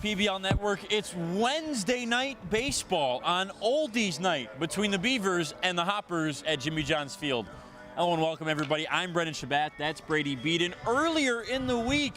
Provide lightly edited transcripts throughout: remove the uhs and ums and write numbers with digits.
PBL Network. It's Wednesday night baseball on Oldies night between the Beavers and the Hoppers at Jimmy John's Field. Hello and welcome everybody. I'm Brendan Shabat. That's Brady Beaton. Earlier in the week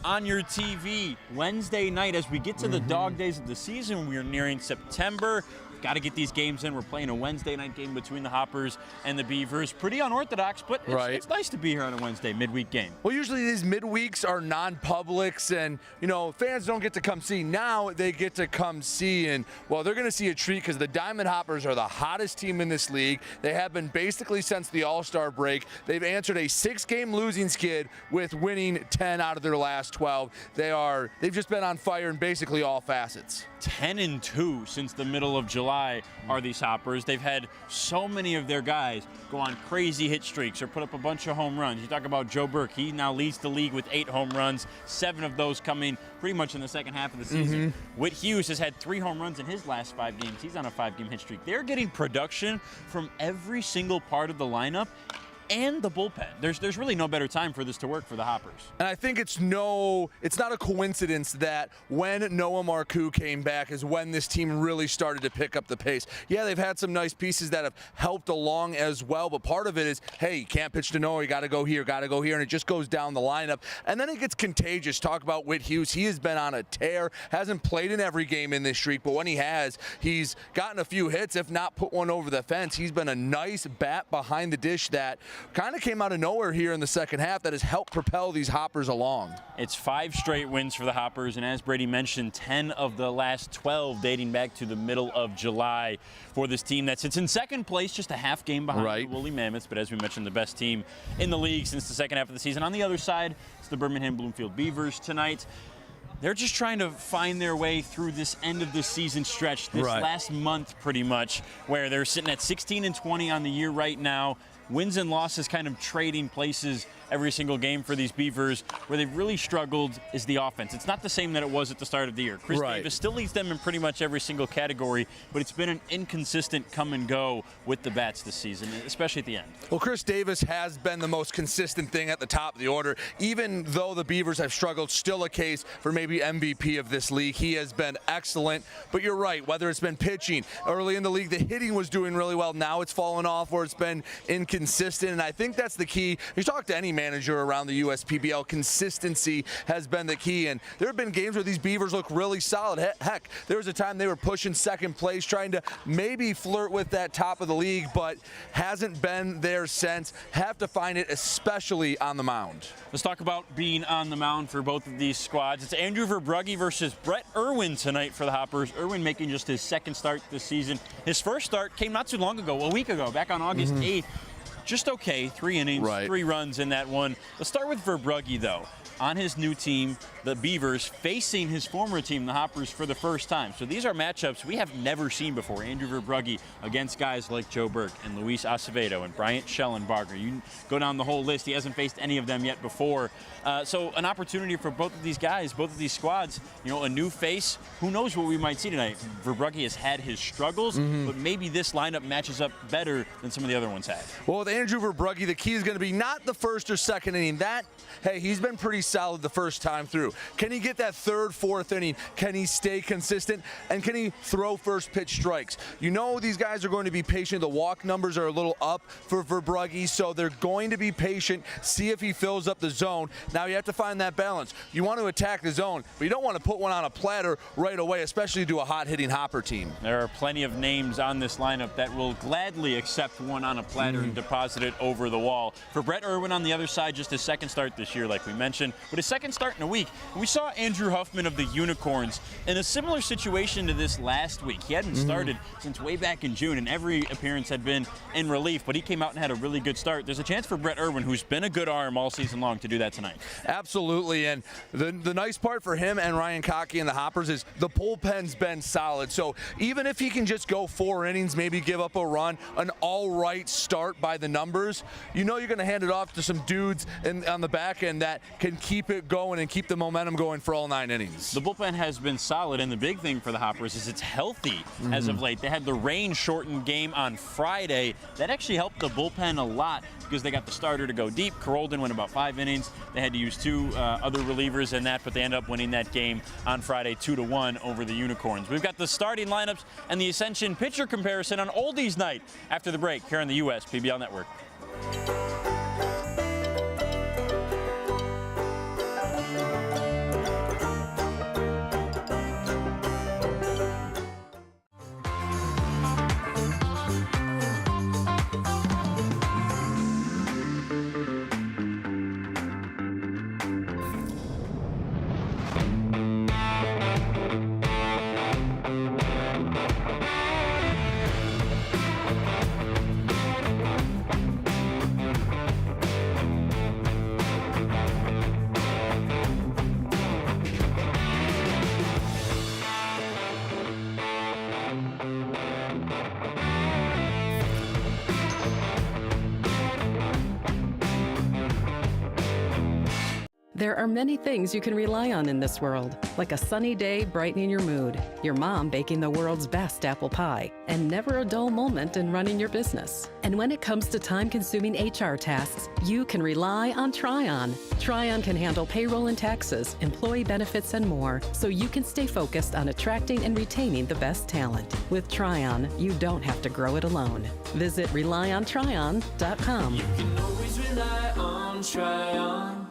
on your TV, Wednesday night, as we get to the dog days of the season, we are nearing September. Got to get these games in. We're playing a Wednesday night game between the Hoppers and the Beavers. Pretty unorthodox, but it's nice to be here on a Wednesday midweek game. Well, usually these midweeks are non-publics, and, you know, fans don't get to come see. Now they get to come see, and, well, they're going to see a treat because the Diamond Hoppers are the hottest team in this league. They have been basically since the All-Star break. They've answered a 6-game losing skid with winning 10 out of their last 12. They've just been on fire in basically all facets. 10-2 since the middle of July are these Hoppers. They've had so many of their guys go on crazy hit streaks or put up a bunch of home runs. You talk about Joe Burke. He now leads the league with 8 home runs, 7 of those coming pretty much in the second half of the season. Whit Hughes has had 3 home runs in his last 5 games. He's on a 5-game hit streak. They're getting production from every single part of the lineup and the bullpen. There's really no better time for this to work for the Hoppers. And I think it's not a coincidence that when Noah Marcoux came back is when this team really started to pick up the pace. Yeah, they've had some nice pieces that have helped along as well, but part of it is, hey, you can't pitch to Noah, you gotta go here, and it just goes down the lineup. And then it gets contagious. Talk about Whit Hughes. He has been on a tear, hasn't played in every game in this streak, but when he has, he's gotten a few hits, if not put one over the fence. He's been a nice bat behind the dish that kind of came out of nowhere here in the second half that has helped propel these Hoppers along. It's 5 straight wins for the Hoppers, and as Brady mentioned, 10 of the last 12 dating back to the middle of July for this team that sits in second place, just a half game behind the Woolly Mammoths, but as we mentioned, the best team in the league since the second half of the season. On the other side, it's the Birmingham Bloomfield Beavers tonight. They're just trying to find their way through this end of the season stretch, this last month pretty much, where they're sitting at 16-20 on the year right now. Wins and losses kind of trading places every single game for these Beavers. Where they've really struggled is the offense. It's not the same that it was at the start of the year. Chris Davis still leads them in pretty much every single category, but it's been an inconsistent come and go with the bats this season, especially at the end. Well, Chris Davis has been the most consistent thing at the top of the order. Even though the Beavers have struggled, still a case for maybe MVP of this league. He has been excellent, but you're right, whether it's been pitching, early in the league, the hitting was doing really well. Now it's fallen off or it's been inconsistent, and I think that's the key. You talk to any manager around the USPBL, consistency has been the key, and there have been games where these Beavers look really solid. Heck, there was a time they were pushing second place, trying to maybe flirt with that top of the league, but hasn't been there since. Have to find it, especially on the mound. Let's talk about being on the mound for both of these squads. It's Andrew Verbrugge versus Brett Irwin tonight for the Hoppers. Irwin making just his second start this season. His first start came not too long ago, a week ago, back on August 8th. Just okay, 3 innings, 3 runs in that one. Let's start with Verbrugge, though. On his new team, the Beavers, facing his former team, the Hoppers, for the first time. So these are matchups we have never seen before. Andrew Verbrugge against guys like Joe Burke and Luis Acevedo and Bryant Schellenbarger. You go down the whole list. He hasn't faced any of them yet before. So an opportunity for both of these guys, both of these squads, you know, a new face. Who knows what we might see tonight? Verbrugge has had his struggles, but maybe this lineup matches up better than some of the other ones have. Well, with Andrew Verbrugge, the key is going to be not the first or second inning. Hey, he's been pretty solid the first time through. Can he get that third, fourth inning? Can he stay consistent? And can he throw first pitch strikes? You know these guys are going to be patient. The walk numbers are a little up for Verbrugge, so they're going to be patient, see if he fills up the zone. Now you have to find that balance. You want to attack the zone, but you don't want to put one on a platter right away, especially to a hot-hitting Hopper team. There are plenty of names on this lineup that will gladly accept one on a platter and deposit it over the wall. For Brett Irwin on the other side, just his second start this year, like we mentioned, but his second start in a week. We saw Andrew Huffman of the Unicorns in a similar situation to this last week. He hadn't started since way back in June, and every appearance had been in relief, but he came out and had a really good start. There's a chance for Brett Irwin, who's been a good arm all season long, to do that tonight. Absolutely, and the nice part for him and Ryan Cockey and the Hoppers is the bullpen's been solid. So even if he can just go 4 innings, maybe give up a run, an all-right start by the numbers, you know you're going to hand it off to some dudes on the back end that can keep it going and keep the momentum going for all 9 innings. The bullpen has been solid, and the big thing for the Hoppers is it's healthy as of late. They had the rain-shortened game on Friday. That actually helped the bullpen a lot because they got the starter to go deep. Carolden went about 5 innings. They had to use 2 other relievers in that, but they ended up winning that game on Friday 2-1 over the Unicorns. We've got the starting lineups and the Ascension pitcher comparison on Oldies night after the break here on the US PBL Network. There are many things you can rely on in this world, like a sunny day brightening your mood, your mom baking the world's best apple pie, and never a dull moment in running your business. And when it comes to time-consuming HR tasks, you can rely on Tryon. Tryon can handle payroll and taxes, employee benefits, and more, so you can stay focused on attracting and retaining the best talent. With Tryon, you don't have to grow it alone. Visit RelyOnTryon.com. You can always rely on Tryon.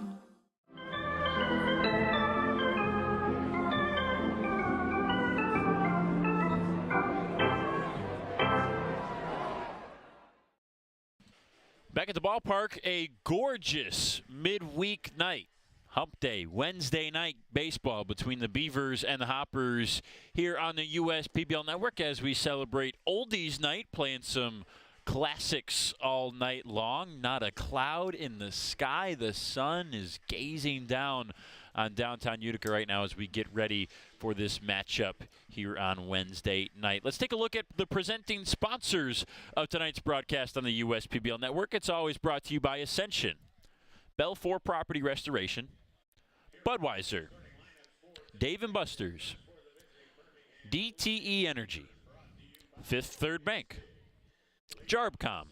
Back at the ballpark, a gorgeous midweek night. Hump Day, Wednesday night baseball between the Beavers and the Hoppers here on the US PBL Network as we celebrate Oldies night, playing some classics all night long. Not a cloud in the sky. The sun is gazing down on downtown Utica right now as we get ready for this matchup here on Wednesday night. Let's take a look at the presenting sponsors of tonight's broadcast on the US PBL Network. It's always brought to you by Ascension, Belfour Property Restoration, Budweiser, Dave & Buster's, DTE Energy, Fifth Third Bank, Jarbcom,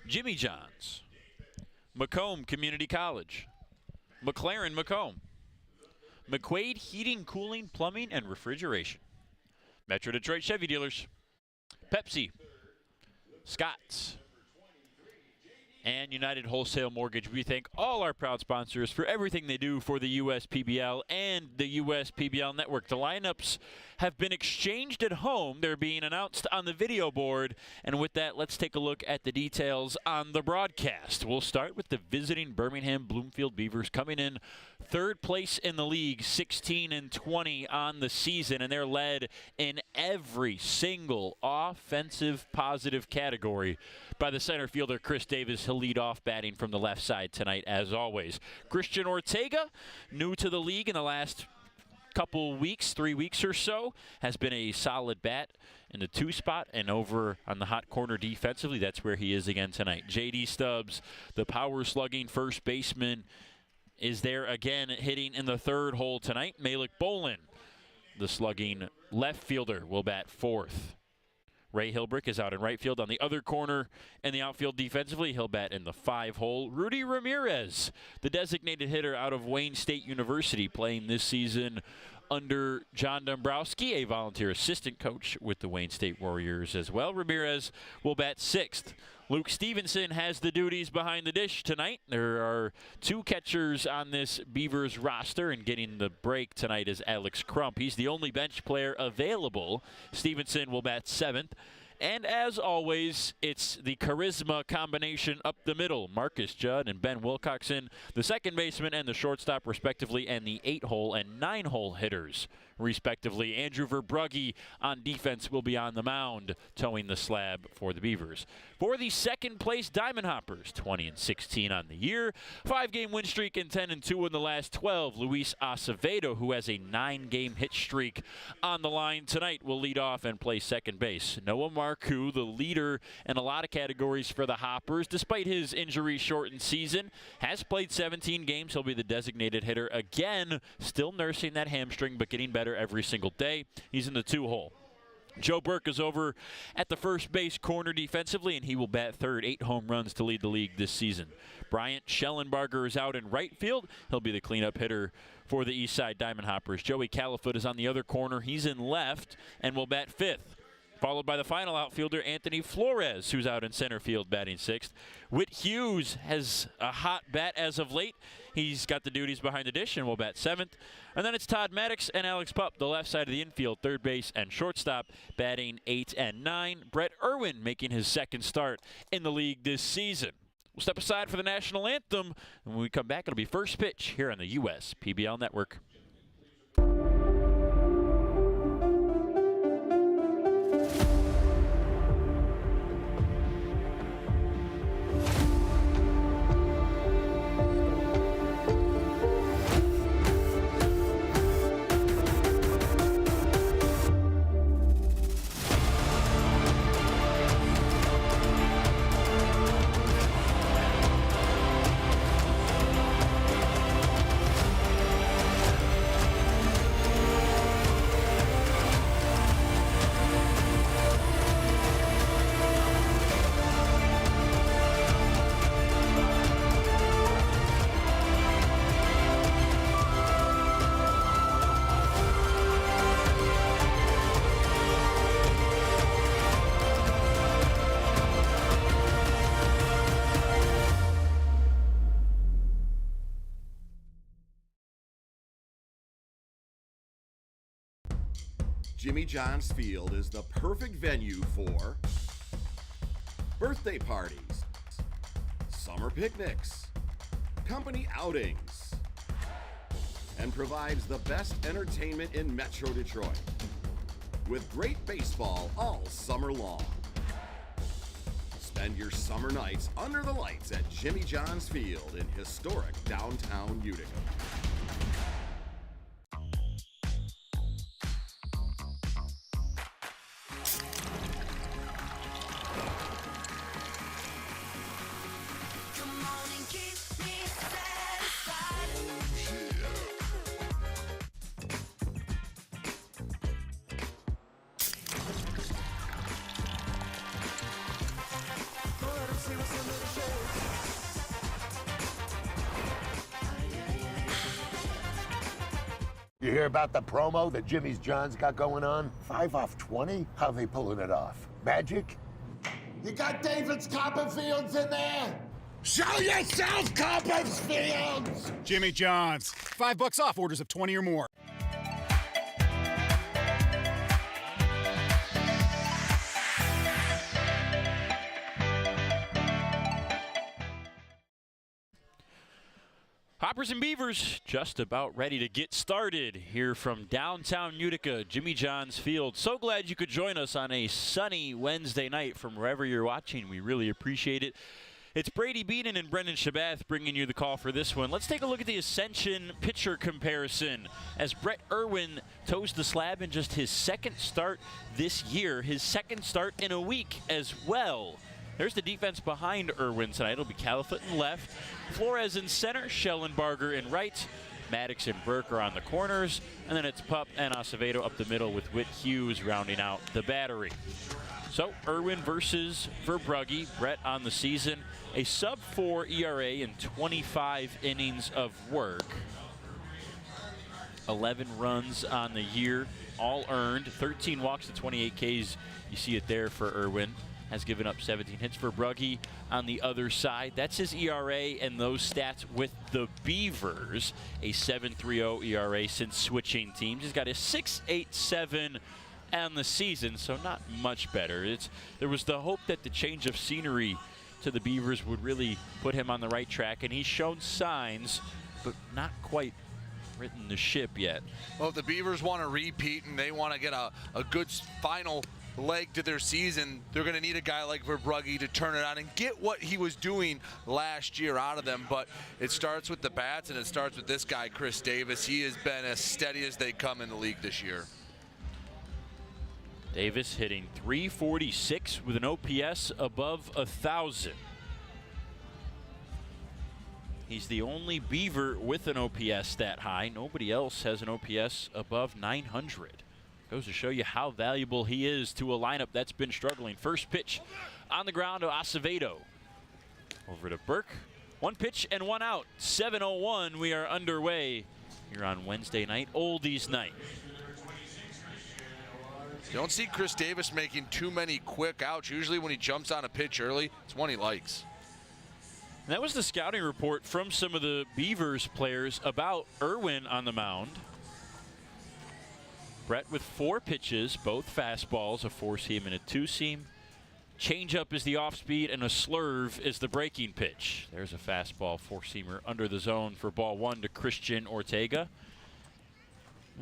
Jimmy John's, Macomb Community College, McLaren Macomb, McQuaid Heating, Cooling, Plumbing, and Refrigeration, Metro Detroit Chevy Dealers, Pepsi, Scott's, and United Wholesale Mortgage. We thank all our proud sponsors for everything they do for the US PBL and the US PBL Network. The lineups have been exchanged at home. They're being announced on the video board. And with that, let's take a look at the details on the broadcast. We'll start with the visiting Birmingham Bloomfield Beavers coming in third place in the league, 16-20 on the season, and they're led in every single offensive positive category by the center fielder Chris Davis. He'll lead off batting from the left side tonight as always. Christian Ortega, new to the league in the last couple weeks, 3 weeks or so, has been a solid bat in the 2 spot and over on the hot corner defensively. That's where he is again tonight. J.D. Stubbs, the power slugging first baseman, is there again hitting in the 3rd hole tonight. Malik Bolin, the slugging left fielder, will bat 4th. Ray Hilbrick is out in right field on the other corner, and the outfield defensively, he'll bat in the 5 hole. Rudy Ramirez, the designated hitter out of Wayne State University, playing this season under John Dombrowski, a volunteer assistant coach with the Wayne State Warriors as well. Ramirez will bat 6th. Luke Stevenson has the duties behind the dish tonight. There are 2 catchers on this Beavers roster, and getting the break tonight is Alex Crump. He's the only bench player available. Stevenson will bat 7th. And as always, it's the charisma combination up the middle. Marcus Judd and Ben Wilcoxon, the second baseman and the shortstop respectively, and the 8-hole and 9-hole hitters. respectively. Andrew Verbrugge on defense will be on the mound, towing the slab for the Beavers. For the second-place Diamond Hoppers, 20-16 on the year, 5-game win streak and 10-2 in the last 12. Luis Acevedo, who has a 9-game hit streak on the line tonight, will lead off and play second base. Noah Marcoux, the leader in a lot of categories for the Hoppers, despite his injury-shortened season, has played 17 games. He'll be the designated hitter again, still nursing that hamstring, but getting better every single day. He's in the 2-hole. Joe Burke is over at the first base corner defensively, and he will bat third, 8 home runs to lead the league this season. Bryant Schellenbarger is out in right field. He'll be the cleanup hitter for the Eastside Diamond Hoppers. Joey Califoot is on the other corner. He's in left and will bat fifth, followed by the final outfielder, Anthony Flores, who's out in center field batting sixth. Whit Hughes has a hot bat as of late. He's got the duties behind the dish and will bat seventh. And then it's Todd Maddox and Alex Pup, the left side of the infield, third base and shortstop, batting 8 and 9. Brett Irwin making his second start in the league this season. We'll step aside for the national anthem. And when we come back, it'll be first pitch here on the U.S. PBL Network. Jimmy John's Field is the perfect venue for birthday parties, summer picnics, company outings, and provides the best entertainment in Metro Detroit with great baseball all summer long. Spend your summer nights under the lights at Jimmy John's Field in historic downtown Utica. You hear about the promo that Jimmy's John's got going on? 5 off 20? How they pulling it off? Magic? You got David's Copperfields in there? Show yourself, Copperfields! Jimmy John's. $5 off orders of 20 or more. Hoppers and Beavers just about ready to get started here from downtown Utica, Jimmy John's Field. So glad you could join us on a sunny Wednesday night from wherever you're watching. We really appreciate it. It's Brady Beaton and Brendan Shabath bringing you the call for this one. Let's take a look at the Ascension pitcher comparison as Brett Irwin toes the slab in just his second start this year, his second start in a week as well. There's the defense behind Irwin tonight. It'll be Califoot in left, Flores in center, Schellenbarger in right, Maddox and Burke are on the corners, and then it's Pup and Acevedo up the middle with Whit Hughes rounding out the battery. So Irwin versus Verbrugge. Brett on the season, a sub-4 ERA in 25 innings of work. 11 runs on the year, all earned, 13 walks to 28 Ks. You see it there for Irwin. Has given up 17 hits. For Verbrugge on the other side. That's his ERA and those stats with the Beavers. A 7.30 ERA since switching teams. He's got a 6.87 on the season, so not much better. There was the hope that the change of scenery to the Beavers would really put him on the right track, and he's shown signs, but not quite ridden the ship yet. Well, if the Beavers want to repeat and they want to get a good final leg to their season, they're going to need a guy like Verbrugge to turn it on and get what he was doing last year out of them. But it starts with the bats, and it starts with this guy, Chris Davis. He has been as steady as they come in the league this year. Davis hitting .346 with an OPS above 1,000. He's the only Beaver with an OPS that high. Nobody else has an OPS above 900. Goes to show you how valuable he is to a lineup that's been struggling. First pitch on the ground to Acevedo. Over to Burke. One pitch and one out. 7:01. We are underway here on Wednesday night, Oldies night. You don't see Chris Davis making too many quick outs. Usually when he jumps on a pitch early, it's one he likes. And that was the scouting report from some of the Beavers players about Irwin on the mound. Brett with 4 pitches, both fastballs, a 4-seam and a 2-seam. Changeup is the off-speed, and a slurve is the breaking pitch. There's a fastball 4-seamer under the zone for ball 1 to Christian Ortega.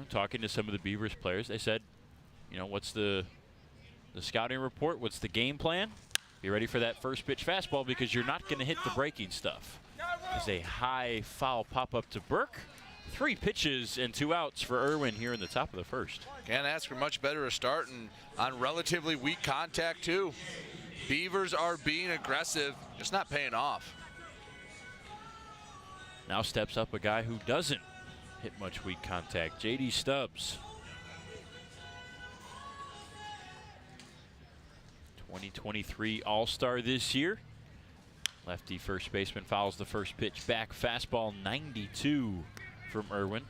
Talking to some of the Beavers players, they said, you know, what's the scouting report? What's the game plan? Be ready for that first pitch fastball because you're not going to hit the breaking stuff. There's a high foul pop-up to Burke. 3 pitches and 2 outs for Irwin here in the top of the first. Can't ask for much better a start, and on relatively weak contact too. Beavers are being aggressive, just not paying off. Now steps up a guy who doesn't hit much weak contact, J.D. Stubbs. 2023 All-Star this year. Lefty first baseman fouls the first pitch back. Fastball 92 from Irwin.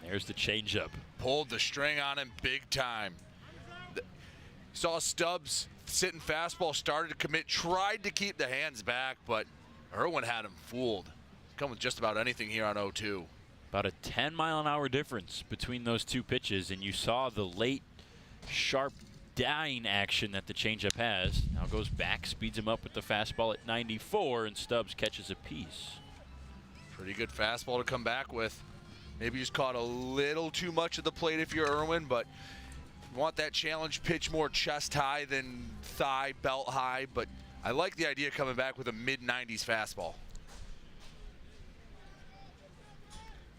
There's the changeup. Pulled the string on him big time. Saw Stubbs sitting fastball, started to commit, tried to keep the hands back, but Irwin had him fooled. Come with just about anything here on 0-2. About a 10-mile-an-hour difference between those 2 pitches, and you saw the late, sharp dying action that the changeup has. Now goes back, speeds him up with the fastball at 94, and Stubbs catches a piece. Pretty good fastball to come back with. Maybe just caught a little too much of the plate if you're Irwin, but you want that challenge pitch more chest high than thigh, belt high. But I like the idea coming back with a mid-90s fastball.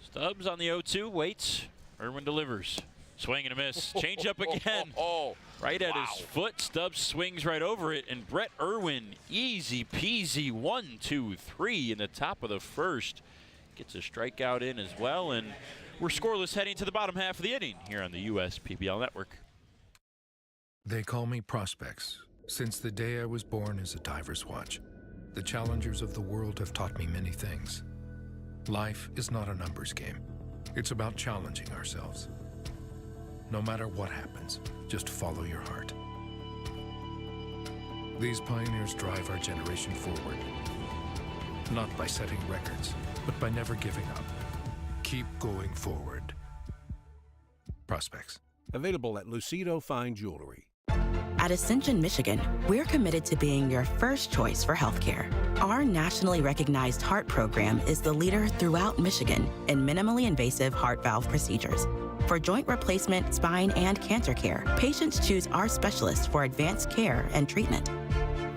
Stubbs on the 0-2, waits. Irwin delivers. Swing and a miss. Change up again. Right at his foot. Stubbs swings right over it. And Brett Irwin, easy peasy, 1-2-3 in the top of the first. Gets a strikeout in as well. And we're scoreless heading to the bottom half of the inning here on the US PBL Network. They call me Prospects. Since the day I was born as a diver's watch, the challengers of the world have taught me many things. Life is not a numbers game. It's about challenging ourselves. No matter what happens, just follow your heart. These pioneers drive our generation forward. Not by setting records, but by never giving up. Keep going forward. Prospects. Available at Lucido Fine Jewelry. At Ascension, Michigan, we're committed to being your first choice for healthcare. Our nationally recognized heart program is the leader throughout Michigan in minimally invasive heart valve procedures. For joint replacement, spine, and cancer care, patients choose our specialists for advanced care and treatment.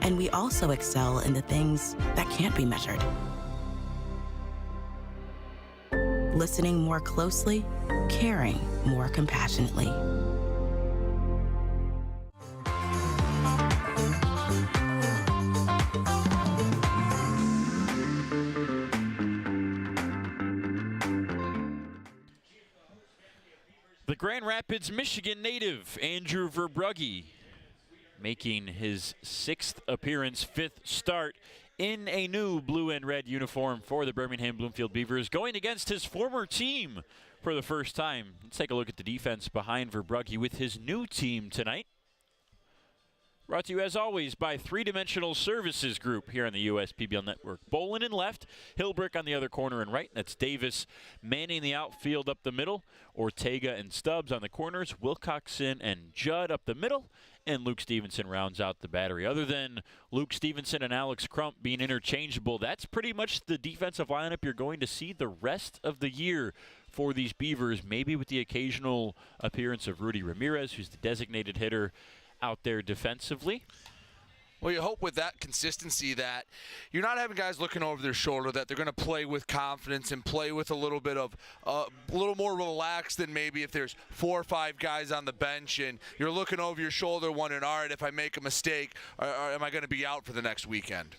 And we also excel in the things that can't be measured. Listening more closely, caring more compassionately. The Grand Rapids, Michigan native, Andrew Verbrugge, making his 6th appearance, 5th start in a new blue and red uniform for the Birmingham Bloomfield Beavers, going against his former team for the first time. Let's take a look at the defense behind Verbrugge with his new team tonight. Brought to you, as always, by Three Dimensional Services Group here on the USPBL Network. Bolin in left, Hilbrick on the other corner and right. That's Davis manning the outfield up the middle. Ortega and Stubbs on the corners. Wilcoxon and Judd up the middle. And Luke Stevenson rounds out the battery. Other than Luke Stevenson and Alex Crump being interchangeable, that's pretty much the defensive lineup you're going to see the rest of the year for these Beavers, maybe with the occasional appearance of Rudy Ramirez, who's the designated hitter out there defensively. Well, you hope with that consistency that you're not having guys looking over their shoulder, that they're going to play with confidence and play with a little bit of a little more relaxed than maybe if there's 4 or 5 guys on the bench and you're looking over your shoulder wondering, all right, if I make a mistake, or am I going to be out for the next weekend?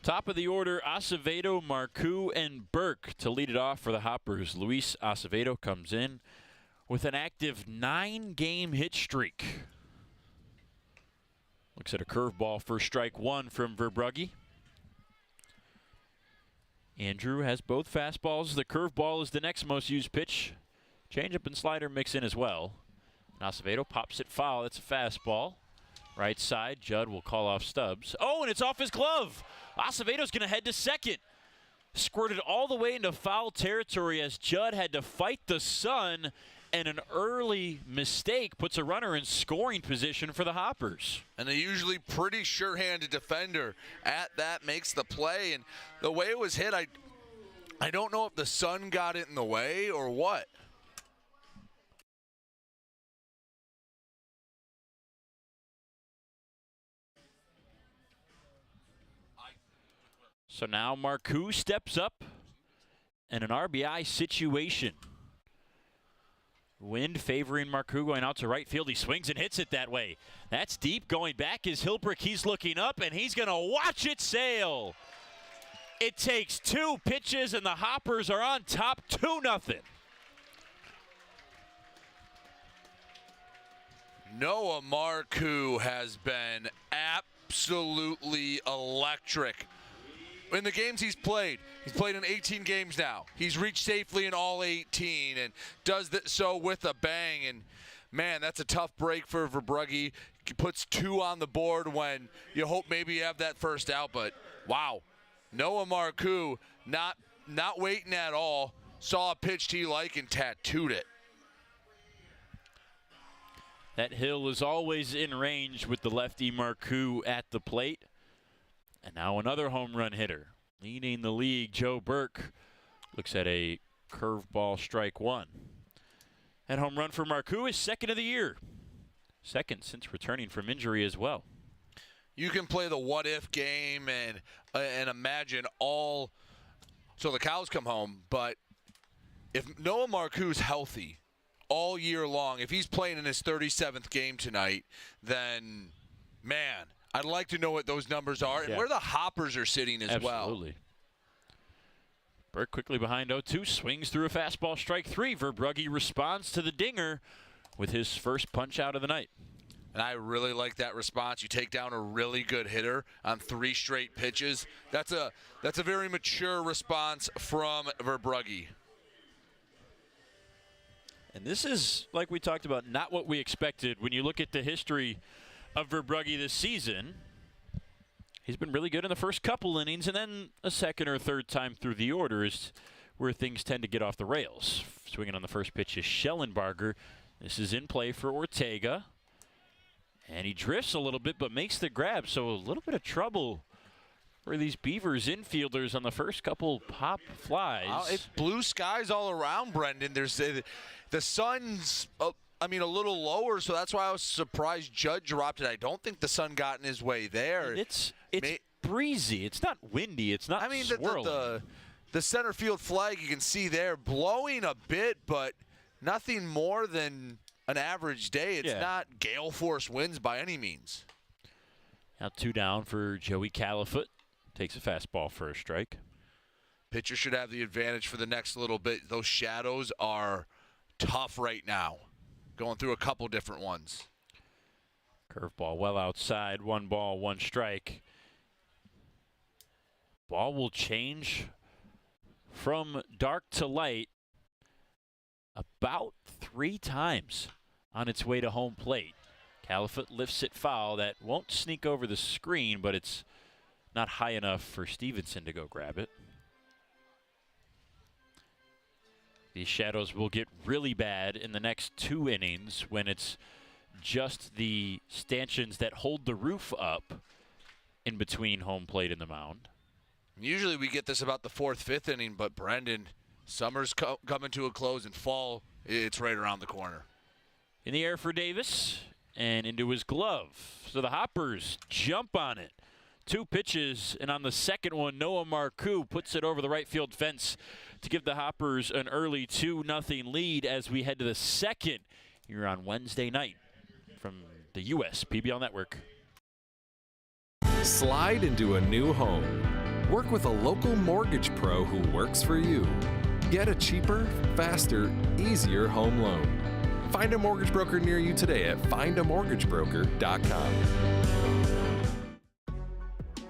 Top of the order, Acevedo, Marcoux, and Burke to lead it off for the Hoppers. Luis Acevedo comes in with an active 9-game hit streak. Looks at a curveball for strike one from Verbrugge. Andrew has both fastballs. The curveball is the next most used pitch. Changeup and slider mix in as well. Acevedo pops it foul. It's a fastball. Right side, Judd will call off Stubbs. Oh, and it's off his glove. Acevedo's going to head to second. Squirted all the way into foul territory as Judd had to fight the sun, and an early mistake puts a runner in scoring position for the Hoppers. And a usually pretty sure-handed defender at that makes the play. And the way it was hit, I don't know if the sun got it in the way or what. So now Marcoux steps up in an RBI situation. Wind favoring Marcoux going out to right field. He swings and hits it that way. That's deep. Going back is Hilbrick. He's looking up, and he's going to watch it sail. It takes 2 pitches, and the Hoppers are on top 2-0. Noah Marcoux has been absolutely electric. In the games he's played in 18 games now. He's reached safely in all 18 and does so with a bang. And, man, that's a tough break for Verbrugge. He puts 2 on the board when you hope maybe you have that first out. But, wow, Noah Marcoux not waiting at all. Saw a pitch he liked and tattooed it. That hill is always in range with the lefty Marcoux at the plate. And now another home run hitter. Leading the league, Joe Burke looks at a curveball, strike one. And home run for Marcoux is second of the year. Second since returning from injury as well. You can play the what-if game and imagine all – so the cows come home, but if Noah Marcoux's healthy all year long, if he's playing in his 37th game tonight, then, man – I'd like to know what those numbers are and where the Hoppers are sitting as well. Absolutely. Burke quickly behind 0-2, swings through a fastball, strike 3. Verbrugge responds to the dinger with his first punch out of the night. And I really like that response. You take down a really good hitter on 3 straight pitches. That's a very mature response from Verbrugge. And this is, like we talked about, not what we expected when you look at the history of Verbrugge this season. He's been really good in the first couple innings, and then a second or third time through the order is where things tend to get off the rails. Swinging on the first pitch is Schellenbarger. This is in play for Ortega. And he drifts a little bit but makes the grab, so a little bit of trouble for these Beavers infielders on the first couple pop flies. It's blue skies all around, Brendan. There's the sun's a little lower, so that's why I was surprised Judd dropped it. I don't think the sun got in his way there. And it's breezy. It's not windy. It's not swirling. The center field flag you can see there blowing a bit, but nothing more than an average day. It's not gale force winds by any means. Now 2 down for Joey Califoot. Takes a fastball for a strike. Pitcher should have the advantage for the next little bit. Those shadows are tough right now. Going through a couple different ones. Curveball well outside. 1 ball, 1 strike. Ball will change from dark to light about 3 times on its way to home plate. Califoot lifts it foul. That won't sneak over the screen, but it's not high enough for Stevenson to go grab it. These shadows will get really bad in the next 2 innings when it's just the stanchions that hold the roof up in between home plate and the mound. Usually we get this about the 4th, 5th inning, but Brendan, summer's coming to a close, and fall, it's right around the corner. In the air for Davis and into his glove. So the Hoppers jump on it. 2 pitches, and on the second one, Noah Marcoux puts it over the right field fence to give the Hoppers an early 2-0 lead as we head to the second here on Wednesday night from the U.S. PBL Network. Slide into a new home. Work with a local mortgage pro who works for you. Get a cheaper, faster, easier home loan. Find a mortgage broker near you today at findamortgagebroker.com.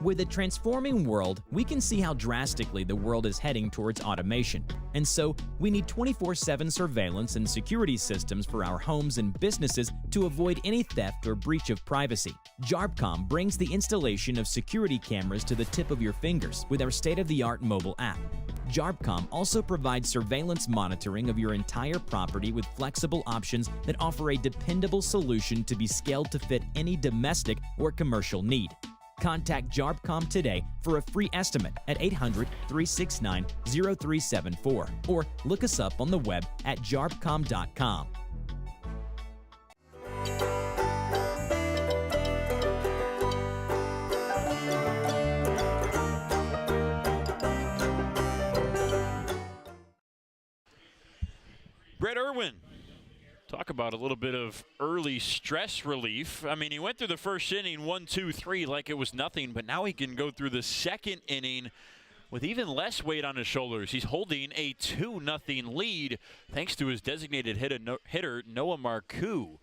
With a transforming world, we can see how drastically the world is heading towards automation. And so, we need 24/7 surveillance and security systems for our homes and businesses to avoid any theft or breach of privacy. JARBCOM brings the installation of security cameras to the tip of your fingers with our state-of-the-art mobile app. JARBCOM also provides surveillance monitoring of your entire property with flexible options that offer a dependable solution to be scaled to fit any domestic or commercial need. Contact JARBCOM today for a free estimate at 800-369-0374 or look us up on the web at jarbcom.com. Brett Irwin. Talk about a little bit of early stress relief. I mean, he went through the first inning 1, 2, 3 like it was nothing, but now he can go through the second inning with even less weight on his shoulders. He's holding a 2-0 lead thanks to his designated hitter Noah Marcoux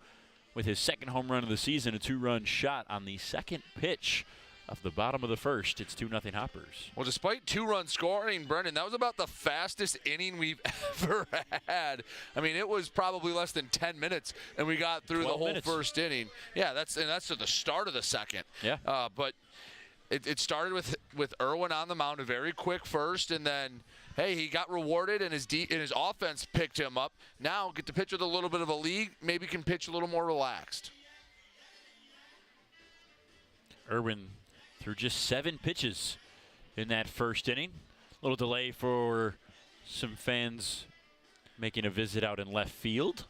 with his second home run of the season, a 2-run shot on the second pitch of the bottom of the first. It's 2-0 Hoppers. Well, despite 2-run scoring, Brendan, that was about the fastest inning we've ever had. I mean, it was probably less than 10 minutes, and we got through the whole first inning. Yeah, that's to the start of the second. Yeah. But it started with Irwin on the mound, a very quick first, and then, hey, he got rewarded, and his offense picked him up. Now get to pitch with a little bit of a lead, maybe can pitch a little more relaxed. Irwin threw just 7 pitches in that first inning. A little delay for some fans making a visit out in left field.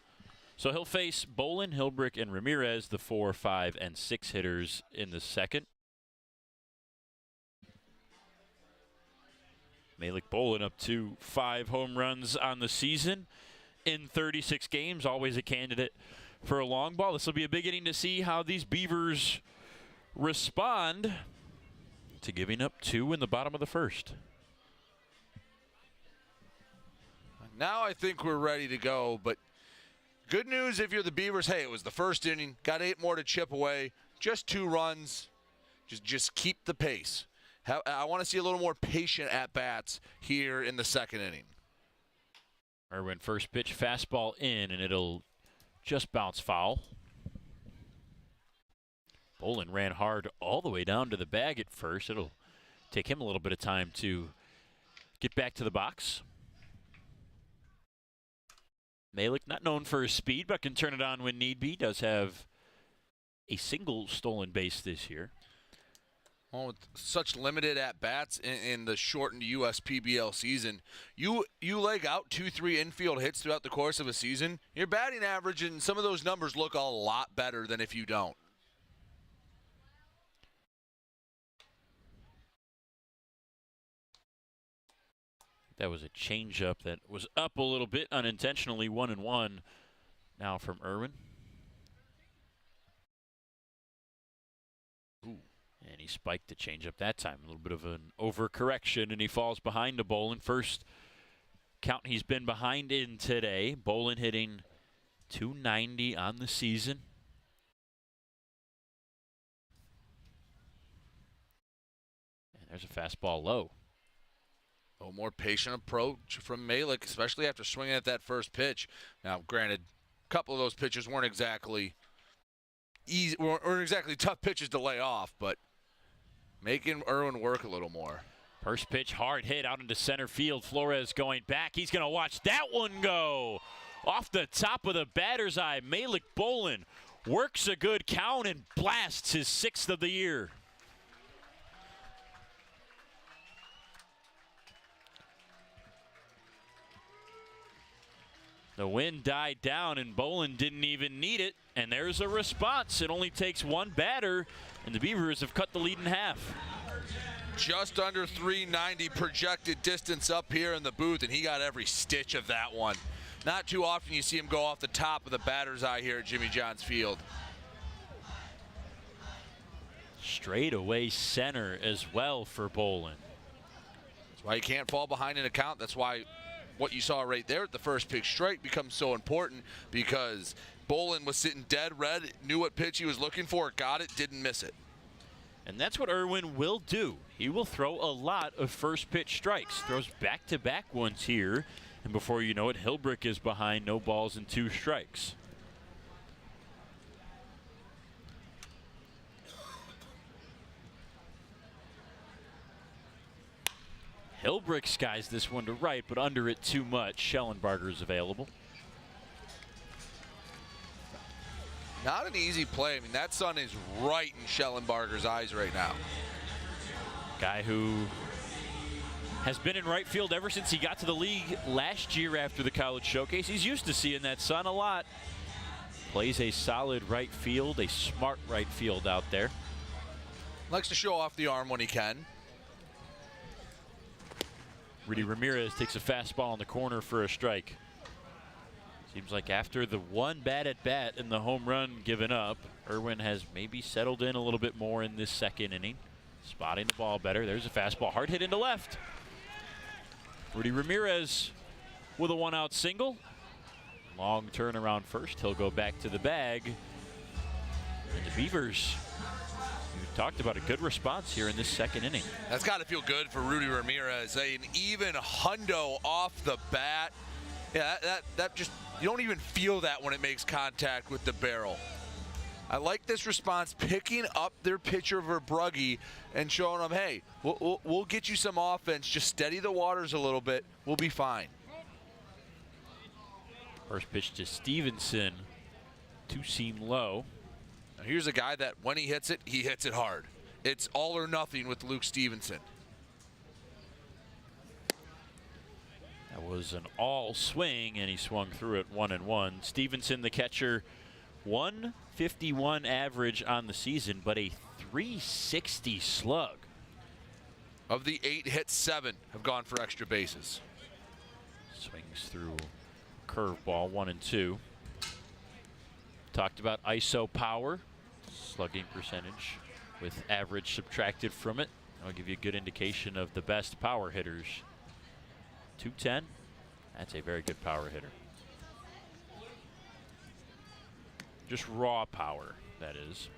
So he'll face Bolin, Hilbrick, and Ramirez, the 4, 5, and 6 hitters in the second. Malik Bolin up to 5 home runs on the season in 36 games, always a candidate for a long ball. This will be a big inning to see how these Beavers respond to giving up 2 in the bottom of the first. Now I think we're ready to go, but good news if you're the Beavers. Hey, it was the first inning, got 8 more to chip away, just 2 runs. Just keep the pace. I want to see a little more patient at-bats here in the second inning. Irwin, first pitch, fastball in, and it'll just bounce foul. Bolin ran hard all the way down to the bag at first. It'll take him a little bit of time to get back to the box. Malik, not known for his speed, but can turn it on when need be. Does have a single stolen base this year. Well, with such limited at-bats in the shortened USPBL season, you leg out 2-3 infield hits throughout the course of a season, your batting average and some of those numbers look a lot better than if you don't. That was a changeup that was up a little bit unintentionally, 1-1 now from Irwin. Ooh, and he spiked the changeup that time. A little bit of an overcorrection, and he falls behind to Bolin. First count he's been behind in today. Bolin hitting .290 on the season. And there's a fastball low. A more patient approach from Malik, especially after swinging at that first pitch. Now, granted, a couple of those pitches weren't exactly easy or exactly tough pitches to lay off, but making Irwin work a little more. First pitch, hard hit out into center field. Flores going back. He's going to watch that one go. Off the top of the batter's eye, Malik Bolin works a good count and blasts his 6th of the year. The wind died down, and Bolin didn't even need it. And there's a response. It only takes one batter, and the Beavers have cut the lead in half. Just under 390 projected distance up here in the booth, and he got every stitch of that one. Not too often you see him go off the top of the batter's eye here at Jimmy John's Field. Straight away center as well for Bolin. That's why you can't fall behind an account. That's why what you saw right there at the first pitch strike becomes so important, because Bolin was sitting dead red, knew what pitch he was looking for, got it, didn't miss it. And that's what Irwin will do. He will throw a lot of first pitch strikes. Throws back-to-back ones here. And before you know it, Hilbrick is behind, no balls and 2 strikes. Hilbrick skies this one to right, but under it too much. Schellenbarger's available. Not an easy play. I mean, that sun is right in Schellenbarger's eyes right now. Guy who has been in right field ever since he got to the league last year after the college showcase. He's used to seeing that sun a lot. Plays a solid right field, a smart right field out there. Likes to show off the arm when he can. Rudy Ramirez takes a fastball in the corner for a strike. Seems like after the one bad at bat and the home run given up, Irwin has maybe settled in a little bit more in this second inning. Spotting the ball better. There's a fastball, hard hit into left. Rudy Ramirez with a 1-out single. Long turnaround first. He'll go back to the bag. And the Beavers, you talked about a good response here in this second inning. That's got to feel good for Rudy Ramirez. An even hundo off the bat. Yeah, that just, you don't even feel that when it makes contact with the barrel. I like this response, picking up their pitcher Verbrugge and showing them, hey, we'll get you some offense. Just steady the waters a little bit. We'll be fine. First pitch to Stevenson, 2-seam low. Now here's a guy that when he hits it hard. It's all or nothing with Luke Stevenson. That was an all swing, and he swung through it 1-1. Stevenson, the catcher, 151 average on the season, but a 360 slug. Of the 8 hits, 7 have gone for extra bases. Swings through curveball, 1-2. Talked about ISO power, slugging percentage with average subtracted from it. I'll give you a good indication of the best power hitters. 210, that's a very good power hitter. Just raw power, that is.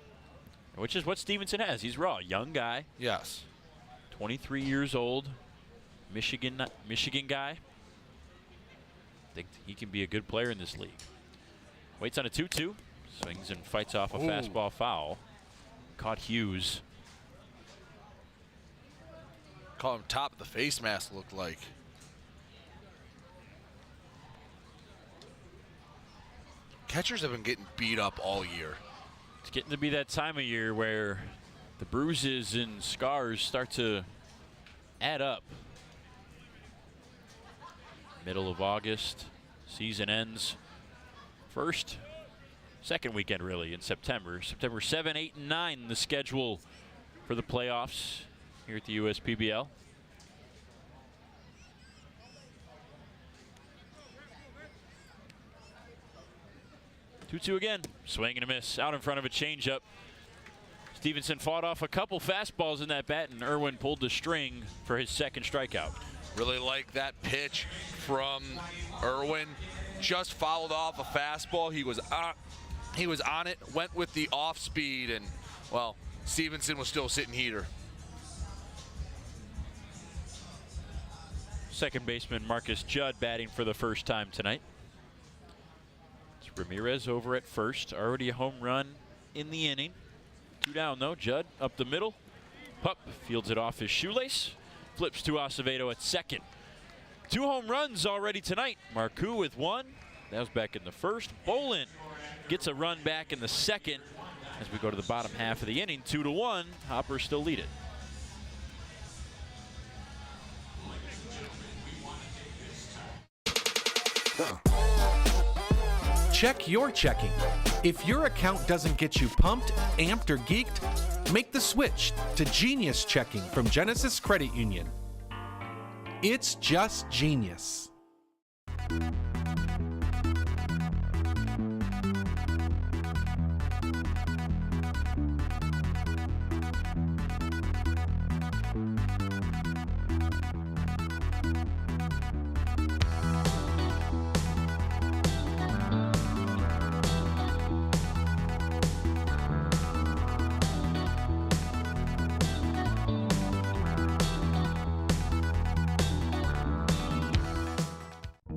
Which is what Stevenson has. He's raw, young guy. Yes. 23 years old, Michigan guy. I think he can be a good player in this league. Waits on a 2-2, swings and fights off a fastball foul. Caught Hughes. Call him top of the face mask, looked like. Catchers have been getting beat up all year. It's getting to be that time of year where the bruises and scars start to add up. Middle of August, season ends second weekend really in September. September 7, 8, and 9, the schedule for the playoffs here at the USPBL. Two again, swing and a miss, out in front of a changeup. Stevenson fought off a couple fastballs in that bat, and Irwin pulled the string for his second strikeout. Really like that pitch from Irwin. Just fouled off a fastball. He was on it, went with the off speed, and well, Stevenson was still sitting heater. Second baseman Marcus Judd batting for the first time tonight. It's Ramirez over at first, already a home run in the inning. 2 down, though. Judd up the middle. Pup fields it off his shoelace. Flips to Acevedo at second. 2 home runs already tonight. Marcoux with 1. That was back in the first. Bolin gets a run back in the second. As we go to the bottom half of the inning, 2-1. Hoppers still lead it. Check your checking. If your account doesn't get you pumped, amped, or geeked, make the switch to Genius Checking from Genesis Credit Union. It's just genius.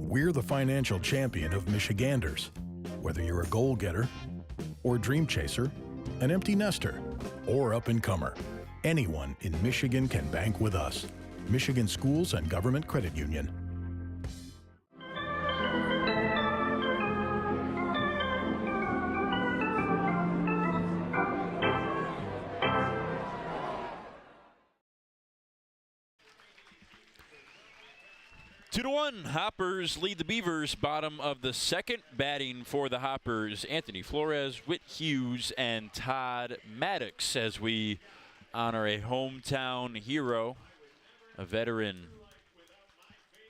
We're the financial champion of Michiganders. Whether you're a goal-getter or dream chaser, an empty nester, or up-and-comer, anyone in Michigan can bank with us. Michigan Schools and Government Credit Union. Two to one, Hoppers lead the Beavers, bottom of the second. Batting for the Hoppers, Anthony Flores, Whit Hughes, and Todd Maddox, as we honor a hometown hero, a veteran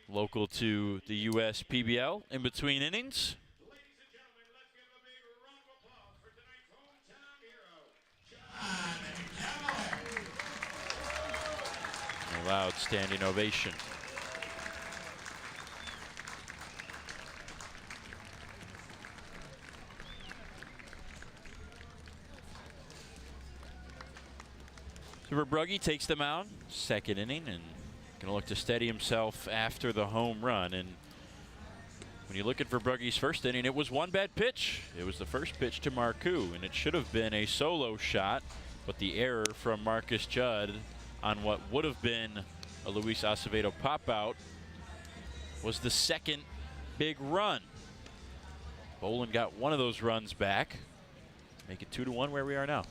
local to the U.S. PBL. In between innings, a loud standing ovation. Brugge takes the mound, second inning, and going to look to steady himself after the home run. And when you look at Brugge's first inning, it was one bad pitch. It was the first pitch to Marcoux, and it should have been a solo shot, but the error from Marcus Judd on what would have been a Luis Acevedo pop-out was the second big run. Bolin got one of those runs back. Make it 2-1 where we are now.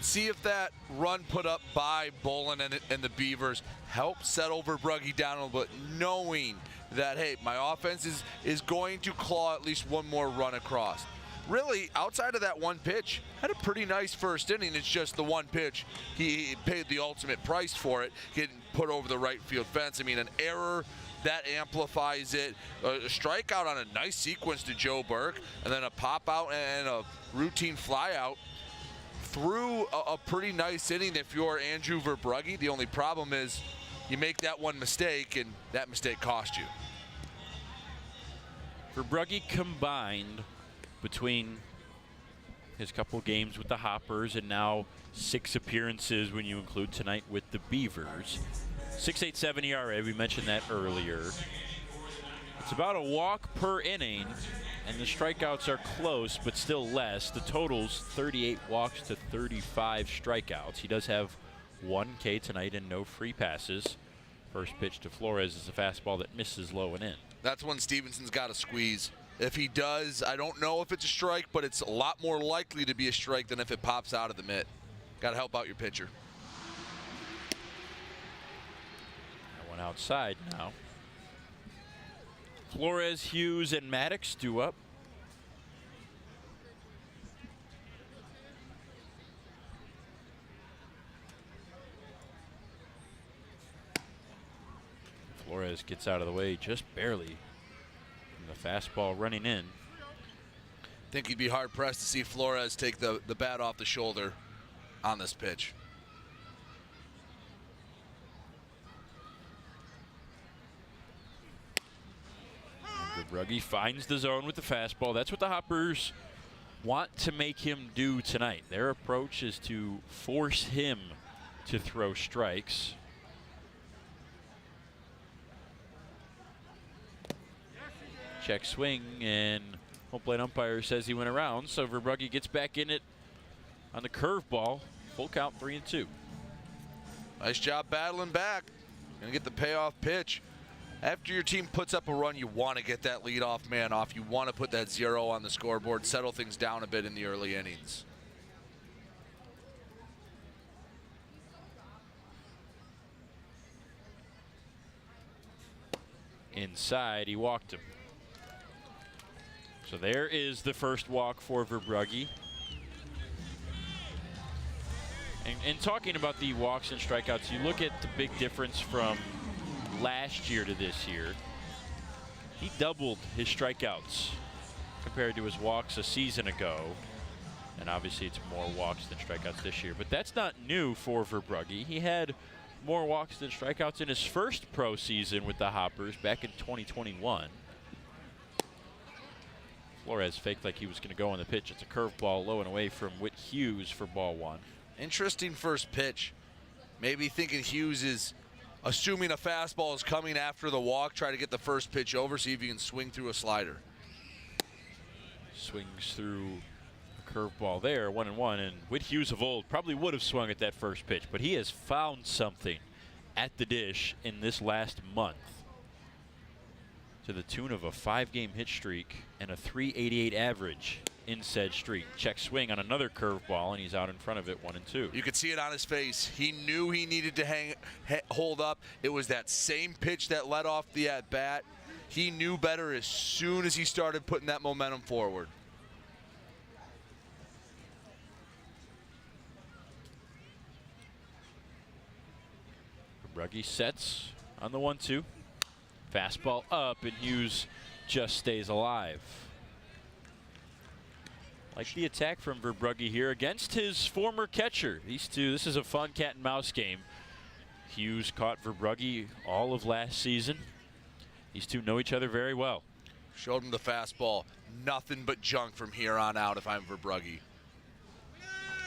See if that run put up by Bolin and the Beavers helps settle Brugge down a little bit, knowing that, hey, my offense is going to claw at least one more run across. Really, outside of that one pitch, had a pretty nice first inning. It's just the one pitch. He paid the ultimate price for it, getting put over the right field fence. I mean, an error that amplifies it. A strikeout on a nice sequence to Joe Burke, and then a pop out and a routine fly out. Through a pretty nice inning if you're Andrew Verbrugge. The only problem is you make that one mistake, and that mistake cost you. Verbrugge combined between his couple games with the Hoppers and now 6 appearances when you include tonight with the Beavers. 6.87 ERA, we mentioned that earlier. It's about a walk per inning, and the strikeouts are close, but still less. The total's 38 walks to 35 strikeouts. He does have 1 K tonight and no free passes. First pitch to Flores is a fastball that misses low and in. That's when Stevenson's got to squeeze. If he does, I don't know if it's a strike, but it's a lot more likely to be a strike than if it pops out of the mitt. Got to help out your pitcher. That one outside now. Flores, Hughes, and Maddox due up. Flores gets out of the way just barely. And the fastball running in. I think you'd be hard-pressed to see Flores take the bat off the shoulder on this pitch. Brugge finds the zone with the fastball. That's what the Hoppers want to make him do tonight. Their approach is to force him to throw strikes. Check swing, and Home plate umpire says he went around, so Verbrugge gets back in it on the curveball. Full count, 3-2. Nice job battling back. Gonna get the payoff pitch. After your team puts up a run, you want to get that leadoff man off. You want to put that 0 on the scoreboard, settle things down a bit in the early innings. Inside, he walked him. So there is the first walk for Verbrugge. And talking about the walks and strikeouts, you look at the big difference from last year to this year. He doubled his strikeouts compared to his walks a season ago. And obviously it's more walks than strikeouts this year. But that's not new for Verbrugge. He had more walks than strikeouts in his first pro season with the Hoppers back in 2021. Flores faked like he was going to go on the pitch. It's a curveball low and away from Whit Hughes for ball 1. Interesting first pitch. Maybe thinking Hughes is assuming a fastball is coming after the walk. Try to get the first pitch over, see if you can swing through a slider. Swings through a curveball there, 1-1. And Whit Hughes of old probably would have swung at that first pitch, but he has found something at the dish in this last month, to the tune of a 5-game hit streak and a .388 average in said streak. Check swing on another curveball, and he's out in front of it, 1-2. You could see it on his face. He knew he needed to hold up. It was that same pitch that led off the at-bat. He knew better as soon as he started putting that momentum forward. Verbrugge sets on the 1-2. Fastball up, and Hughes just stays alive. Like the attack from Verbrugge here against his former catcher. These two, this is a fun cat and mouse game. Hughes caught Verbrugge all of last season. These two know each other very well. Showed him the fastball. Nothing but junk from here on out if I'm Verbrugge.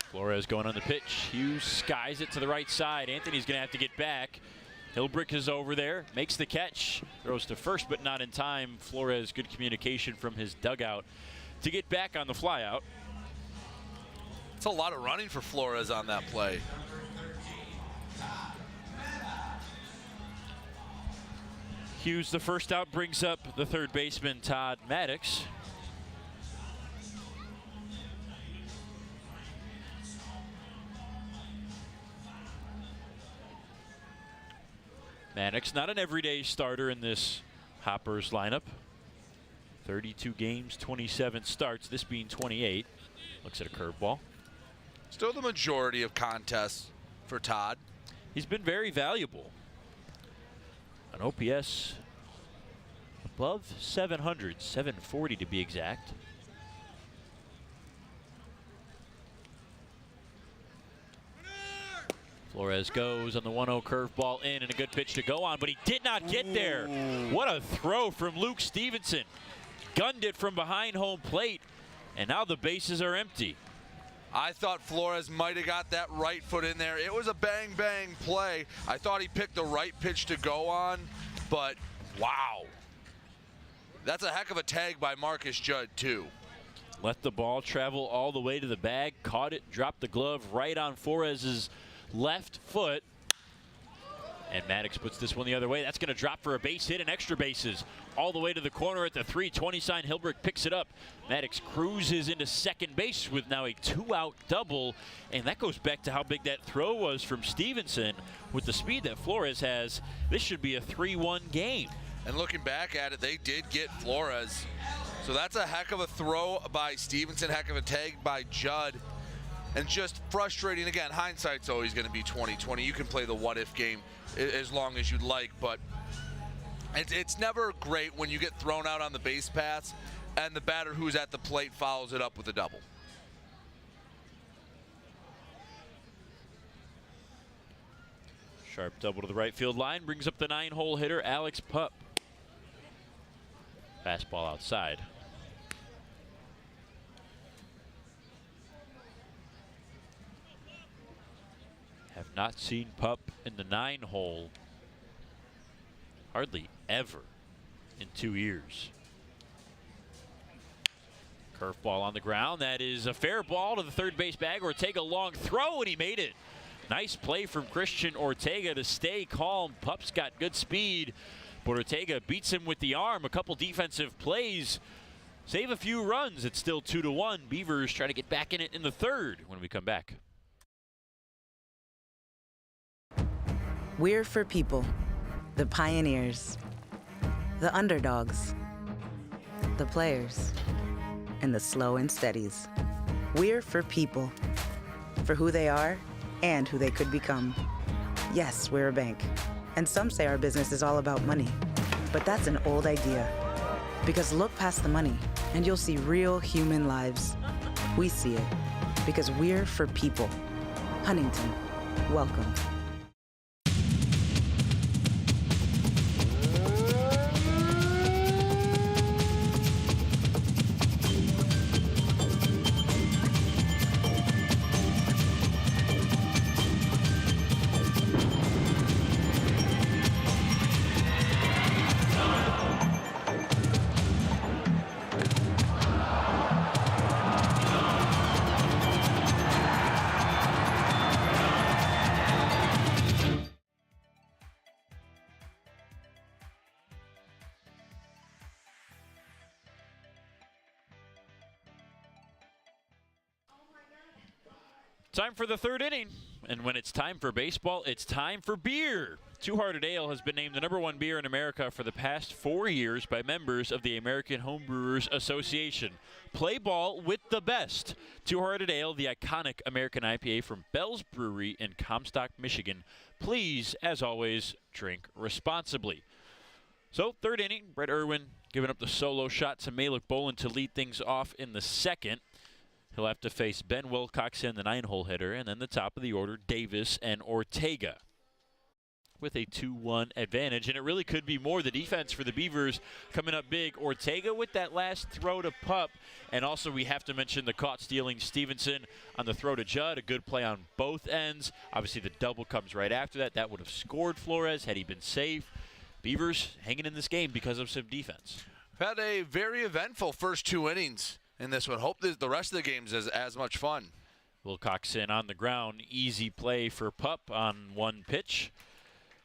Flores going on the pitch. Hughes skies it to the right side. Anthony's going to have to get back. Hilbrick is over there, makes the catch, throws to first, but not in time. Flores, good communication from his dugout to get back on the flyout. It's a lot of running for Flores on that play. Hughes, the first out, brings up the third baseman, Todd Maddox. Maddox, not an everyday starter in this Hoppers lineup. 32 games, 27 starts, this being 28. Looks at a curveball. Still the majority of contests for Todd. He's been very valuable. An OPS above 700, 740 to be exact. Flores goes on the 1-0 curveball in, and a good pitch to go on, but he did not get there. What a throw from Luke Stevenson. Gunned it from behind home plate, and now the bases are empty. I thought Flores might have got that right foot in there. It was a bang-bang play. I thought he picked the right pitch to go on, but wow. That's a heck of a tag by Marcus Judd, too. Let the ball travel all the way to the bag, caught it, dropped the glove right on Flores's left foot, and Maddox puts this one the other way. That's going to drop for a base hit and extra bases all the way to the corner at the 320 sign. Hilbrick picks it up. Maddox cruises into second base with now a 2-out double, and that goes back to how big that throw was from Stevenson. With the speed that Flores has, this should be a 3-1 game. And looking back at it, they did get Flores. So that's a heck of a throw by Stevenson, heck of a tag by Judd. And just frustrating. Again, hindsight's always going to be 20/20. You can play the what-if game as long as you'd like, but it's never great when you get thrown out on the base paths and the batter who's at the plate follows it up with a double. Sharp double to the right field line brings up the 9-hole hitter, Alex Pup. Fastball outside. Have not seen Pup in the 9-hole hardly ever in 2 years. Curveball on the ground. That is a fair ball to the third base bag. Ortega long throw, and he made it. Nice play from Christian Ortega to stay calm. Pup's got good speed, but Ortega beats him with the arm. A couple defensive plays. Save a few runs. It's still 2-1. Beavers try to get back in it in the third when we come back. We're for people, the pioneers, the underdogs, the players, and the slow and steadies. We're for people, for who they are and who they could become. Yes, we're a bank, and some say our business is all about money, but that's an old idea. Because look past the money, and you'll see real human lives. We see it, because we're for people. Huntington, welcome. Time for the third inning, and when it's time for baseball, it's time for beer. Two Hearted Ale has been named the #1 beer in America for the past 4 years by members of the American Homebrewers Association. Play ball with the best. Two Hearted Ale, the iconic American IPA from Bell's Brewery in Comstock, Michigan. Please, as always, drink responsibly. So, third inning, Brett Irwin giving up the solo shot to Malik Bolin to lead things off in the second. He'll have to face Ben Wilcoxon, the 9-hole hitter, and then the top of the order, Davis and Ortega, with a 2-1 advantage. And it really could be more. The defense for the Beavers coming up big. Ortega with that last throw to Pup. And also we have to mention the caught stealing Stevenson on the throw to Judd. A good play on both ends. Obviously the double comes right after that. That would have scored Flores had he been safe. Beavers hanging in this game because of some defense. Had a very eventful first 2 innings in this one. Hope the rest of the games is as much fun. Wilcoxon on the ground. Easy play for Pup on one pitch.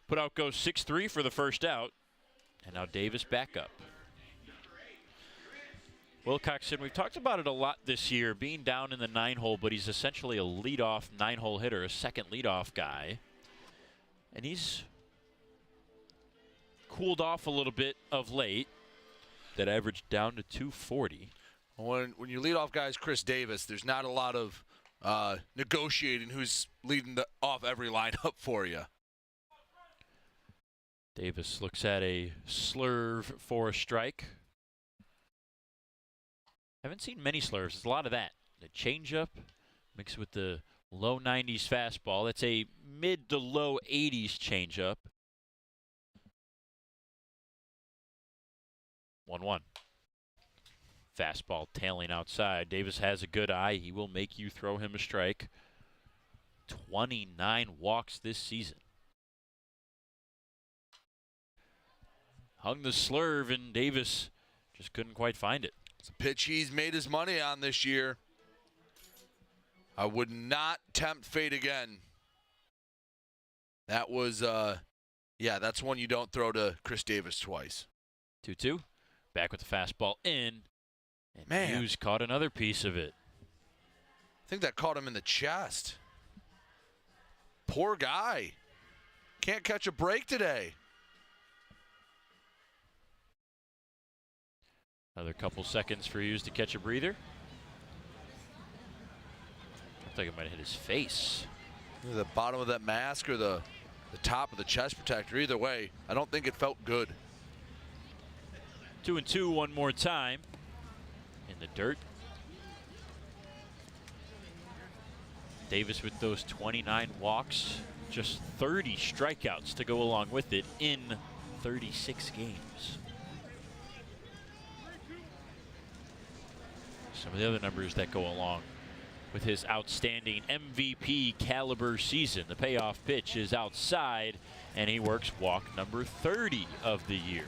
Put out goes 6-3 for the first out. And now Davis back up. Wilcoxon, we've talked about it a lot this year, being down in the 9-hole, but he's essentially a leadoff 9-hole hitter, a second leadoff guy. And he's cooled off a little bit of late. That averaged down to 240. When you lead off guys, Chris Davis, there's not a lot of negotiating who's leading off every lineup for you. Davis looks at a slurve for a strike. Haven't seen many slurves. There's a lot of that. The changeup mixed with the low 90s fastball. That's a mid to low 80s changeup. 1-1. Fastball tailing outside. Davis has a good eye. He will make you throw him a strike. 29 walks this season. Hung the slurve, and Davis just couldn't quite find it. It's a pitch he's made his money on this year. I would not tempt fate again. That was, yeah, that's one you don't throw to Chris Davis twice. 2-2. Back with the fastball in. And Man. Hughes caught another piece of it. I think that caught him in the chest. Poor guy. Can't catch a break today. Another couple seconds for Hughes to catch a breather. Looked like it might have hit his face. Either the bottom of that mask or the top of the chest protector. Either way, I don't think it felt good. 2-2 one more time. In the dirt. Davis with those 29 walks, just 30 strikeouts to go along with it in 36 games. Some of the other numbers that go along with his outstanding MVP caliber season. The payoff pitch is outside, and he works walk number 30 of the year.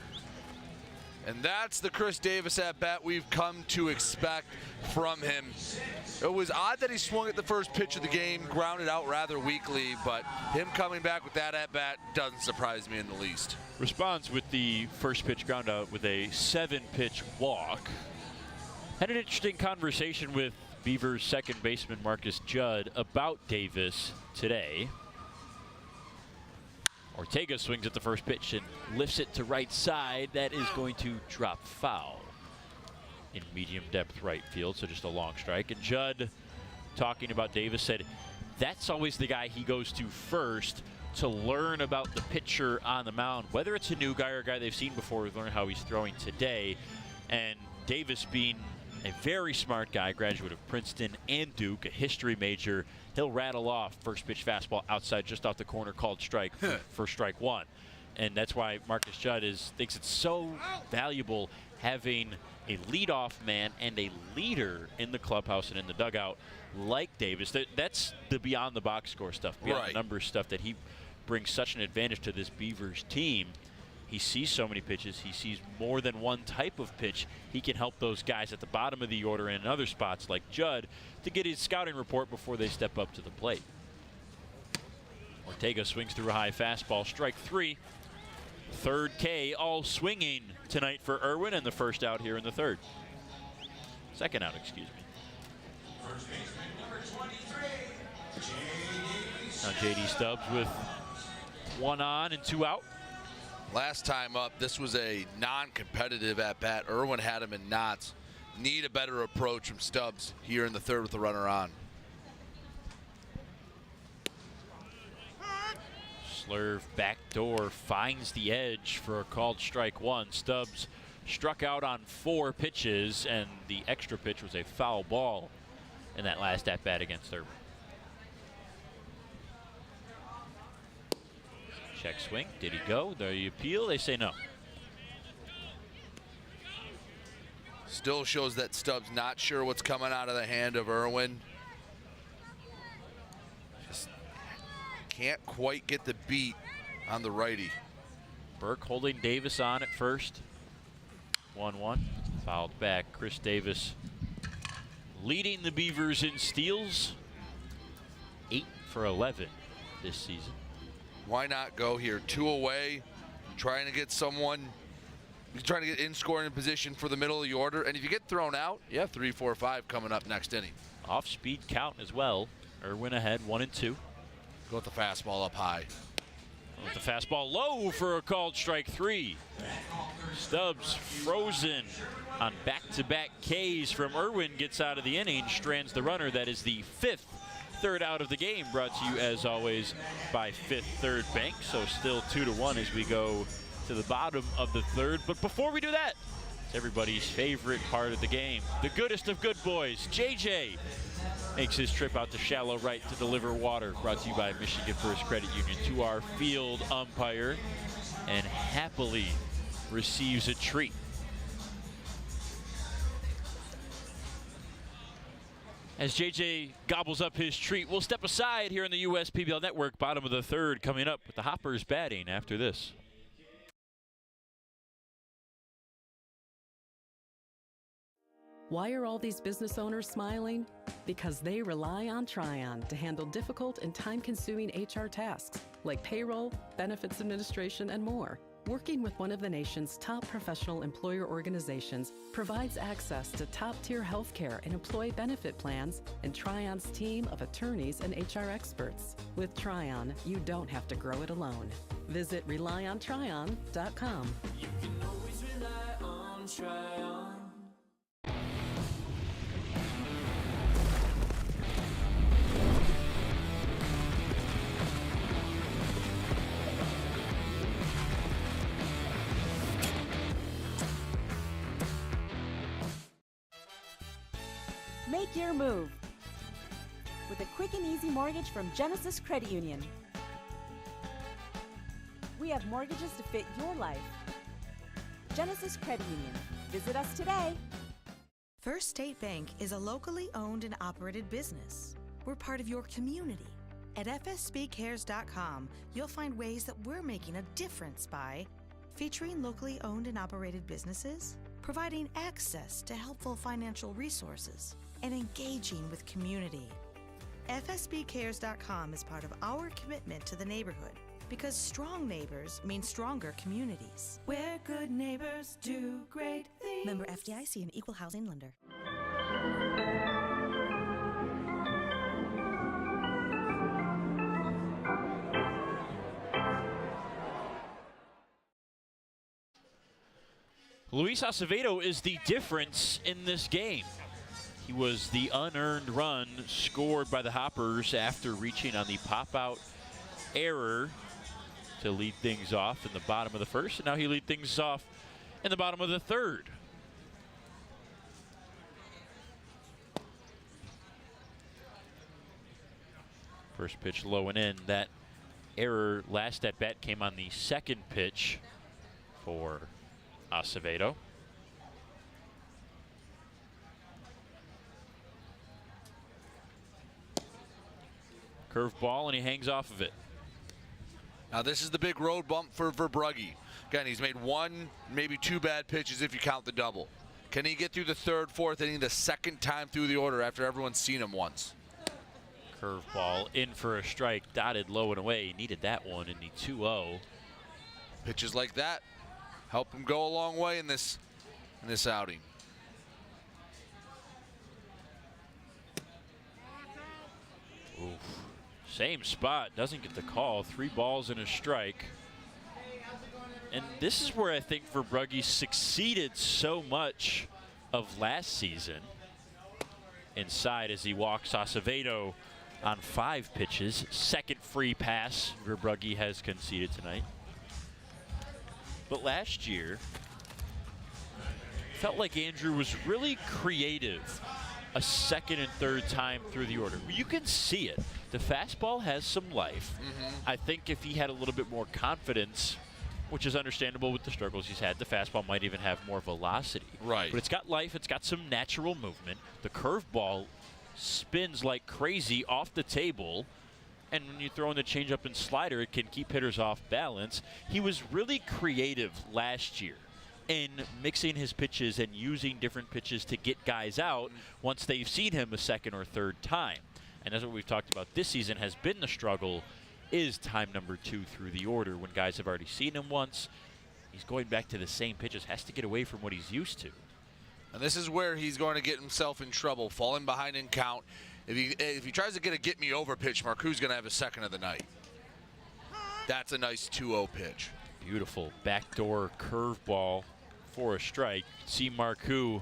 And that's the Chris Davis at-bat we've come to expect from him. It was odd that he swung at the first pitch of the game, grounded out rather weakly, but him coming back with that at-bat doesn't surprise me in the least. Responds with the first pitch ground out with a 7-pitch walk. Had an interesting conversation with Beavers second baseman Marcus Judd about Davis today. Ortega swings at the first pitch and lifts it to right side. That is going to drop foul in medium depth right field, so just a long strike. And Judd, talking about Davis, said that's always the guy he goes to first to learn about the pitcher on the mound, whether it's a new guy or a guy they've seen before, learn how he's throwing today. And Davis, being a very smart guy, graduate of Princeton and Duke, a history major, he'll rattle off first pitch fastball outside just off the corner called strike for strike one. And that's why Marcus Judd thinks it's so valuable having a leadoff man and a leader in the clubhouse and in the dugout like Davis. That's the beyond the box score stuff, beyond the numbers stuff that he brings such an advantage to this Beavers team. He sees so many pitches. He sees more than one type of pitch. He can help those guys at the bottom of the order and in other spots like Judd to get his scouting report before they step up to the plate. Ortega swings through a high fastball, strike 3. Third K, all swinging tonight for Irwin, and the first out here in the third. Second out, excuse me. Now J.D. Stubbs with 1 on and 2 out. Last time up, this was a non-competitive at-bat. Irwin had him in knots. Need a better approach from Stubbs here in the third with the runner on. Slurve backdoor finds the edge for a called strike 1. Stubbs struck out on 4 pitches, and the extra pitch was a foul ball in that last at-bat against Irwin. Check swing. Did he go? The appeal, they say no. Still shows that Stubbs not sure what's coming out of the hand of Irwin. Just can't quite get the beat on the righty. Burke holding Davis on at first. 1-1. Fouled back. Chris Davis leading the Beavers in steals. 8 for 11 this season. Why not go here? 2 away, trying to get someone, trying to get in scoring position for the middle of the order. And if you get thrown out, you have 3, 4, 5 coming up next inning. Off speed count as well. Irwin ahead, 1 and 2. Go with the fastball up high. With the fastball low for a called strike 3. Stubbs frozen on back-to-back Ks from Irwin, gets out of the inning, strands the runner. That is the 5th third out of the game, brought to you as always by Fifth Third Bank. So still 2-1 as we go to the bottom of the third. But before we do that, it's everybody's favorite part of the game, the goodest of good boys. JJ makes his trip out to shallow right to deliver water, brought to you by Michigan First Credit Union, to our field umpire, and happily receives a treat. As JJ gobbles up his treat, we'll step aside here in the USPBL Network. Bottom of the third coming up with the Hoppers batting after this. Why are all these business owners smiling? Because they rely on Tryon to handle difficult and time-consuming HR tasks like payroll, benefits administration, and more. Working with one of the nation's top professional employer organizations provides access to top-tier healthcare and employee benefit plans and Tryon's team of attorneys and HR experts. With Tryon, you don't have to grow it alone. Visit RelyOnTryon.com. You can always rely on Tryon. Make your move with a quick and easy mortgage from Genesis Credit Union. We have mortgages to fit your life. Genesis Credit Union. Visit us today. First State Bank is a locally owned and operated business. We're part of your community. At fsbcares.com, you'll find ways that we're making a difference by featuring locally owned and operated businesses, providing access to helpful financial resources, and engaging with community. FSBcares.com is part of our commitment to the neighborhood because strong neighbors mean stronger communities. Where good neighbors do great things. Member FDIC and Equal Housing Lender. Luis Acevedo is the difference in this game. He was the unearned run scored by the Hoppers after reaching on the pop-out error to lead things off in the bottom of the first, and now he leads things off in the bottom of the third. First pitch low and in. That error last at bat came on the second pitch for Acevedo. Curveball, and he hangs off of it. Now this is the big road bump for Verbrugge. Again, he's made one, maybe two bad pitches if you count the double. Can he get through the third, fourth inning the second time through the order after everyone's seen him once? Curveball in for a strike, dotted low and away. He needed that one in the 2-0. Pitches like that help him go a long way in this outing. Oof. Same spot, doesn't get the call. 3 balls and a strike. And this is where I think Verbrugge succeeded so much of last season. Inside as he walks Acevedo on 5 pitches. Second free pass Verbrugge has conceded tonight. But last year, felt like Andrew was really creative a second and third time through the order. You can see it. The fastball has some life. I think if he had a little bit more confidence, which is understandable with the struggles he's had, the fastball might even have more velocity. Right. But it's got life. It's got some natural movement. The curveball spins like crazy off the table. And when you throw in the changeup and slider, it can keep hitters off balance. He was really creative last year in mixing his pitches and using different pitches to get guys out once they've seen him a second or third time. And that's what we've talked about this season has been the struggle, is time number 2 through the order. When guys have already seen him once, he's going back to the same pitches, has to get away from what he's used to. And this is where he's going to get himself in trouble, falling behind in count. If he tries to get a get-me-over pitch, Marcoux going to have a second of the night. That's a nice 2-0 pitch. Beautiful backdoor curveball for a strike. See Marcoux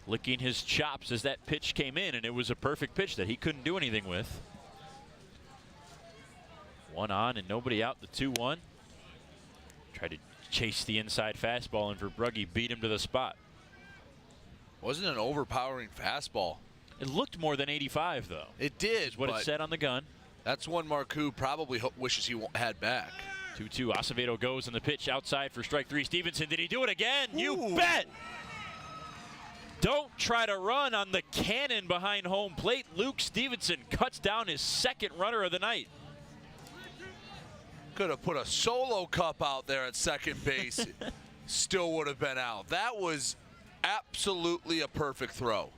licking his chops as that pitch came in, and it was a perfect pitch that he couldn't do anything with. 1 on and nobody out, the 2-1. Tried to chase the inside fastball, and Verbrugge beat him to the spot. Wasn't an overpowering fastball. It looked more than 85, though. It did. Is what it said on the gun. That's one Marcoux probably wishes he had back. 2-2. Acevedo goes on the pitch outside for strike 3. Stevenson, did he do it again? Ooh. You bet! Don't try to run on the cannon behind home plate. Luke Stevenson cuts down his second runner of the night. Could have put a solo cup out there at second base. Still would have been out. That was absolutely a perfect throw.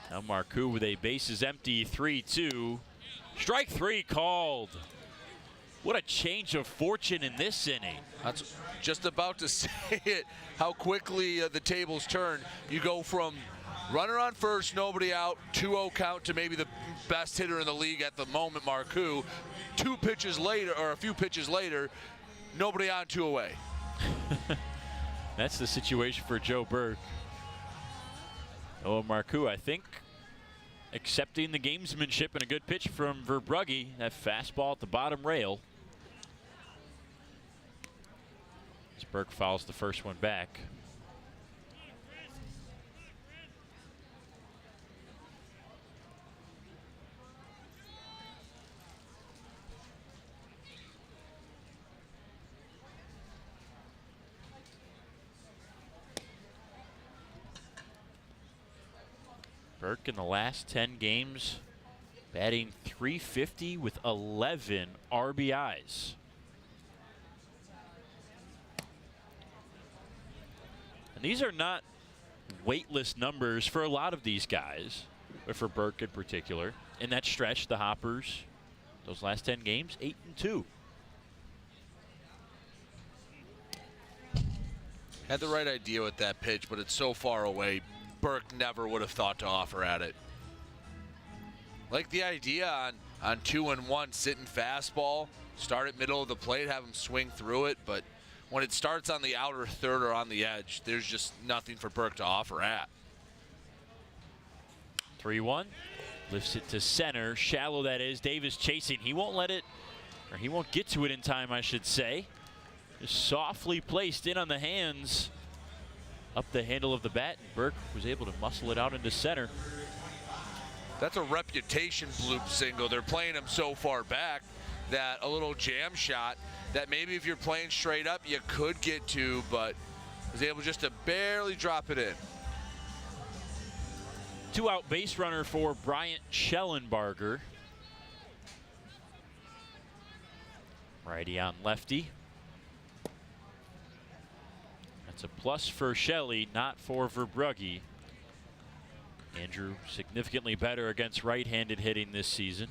Now Marcoux with a bases empty, 3-2. Strike 3 called. What a change of fortune in this inning. That's just about to say it, how quickly the tables turn. You go from runner on first, nobody out, 2-0 count to maybe the best hitter in the league at the moment, Marcoux. 2 pitches later, or a few pitches later, nobody on, 2 away. That's the situation for Joe Burke. Oh, Marcoux, I think, accepting the gamesmanship and a good pitch from Verbrugge. That fastball at the bottom rail. As Burke fouls the first one back. Burke in the last 10 games batting .350 with 11 RBIs. And these are not weightless numbers for a lot of these guys, but for Burke in particular. In that stretch, the Hoppers, those last 10 games, 8-2. Had the right idea with that pitch, but it's so far away. Burke never would have thought to offer at it. Like the idea on 2-1, sitting fastball, start at middle of the plate, have him swing through it, but when it starts on the outer third or on the edge, there's just nothing for Burke to offer at. 3-1, lifts it to center, shallow that is. Davis chasing. He won't let it, or he won't get to it in time, I should say. Just softly placed in on the hands, up the handle of the bat, and Burke was able to muscle it out into center. That's a reputation bloop single. They're playing him so far back that a little jam shot that maybe if you're playing straight up you could get to, but was able just to barely drop it in. 2-out base runner for Bryant Schellenbarger. Righty on lefty. That's a plus for Shelley, not for Verbrugge. Andrew significantly better against right-handed hitting this season,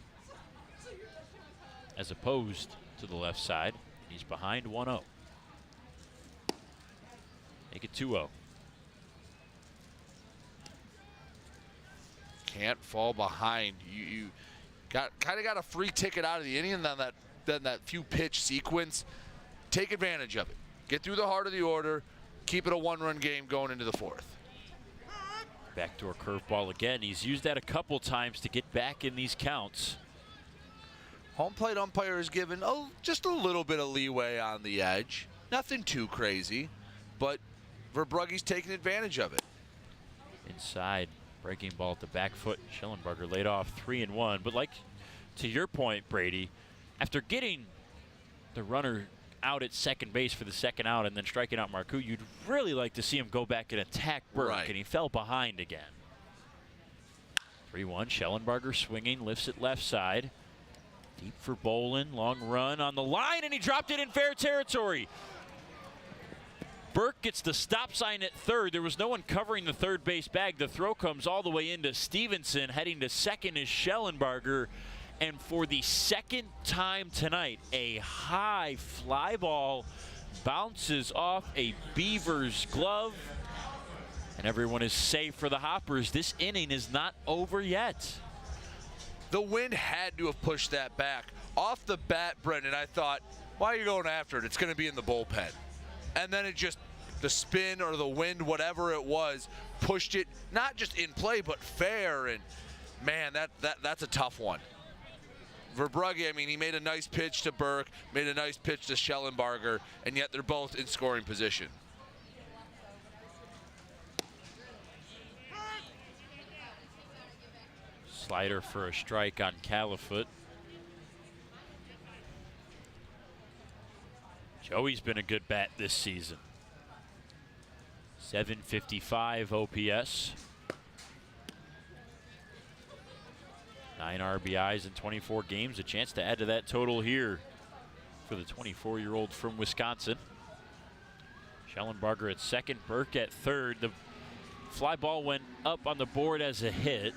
as opposed to the left side. He's behind 1-0. Make it 2-0. Can't fall behind. You kind of got a free ticket out of the inning, and then that few pitch sequence. Take advantage of it. Get through the heart of the order. Keep it a one-run game going into the fourth. Backdoor curveball again. He's used that a couple times to get back in these counts. Home plate umpire is given just a little bit of leeway on the edge. Nothing too crazy, but Verbrugge's taking advantage of it. Inside, breaking ball at the back foot. Schellenbarger laid off 3-1. But like to your point, Brady, after getting the runner out at second base for the second out and then striking out Marcoux, you'd really like to see him go back and attack Burke, right. And he fell behind again. 3-1, Schellenbarger swinging, lifts it left side. Deep for Bolin, long run on the line, and he dropped it in fair territory. Burke gets the stop sign at third. There was no one covering the third base bag. The throw comes all the way into Stevenson. Heading to second is Schellenbarger. And for the second time tonight, a high fly ball bounces off a Beavers glove. And everyone is safe for the Hoppers. This inning is not over yet. The wind had to have pushed that back. Off the bat, Brendan, I thought, why are you going after it? It's going to be in the bullpen. And then it just, the spin or the wind, whatever it was, pushed it, not just in play, but fair. And, man, that's a tough one. Verbrugge, I mean, he made a nice pitch to Burke, made a nice pitch to Schellenbarger, and yet they're both in scoring position. Slider for a strike on Califoot. Joey's been a good bat this season. 755 OPS. 9 RBIs in 24 games. A chance to add to that total here for the 24-year-old from Wisconsin. Schellenbarger at second, Burke at third. The fly ball went up on the board as a hit.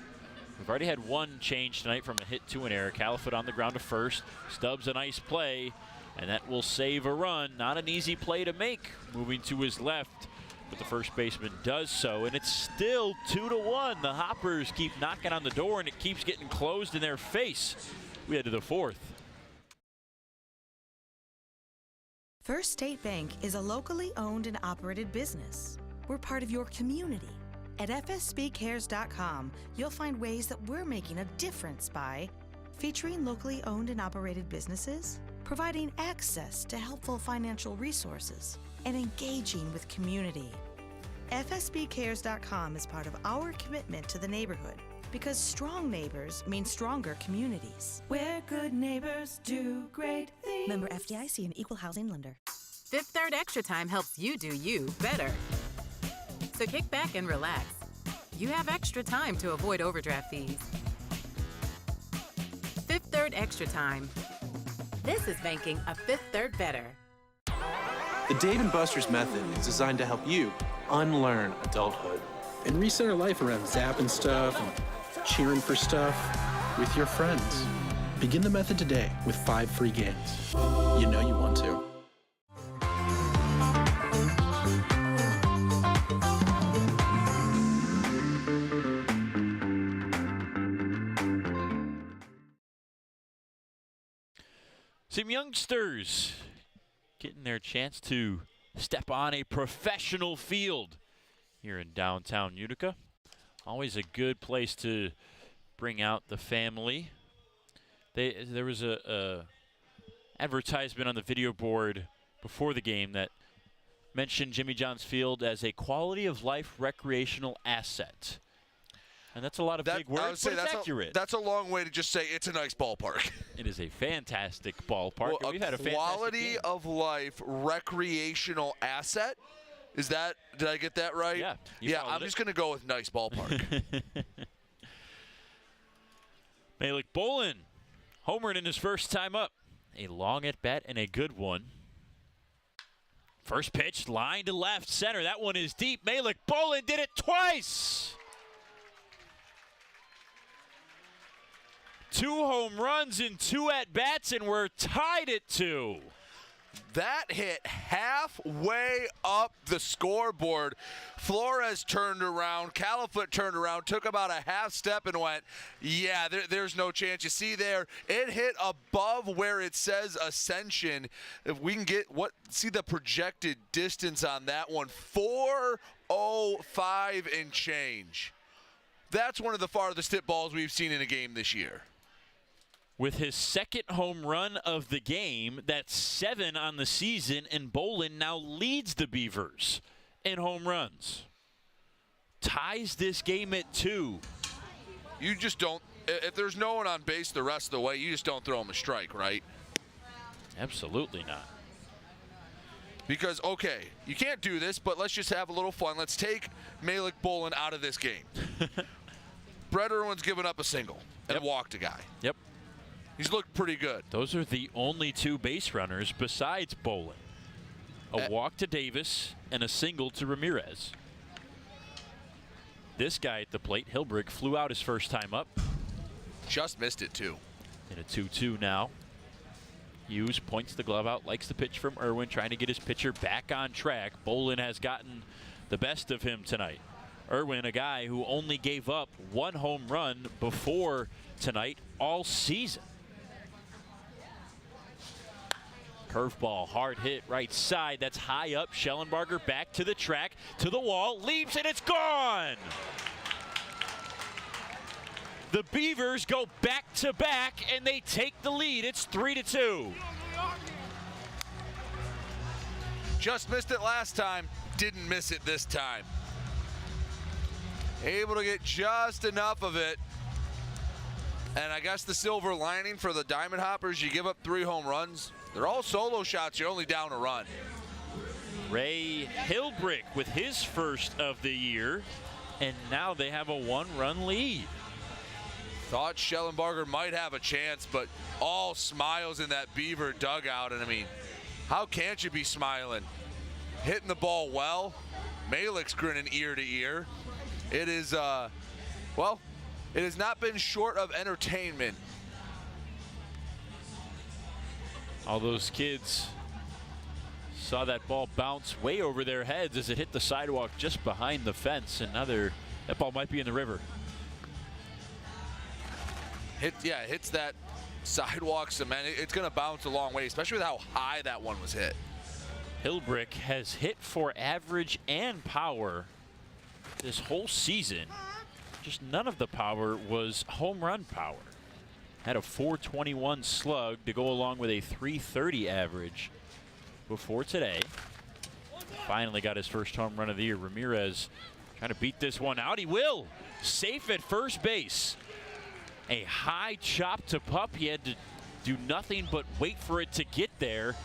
We've already had one change tonight from a hit to an error. Califoot on the ground to first. Stubbs a nice play, and that will save a run. Not an easy play to make, moving to his left, but the first baseman does so, and it's still 2-1. The Hoppers keep knocking on the door, and it keeps getting closed in their face. We head to the fourth. First State Bank is a locally owned and operated business. We're part of your community. At fsbcares.com, you'll find ways that we're making a difference by featuring locally owned and operated businesses, providing access to helpful financial resources, and engaging with community. FSBcares.com is part of our commitment to the neighborhood because strong neighbors mean stronger communities. Where good neighbors do great things. Member FDIC and Equal Housing Lender. Fifth Third Extra Time helps you do you better. So kick back and relax. You have extra time to avoid overdraft fees. Reward extra time. This is banking a Fifth Third better. The Dave & Buster's method is designed to help you unlearn adulthood and recenter life around zapping stuff and cheering for stuff with your friends. Begin the method today with 5 free games. You know you want to. Some youngsters getting their chance to step on a professional field here in downtown Utica. Always a good place to bring out the family. There was a advertisement on the video board before the game that mentioned Jimmy John's Field as a quality of life recreational asset. And that's a lot of big words, but it's accurate. That's a long way to just say it's a nice ballpark. It is a fantastic ballpark. Well, We've had a fantastic quality game. of life recreational asset. Is that, did I get that right? Yeah. Yeah, I'm just going to go with nice ballpark. Malik Bolin homered in his first time up. A long at bat and a good one. First pitch, line to left center. That one is deep. Malik Bolin did it twice. 2 home runs in 2 at-bats, and we're tied at 2. That hit halfway up the scoreboard. Flores turned around, Califoot turned around, took about a half step and went, yeah, there's no chance. You see there, it hit above where it says Ascension. If we can see the projected distance on that one, 405 and change. That's one of the farthest hit balls we've seen in a game this year. With his second home run of the game, that's 7 on the season, and Bolin now leads the Beavers in home runs. Ties this game at 2. You just don't, if there's no one on base the rest of the way, you just don't throw him a strike, right? Absolutely not. Because, okay, you can't do this, but let's just have a little fun. Let's take Malik Bolin out of this game. Brett Irwin's given up a single and walked a guy. Yep. He's looked pretty good. Those are the only 2 base runners besides Bolin. A walk to Davis and a single to Ramirez. This guy at the plate, Hilbrick, flew out his first time up. Just missed it, too. In a 2-2 now. Hughes points the glove out, likes the pitch from Irwin, trying to get his pitcher back on track. Bolin has gotten the best of him tonight. Irwin, a guy who only gave up 1 home run before tonight all season. Curveball, hard hit, right side. That's high up. Schellenbarger back to the track, to the wall, leaps, and it's gone. The Beavers go back to back, and they take the lead. It's 3-2. Just missed it last time. Didn't miss it this time. Able to get just enough of it. And I guess the silver lining for the Diamond Hoppers, you give up 3 home runs. They're all solo shots. You're only down a run. Ray Hilbrick with his first of the year, and now they have a 1-run lead. Thought Schellenbarger might have a chance, but all smiles in that Beaver dugout. And I mean, how can't you be smiling? Hitting the ball well. Malik's grinning ear to ear. It is, well, it has not been short of entertainment. All those kids saw that ball bounce way over their heads as it hit the sidewalk just behind the fence, and now that ball might be in the river. Hits that sidewalk cement. It's going to bounce a long way, especially with how high that one was hit. Hilbrick has hit for average and power this whole season. Just none of the power was home run power. Had a .421 slug to go along with a .330 average before today. Finally got his first home run of the year. Ramirez trying to beat this one out. He will. Safe at first base. A high chop to Pup. He had to do nothing but wait for it to get there.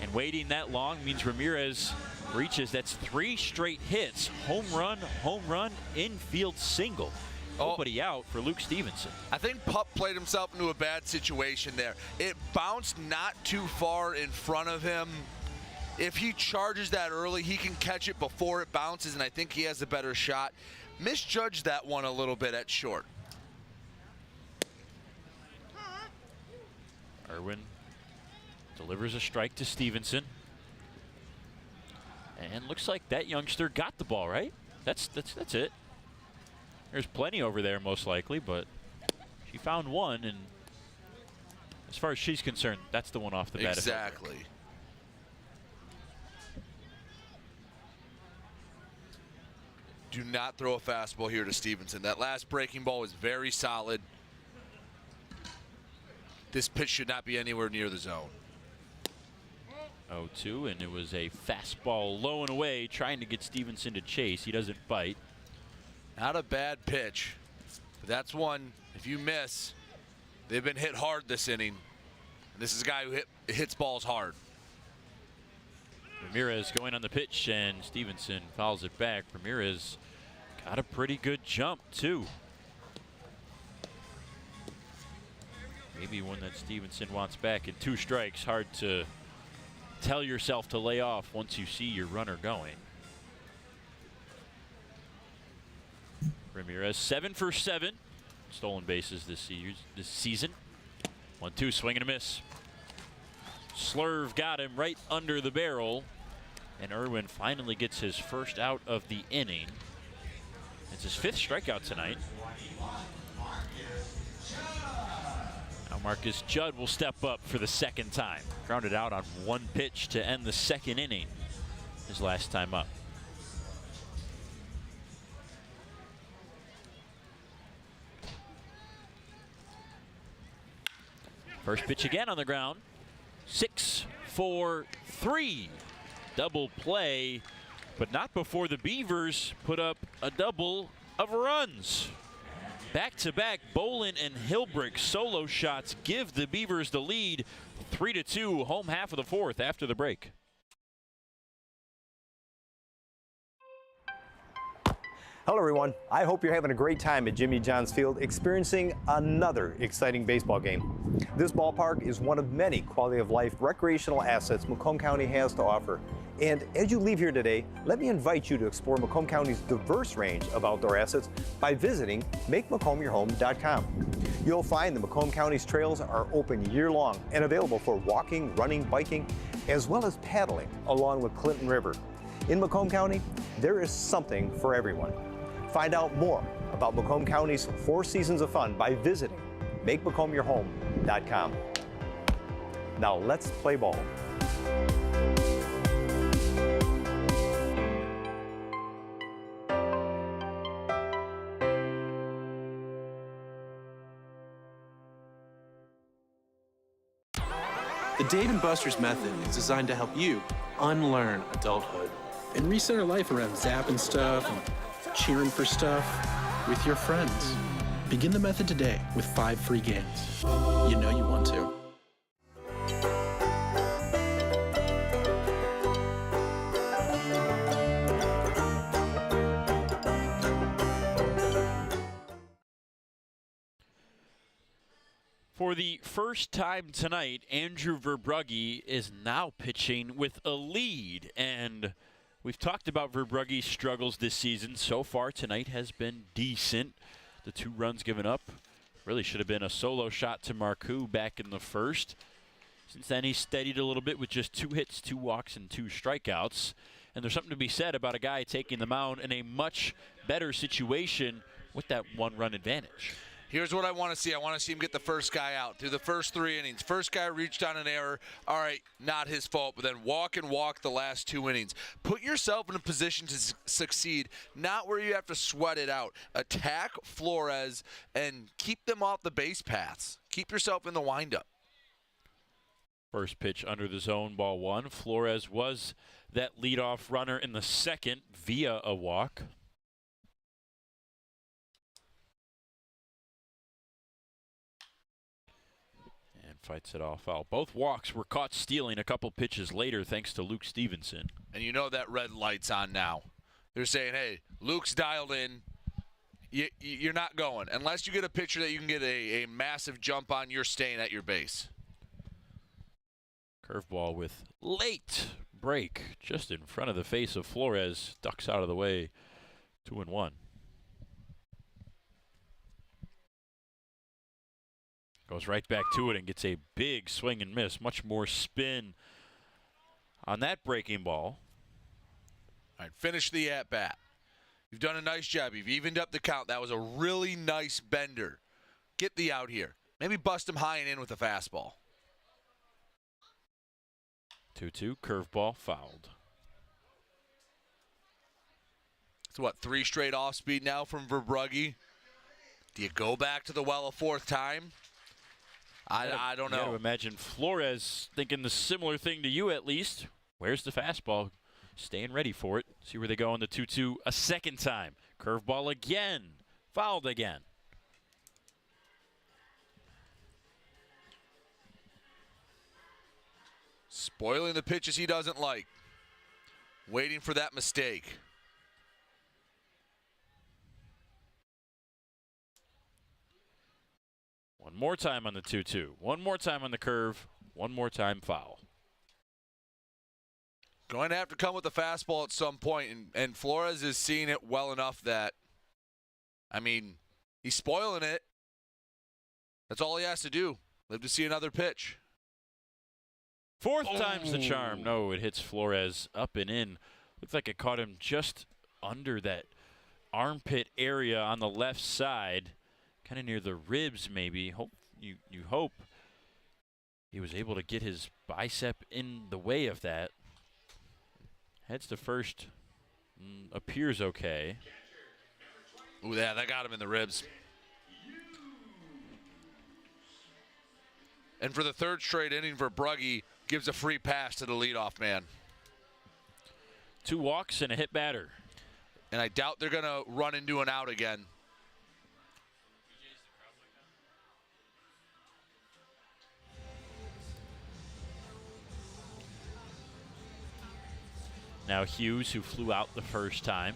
And waiting that long means Ramirez reaches. That's 3 straight hits. Home run, infield single. Nobody out for Luke Stevenson. I think Pup played himself into a bad situation there. It bounced not too far in front of him. If he charges that early, he can catch it before it bounces, and I think he has a better shot. Misjudged that one a little bit at short. Irwin delivers a strike to Stevenson. And looks like that youngster got the ball, right? That's it. There's plenty over there, most likely, but she found one, and as far as she's concerned, that's the one off the bat. Exactly. Do not throw a fastball here to Stevenson. That last breaking ball was very solid. This pitch should not be anywhere near the zone. 0-2, and it was a fastball low and away, trying to get Stevenson to chase. He doesn't bite. Not a bad pitch. But that's one, if you miss, they've been hit hard this inning. And this is a guy who hits balls hard. Ramirez going on the pitch, and Stevenson fouls it back. Ramirez got a pretty good jump, too. Maybe one that Stevenson wants back in 2 strikes. Hard to tell yourself to lay off once you see your runner going. Ramirez 7 for 7 stolen bases this season. 1-2, swing and a miss. Slurve got him right under the barrel, and Irwin finally gets his first out of the inning. It's his 5th strikeout tonight. Now Marcus Judd will step up for the 2nd time. Grounded out on 1 pitch to end the 2nd inning, his last time up. First pitch again on the ground. 6-4-3. Double play, but not before the Beavers put up a double of runs. Back-to-back Bolin and Hilbrick solo shots give the Beavers the lead. 3-2, home half of the 4th after the break. Hello everyone, I hope you're having a great time at Jimmy John's Field experiencing another exciting baseball game. This ballpark is one of many quality of life recreational assets Macomb County has to offer. And as you leave here today, let me invite you to explore Macomb County's diverse range of outdoor assets by visiting MakeMacomb.com. You'll find the Macomb County's trails are open year-long and available for walking, running, biking, as well as paddling along the Clinton River. In Macomb County, there is something for everyone. Find out more about Macomb County's 4 seasons of fun by visiting MakeMacomByourHome.com. Now let's play ball. The Dave & Buster's method is designed to help you unlearn adulthood and reset our life around zapping stuff and cheering for stuff with your friends. Begin the method today with 5 free games. You know you want to. For the first time tonight, Andrew Verbrugge is now pitching with a lead, and we've talked about Verbrugge's struggles this season. So far tonight has been decent. The 2 runs given up really should have been a solo shot to Marcoux back in the first. Since then, he's steadied a little bit with just 2 hits, 2 walks, and 2 strikeouts. And there's something to be said about a guy taking the mound in a much better situation with that 1-run advantage. Here's what I want to see. I want to see him get the first guy out through the first 3 innings. First guy reached on an error. All right, not his fault, but then walk the last 2 innings. Put yourself in a position to succeed, not where you have to sweat it out. Attack Flores and keep them off the base paths. Keep yourself in the windup. First pitch under the zone, ball 1. Flores was that leadoff runner in the second via a walk. Fights it off foul. Both walks were caught stealing a couple pitches later thanks to Luke Stevenson. And you know that red light's on now. They're saying, hey, Luke's dialed in. you're not going. Unless you get a pitcher that you can get a massive jump on, you're staying at your base. Curveball with late break just in front of the face of Flores. Ducks out of the way. 2-1. Goes right back to it and gets a big swing and miss. Much more spin on that breaking ball. All right, finish the at-bat. You've done a nice job. You've evened up the count. That was a really nice bender. Get the out here. Maybe bust him high and in with a fastball. 2-2, curveball fouled. It's what, 3 straight off-speed now from Verbrugge? Do you go back to the well a 4th time? I don't know. You gotta imagine Flores thinking the similar thing to you at least. Where's the fastball? Staying ready for it. See where they go on the 2-2 a second time. Curveball again. Fouled again. Spoiling the pitches he doesn't like. Waiting for that mistake. One more time on the 2-2. One more time on the curve. One more time foul. Going to have to come with the fastball at some point, and Flores is seeing it well enough that, I mean, he's spoiling it. That's all he has to do. Live to see another pitch. 4th time's the charm. No, it hits Flores up and in. Looks like it caught him just under that armpit area on the left side, kind of near the ribs maybe. You hope he was able to get his bicep in the way of that. Heads to first. Appears okay. Ooh, yeah, that got him in the ribs. And for the 3rd straight inning, Verbrugge gives a free pass to the leadoff man. 2 walks and a hit batter. And I doubt they're going to run into an out again. Now Hughes, who flew out the first time.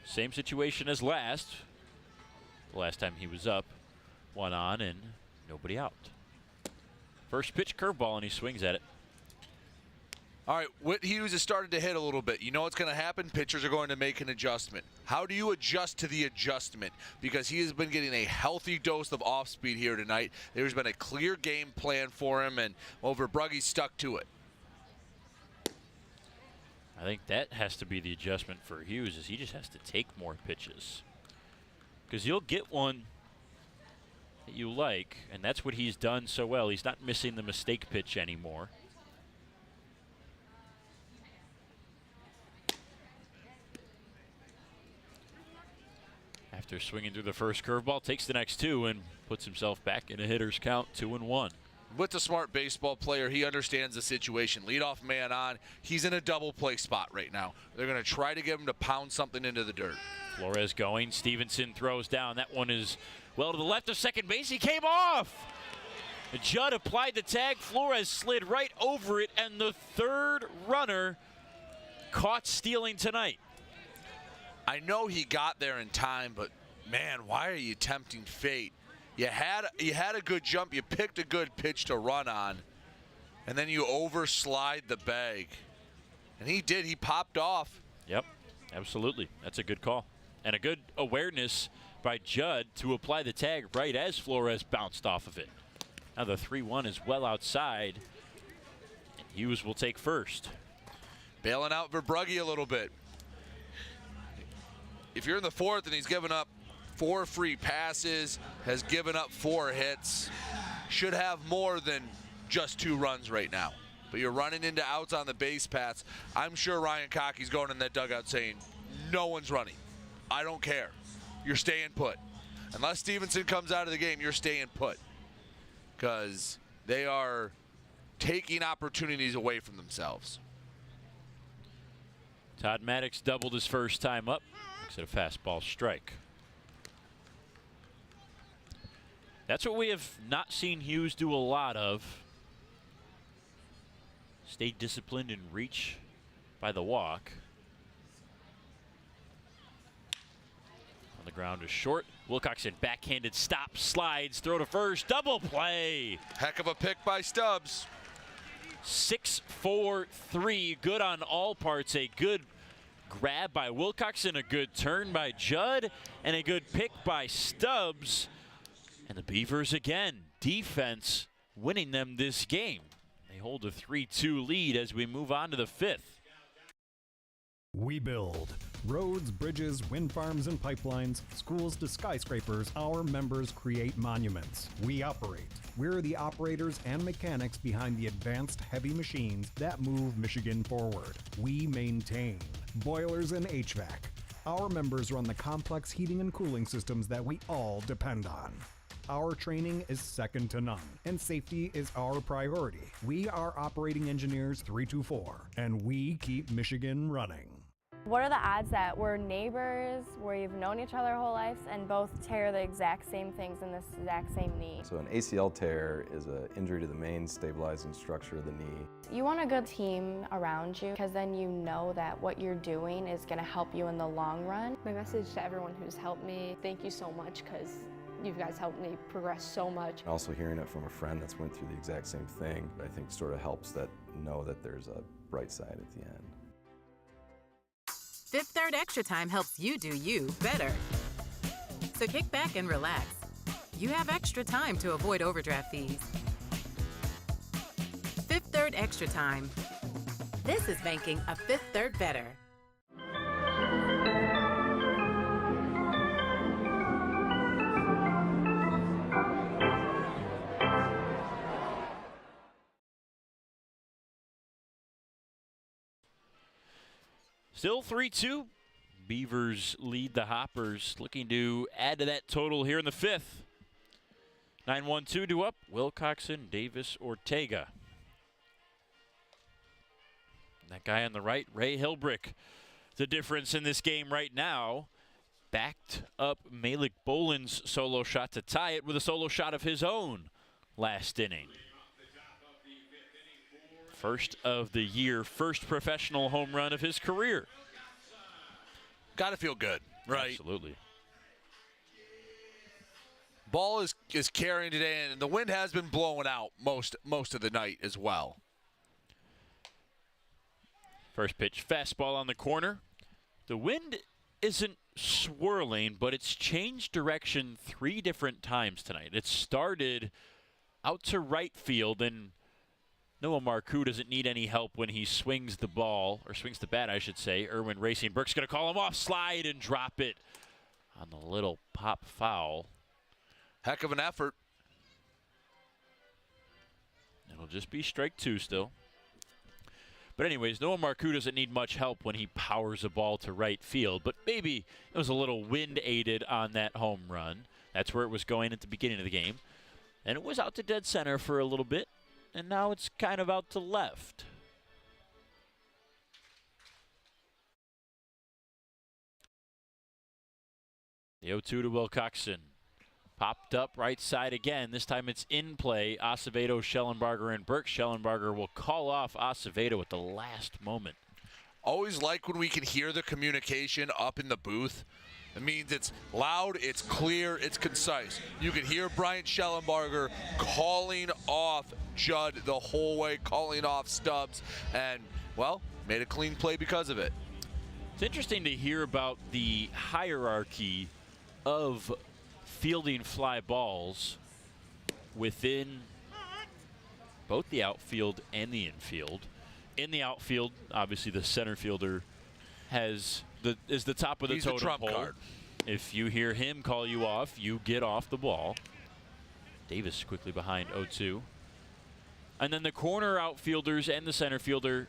Same situation as last. The last time he was up. 1 on and nobody out. First pitch curveball and he swings at it. All right, Whit Hughes has started to hit a little bit. You know what's going to happen? Pitchers are going to make an adjustment. How do you adjust to the adjustment? Because he has been getting a healthy dose of off-speed here tonight. There's been a clear game plan for him, and Verbrugge stuck to it. I think that has to be the adjustment for Hughes, is he just has to take more pitches. Because you'll get one that you like, and that's what he's done so well. He's not missing the mistake pitch anymore. After swinging through the first curveball, takes the next 2 and puts himself back in a hitter's count, 2-1. Whit's a smart baseball player. He understands the situation. Leadoff man on. He's in a double play spot right now. They're going to try to get him to pound something into the dirt. Flores going. Stevenson throws down. That one is well to the left of second base. He came off. Judd applied the tag. Flores slid right over it, and the 3rd runner caught stealing tonight. I know he got there in time, but man, why are you tempting fate? You had a good jump. You picked a good pitch to run on, and then you overslide the bag. And he did. He popped off. Yep, absolutely. That's a good call. And a good awareness by Judd to apply the tag right as Flores bounced off of it. Now the 3-1 is well outside, and Hughes will take first. Bailing out Verbrugge a little bit. If you're in the 4th and he's given up 4 free passes, has given up 4 hits, should have more than just 2 runs right now. But you're running into outs on the base paths. I'm sure Ryan Cocky's going in that dugout saying, no one's running. I don't care. You're staying put. Unless Stevenson comes out of the game, you're staying put. Because they are taking opportunities away from themselves. Todd Maddox doubled his first time up. Looks at a fastball strike. That's what we have not seen Hughes do a lot of. Stay disciplined and reach by the walk. On the ground is short. Wilcoxon backhanded stop, slides, throw to first, double play. Heck of a pick by Stubbs. 6-4-3, good on all parts. A good grab by Wilcoxon, a good turn by Judd, and a good pick by Stubbs. And the Beavers again, defense winning them this game. They hold a 3-2 lead as we move on to the 5th. We build roads, bridges, wind farms, and pipelines, schools to skyscrapers. Our members create monuments. We operate. We're the operators and mechanics behind the advanced heavy machines that move Michigan forward. We maintain boilers and HVAC. Our members run the complex heating and cooling systems that we all depend on. Our training is second to none, and safety is our priority. We are Operating Engineers 324, and we keep Michigan running. What are the odds that we're neighbors, we've known each other our whole lives, and both tear the exact same things in this exact same knee? So an ACL tear is an injury to the main stabilizing structure of the knee. You want a good team around you, because then you know that what you're doing is going to help you in the long run. My message to everyone who's helped me, thank you so much, because you guys helped me progress so much. Also hearing it from a friend that's went through the exact same thing, I think sort of helps that know that there's a bright side at the end. Fifth Third Extra Time helps you do you better. So kick back and relax. You have extra time to avoid overdraft fees. Fifth Third Extra Time. This is banking a Fifth Third better. Still 3-2. Beavers lead the Hoppers, looking to add to that total here in the 5th. 9-1-2 to up. Wilcoxon, Davis, Ortega. And that guy on the right, Ray Hilbrick. The difference in this game right now. Backed up Malik Boland's solo shot to tie it with a solo shot of his own last inning. First of the year, first professional home run of his career. Got to feel good, right? Absolutely. Ball is carrying today, and the wind has been blowing out most of the night as well. First pitch, fastball on the corner. The wind isn't swirling, but it's changed direction 3 different times tonight. It started out to right field, and Noah Marcoux doesn't need any help when he swings the ball, or swings the bat, I should say. Irwin Racing Burke's going to call him off, slide, and drop it on the little pop foul. Heck of an effort. It'll just be strike 2 still. But anyways, Noah Marcoux doesn't need much help when he powers a ball to right field. But maybe it was a little wind-aided on that home run. That's where it was going at the beginning of the game. And it was out to dead center for a little bit. And now it's kind of out to left. The 0-2 to Wilcoxon. Popped up right side again. This time it's in play. Acevedo, Schellenbarger, and Burke. Schellenbarger will call off Acevedo at the last moment. Always like when we can hear the communication up in the booth. It means it's loud, it's clear, it's concise. You can hear Bryant Schellenbarger calling off Judd the whole way, calling off Stubbs, and, well, made a clean play because of it. It's interesting to hear about the hierarchy of fielding fly balls within both the outfield and the infield. In the outfield, obviously the center fielder is the top of the He's totem the trump pole. card. If you hear him call you off, you get off the ball. Davis quickly behind 0-2. And then the corner outfielders and the center fielder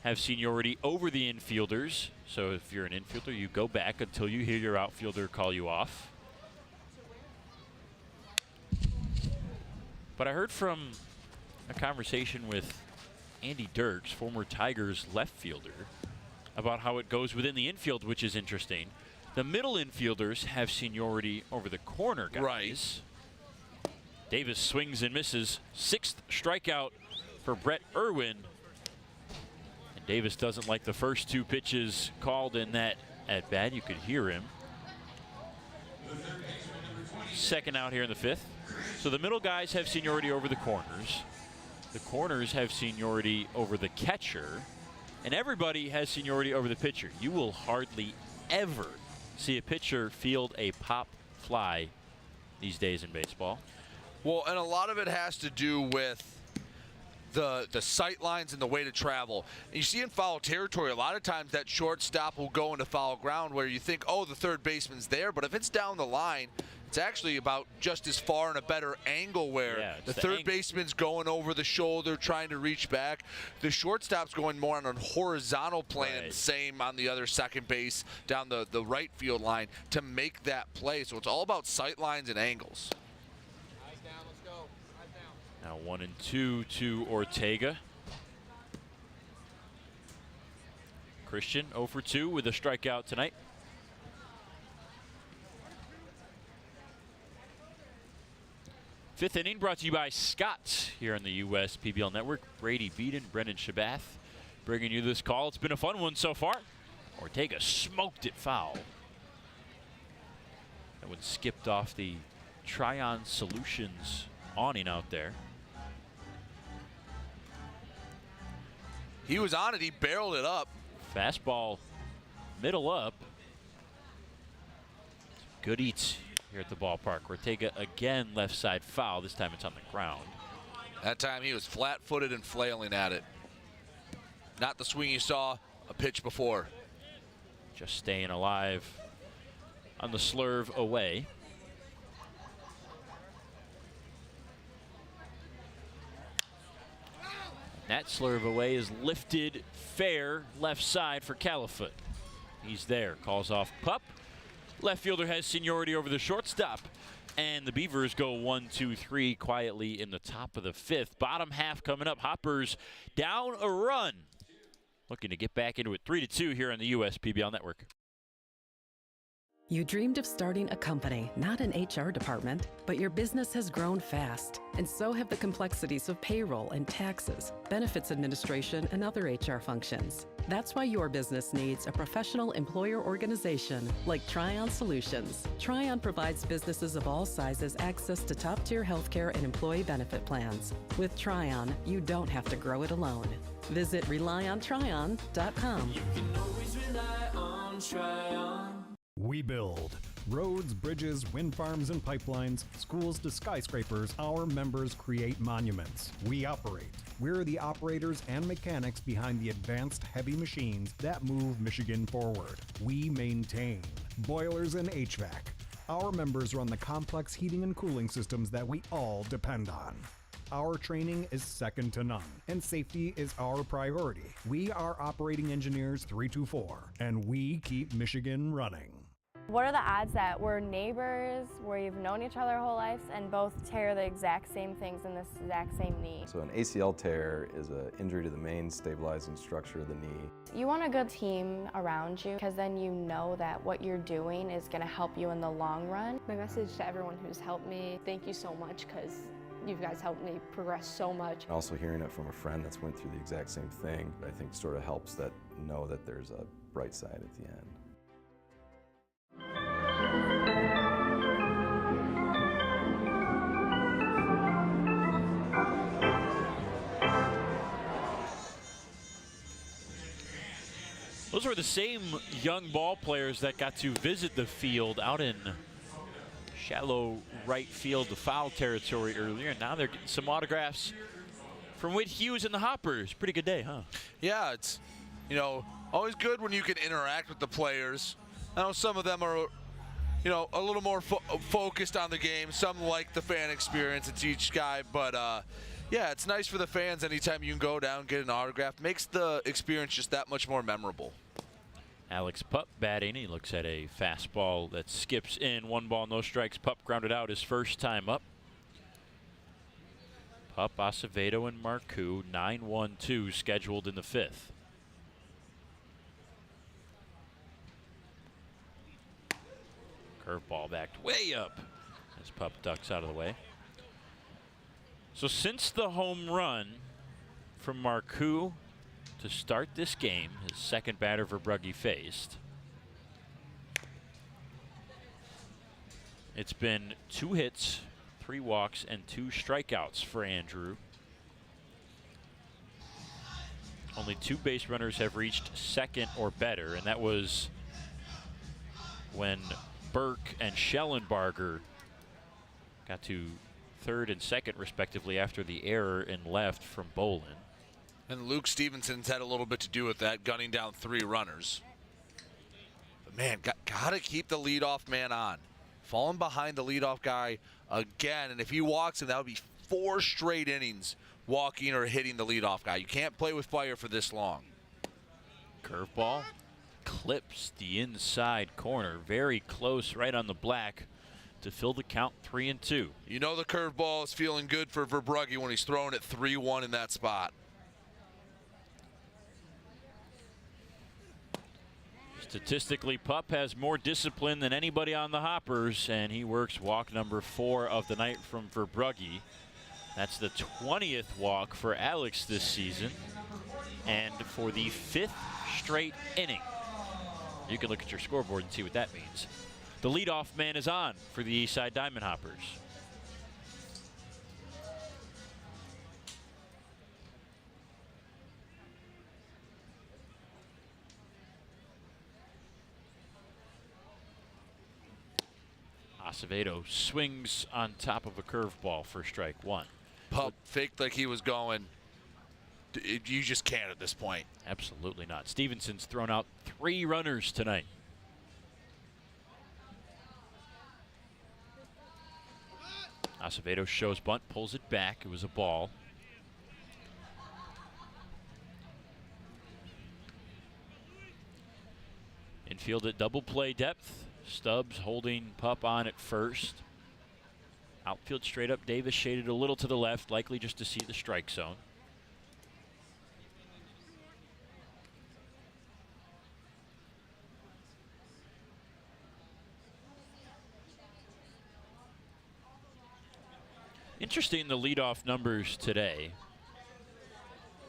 have seniority over the infielders. So if you're an infielder, you go back until you hear your outfielder call you off. But I heard from a conversation with Andy Dirks, former Tigers left fielder, about how it goes within the infield, which is interesting. The middle infielders have seniority over the corner guys. Right. Davis swings and misses. 6th strikeout for Brett Irwin. And Davis doesn't like the first 2 pitches called in that at bat. You could hear him. second out here in the 5th. So the middle guys have seniority over the corners. The corners have seniority over the catcher. And everybody has seniority over the pitcher. You will hardly ever see a pitcher field a pop fly these days in baseball. Well, and a lot of it has to do with the sight lines and the way to travel. And you see in foul territory, a lot of times that shortstop will go into foul ground where you think, oh, the third baseman's there. But if it's down the line, it's actually about just as far and a better angle where the third baseman's going over the shoulder, trying to reach back. The shortstop's going more on a horizontal plane, and the same on the other second base down the right field line to make that play. So it's all about sight lines and angles. Now 1-2 to Ortega. Christian 0 for 2 with a strikeout tonight. Fifth inning brought to you by Scott here on the U.S. PBL Network. Brady Beaton, Brendan Shabath bringing you this call. It's been a fun one so far. Ortega smoked it foul. That one skipped off the Tryon Solutions awning out there. He was on it. He barreled it up. Fastball middle up. Good eats here at the ballpark. Ortega again left side foul. This time it's on the ground. That time he was flat-footed and flailing at it. Not the swing you saw a pitch before. Just staying alive on the slurve away. That slurve away is lifted fair left side for Califoot. He's there, calls off pup. Left fielder has seniority over the shortstop. And the Beavers go 1-2-3 quietly in the top of the 5th. Bottom half coming up. Hoppers down a run. Looking to get back into it 3-2 here on the U.S. PBL Network. You dreamed of starting a company, not an HR department, but your business has grown fast, and so have the complexities of payroll and taxes, benefits administration, and other HR functions. That's why your business needs a professional employer organization like Tryon Solutions. Tryon provides businesses of all sizes access to top-tier healthcare and employee benefit plans. With Tryon, you don't have to grow it alone. Visit RelyOnTryon.com. You can always rely on Tryon. We build roads, bridges, wind farms, and pipelines, schools to skyscrapers. Our members create monuments. We operate. We're the operators and mechanics behind the advanced heavy machines that move Michigan forward. We maintain boilers and HVAC. Our members run the complex heating and cooling systems that we all depend on. Our training is second to none, and safety is our priority. We are Operating Engineers 324, and we keep Michigan running. What are the odds that we're neighbors, where you've known each other our whole lives, and both tear the exact same things in this exact same knee? So an ACL tear is an injury to the main stabilizing structure of the knee. You want a good team around you, because then you know that what you're doing is going to help you in the long run. My message to everyone who's helped me, thank you so much, because you guys helped me progress so much. Also hearing it from a friend that's went through the exact same thing, I think sort of helps that know that there's a bright side at the end. Those were the same young ball players that got to visit the field out in shallow right field, the foul territory earlier. And now they're getting some autographs from Whit Hughes and the Hoppers. Pretty good day, huh? Yeah, it's, you know, always good when you can interact with the players. I know some of them are, you know, a little more focused on the game. Some like the fan experience. It's each guy, but yeah, it's nice for the fans anytime you can go down, get an autograph. Makes the experience just that much more memorable. Alex Pup batting. He looks at a fastball that skips in. 1 ball, no strikes. Pup grounded out his first time up. Pup, Acevedo, and Marcoux. 9-1-2 scheduled in the 5th. Curveball backed way up as Pup ducks out of the way. So since the home run from Marcoux to start this game, his second batter Verbrugge faced, It's been 2 hits, 3 walks, and 2 strikeouts for Andrew. Only 2 base runners have reached second or better, and that was when Burke and Schellenbarger got to third and second, respectively, after the error in left from Bolin. And Luke Stevenson's had a little bit to do with that, gunning down 3 runners. But man, got to keep the leadoff man on. Falling behind the leadoff guy again, and if he walks him, that would be 4 straight innings walking or hitting the leadoff guy. You can't play with fire for this long. Curveball clips the inside corner, very close, right on the black to fill the count 3-2. You know the curveball is feeling good for Verbrugge when he's throwing it 3-1 in that spot. Statistically, Pup has more discipline than anybody on the Hoppers, and he works walk number 4 of the night from Verbrugge. That's the 20th walk for Alex this season, and for the 5th straight inning. You can look at your scoreboard and see what that means. The leadoff man is on for the Eastside Diamond Hoppers. Acevedo swings on top of a curveball for strike 1. Pup faked like he was going. You just can't at this point. Absolutely not. Stevenson's thrown out 3 runners tonight. Acevedo shows bunt, pulls it back. It was a ball. Infield at double play depth. Stubbs holding Pup on at first. Outfield straight up. Davis shaded a little to the left, likely just to see the strike zone. Interesting, the leadoff numbers today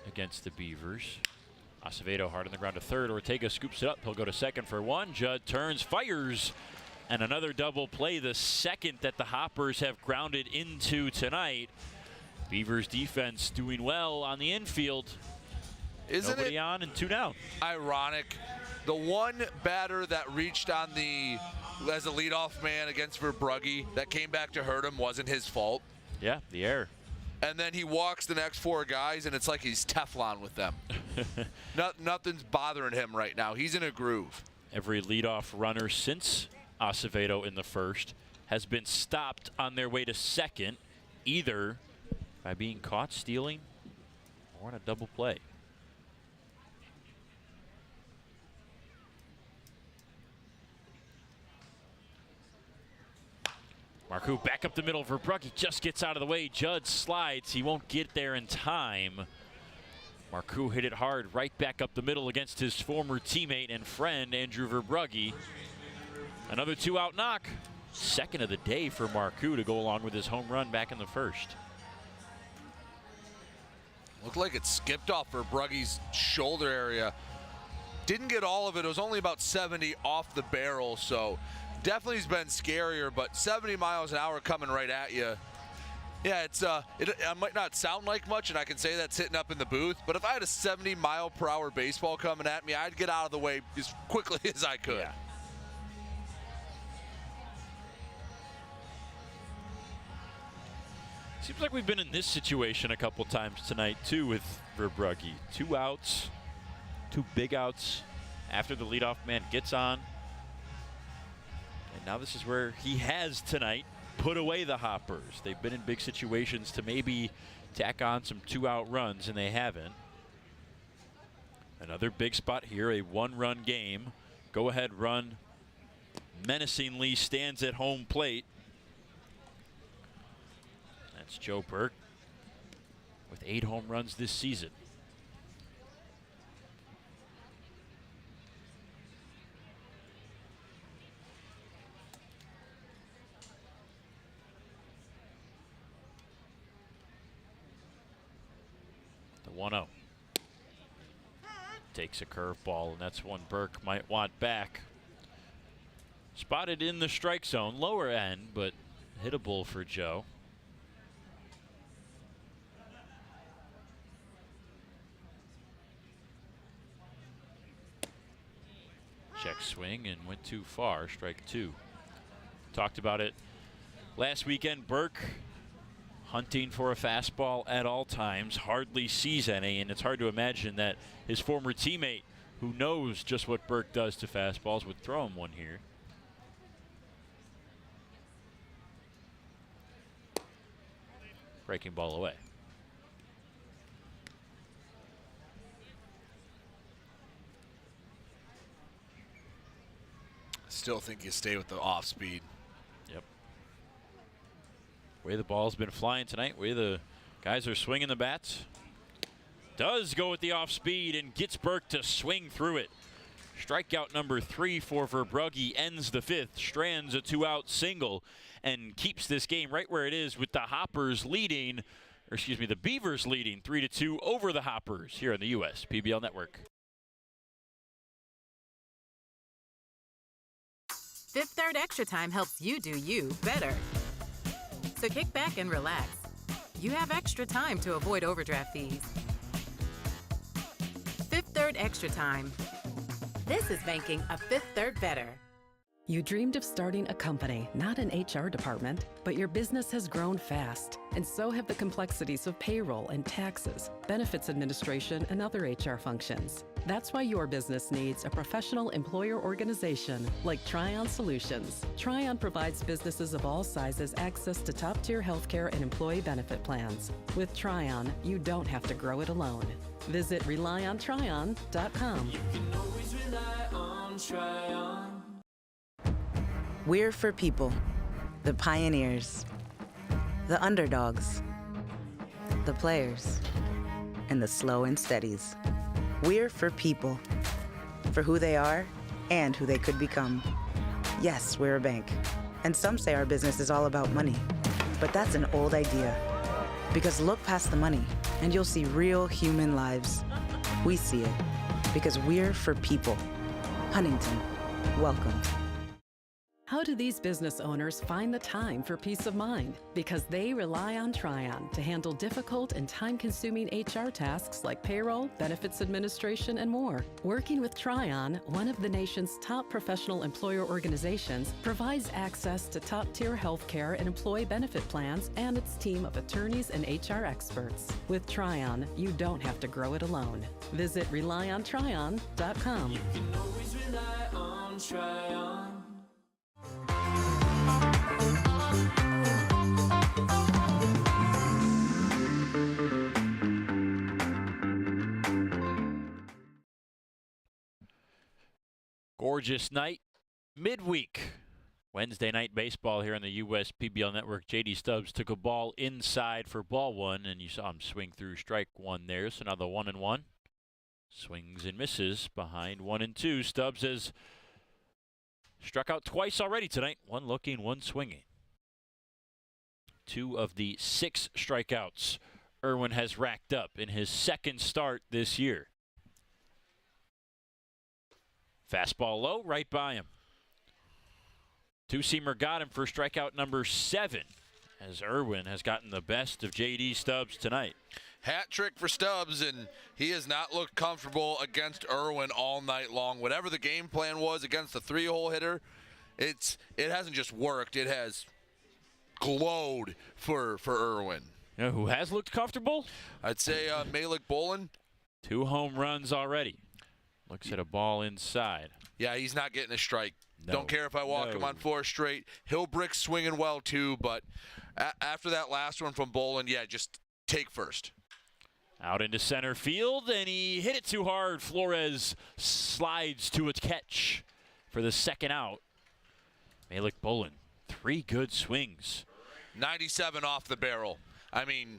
against the Beavers. Acevedo hard on the ground to third. Ortega scoops it up. He'll go to second for 1. Judd turns, fires, and another double play, the second that the Hoppers have grounded into tonight. Beavers defense doing well on the infield. Isn't Nobody it on and 2 down. Ironic? The one batter that reached on the as a leadoff man against Verbrugge that came back to hurt him wasn't his fault. Yeah, the error. And then he walks the next 4 guys, and it's like he's Teflon with them. Nothing's bothering him right now. He's in a groove. Every leadoff runner since Acevedo in the first has been stopped on their way to second, either by being caught stealing or on a double play. Marcoux back up the middle. Verbrugge just gets out of the way. Judd slides. He won't get there in time. Marcoux hit it hard right back up the middle against his former teammate and friend, Andrew Verbrugge. Another 2-out knock. Second of the day for Marcoux to go along with his home run back in the first. Looked like it skipped off Verbrugge's shoulder area. Didn't get all of it. It was only about 70 off the barrel, so definitely has been scarier, but 70 miles an hour coming right at you. Yeah, it might not sound like much, and I can say that sitting up in the booth, but if I had a 70-mile-per-hour baseball coming at me, I'd get out of the way as quickly as I could. Yeah. Seems like we've been in this situation a couple times tonight, too, with Verbrugge. 2 outs, 2 big outs after the leadoff man gets on. And now this is where he has tonight put away the Hoppers. They've been in big situations to maybe tack on some 2-out runs, and they haven't. Another big spot here, a 1-run game. Go-ahead run menacingly stands at home plate. That's Joe Burke with 8 home runs this season. The 1-0. Takes a curveball, and that's one Burke might want back. Spotted in the strike zone, lower end, but hittable for Joe. Check swing and went too far, strike 2. Talked about it last weekend. Burke hunting for a fastball at all times, hardly sees any, and it's hard to imagine that his former teammate, who knows just what Burke does to fastballs, would throw him one here. Breaking ball away. Still think you stay with the off speed. Yep. Way the ball's been flying tonight, way the guys are swinging the bats. Does go with the off speed and gets Burke to swing through it. Strikeout number 3 for Verbrugge ends the 5th, strands a 2-out single, and keeps this game right where it is with the Hoppers leading, or excuse me, the Beavers leading 3-2 over the Hoppers here on the US PBL Network. Fifth Third Extra Time helps you do you better. So kick back and relax. You have extra time to avoid overdraft fees. Fifth Third Extra Time. This is banking a Fifth Third better. You dreamed of starting a company, not an HR department, but your business has grown fast, and so have the complexities of payroll and taxes, benefits administration, and other HR functions. That's why your business needs a professional employer organization like Tryon Solutions. Tryon provides businesses of all sizes access to top-tier healthcare and employee benefit plans. With Tryon, you don't have to grow it alone. Visit RelyOnTryon.com. You can always rely on Tryon. We're for people, the pioneers, the underdogs, the players, and the slow and steadies. We're for people, for who they are and who they could become. Yes, we're a bank, and some say our business is all about money, but that's an old idea. Because look past the money, and you'll see real human lives. We see it, because we're for people. Huntington, welcome. How do these business owners find the time for peace of mind? Because they rely on Tryon to handle difficult and time-consuming HR tasks like payroll, benefits administration, and more. Working with Tryon, one of the nation's top professional employer organizations, provides access to top-tier healthcare and employee benefit plans and its team of attorneys and HR experts. With Tryon, you don't have to grow it alone. Visit RelyOnTryon.com. You can always rely on Tryon. Gorgeous night, midweek. Wednesday night baseball here on the US PBL Network. JD Stubbs took a ball inside for ball 1, and you saw him swing through strike 1 there. So now the 1-1. Swings and misses behind 1 and 2. Stubbs has struck out twice already tonight. 1 looking, 1 swinging. 2 of the 6 strikeouts Irwin has racked up in his second start this year. Fastball low, right by him. Two-seamer got him for strikeout number 7, as Irwin has gotten the best of J.D. Stubbs tonight. Hat trick for Stubbs, and he has not looked comfortable against Irwin all night long. Whatever the game plan was against the 3-hole hitter, it hasn't just worked. It has glowed for Irwin. You know who has looked comfortable? I'd say Malik Bolin. 2 home runs already. Looks at a ball inside. Yeah, he's not getting a strike. No. Don't care if I walk him on 4 straight. Hillbrick's swinging well, too, but after that last one from Bolin, yeah, just take first. Out into center field, and he hit it too hard. Flores slides to a catch for the second out. Malik Bolin, 3 good swings. 97 off the barrel. I mean,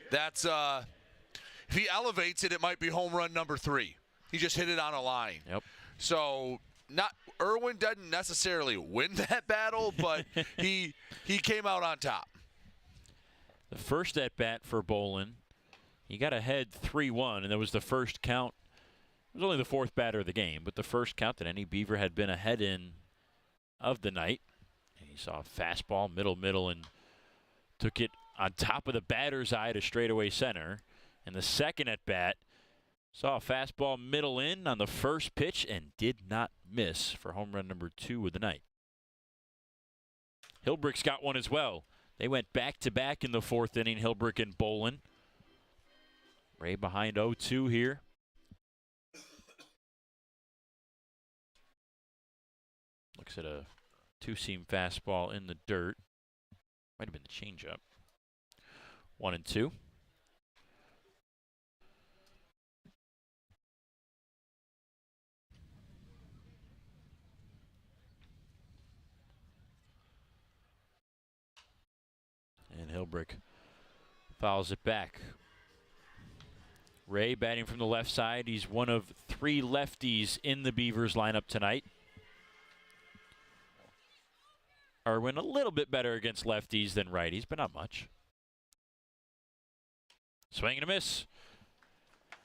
that's if he elevates it, it might be home run number 3. He just hit it on a line. Yep. So Irwin doesn't necessarily win that battle, but he came out on top. The first at bat for Bolin, he got ahead 3-1, and that was the first count. It was only the 4th batter of the game, but the first count that any Beaver had been ahead in of the night. And he saw a fastball, middle, and took it on top of the batter's eye to straightaway center. And the second at bat, saw a fastball middle in on the first pitch and did not miss for home run number 2 of the night. Hilbrick's got one as well. They went back-to-back in the 4th inning, Hilbrick and Bolin. Ray behind 0-2 here. Looks at a two-seam fastball in the dirt. Might have been the changeup. 1-2. And Hilbrick fouls it back. Ray batting from the left side. He's one of 3 lefties in the Beavers lineup tonight. Irwin a little bit better against lefties than righties, but not much. Swing and a miss.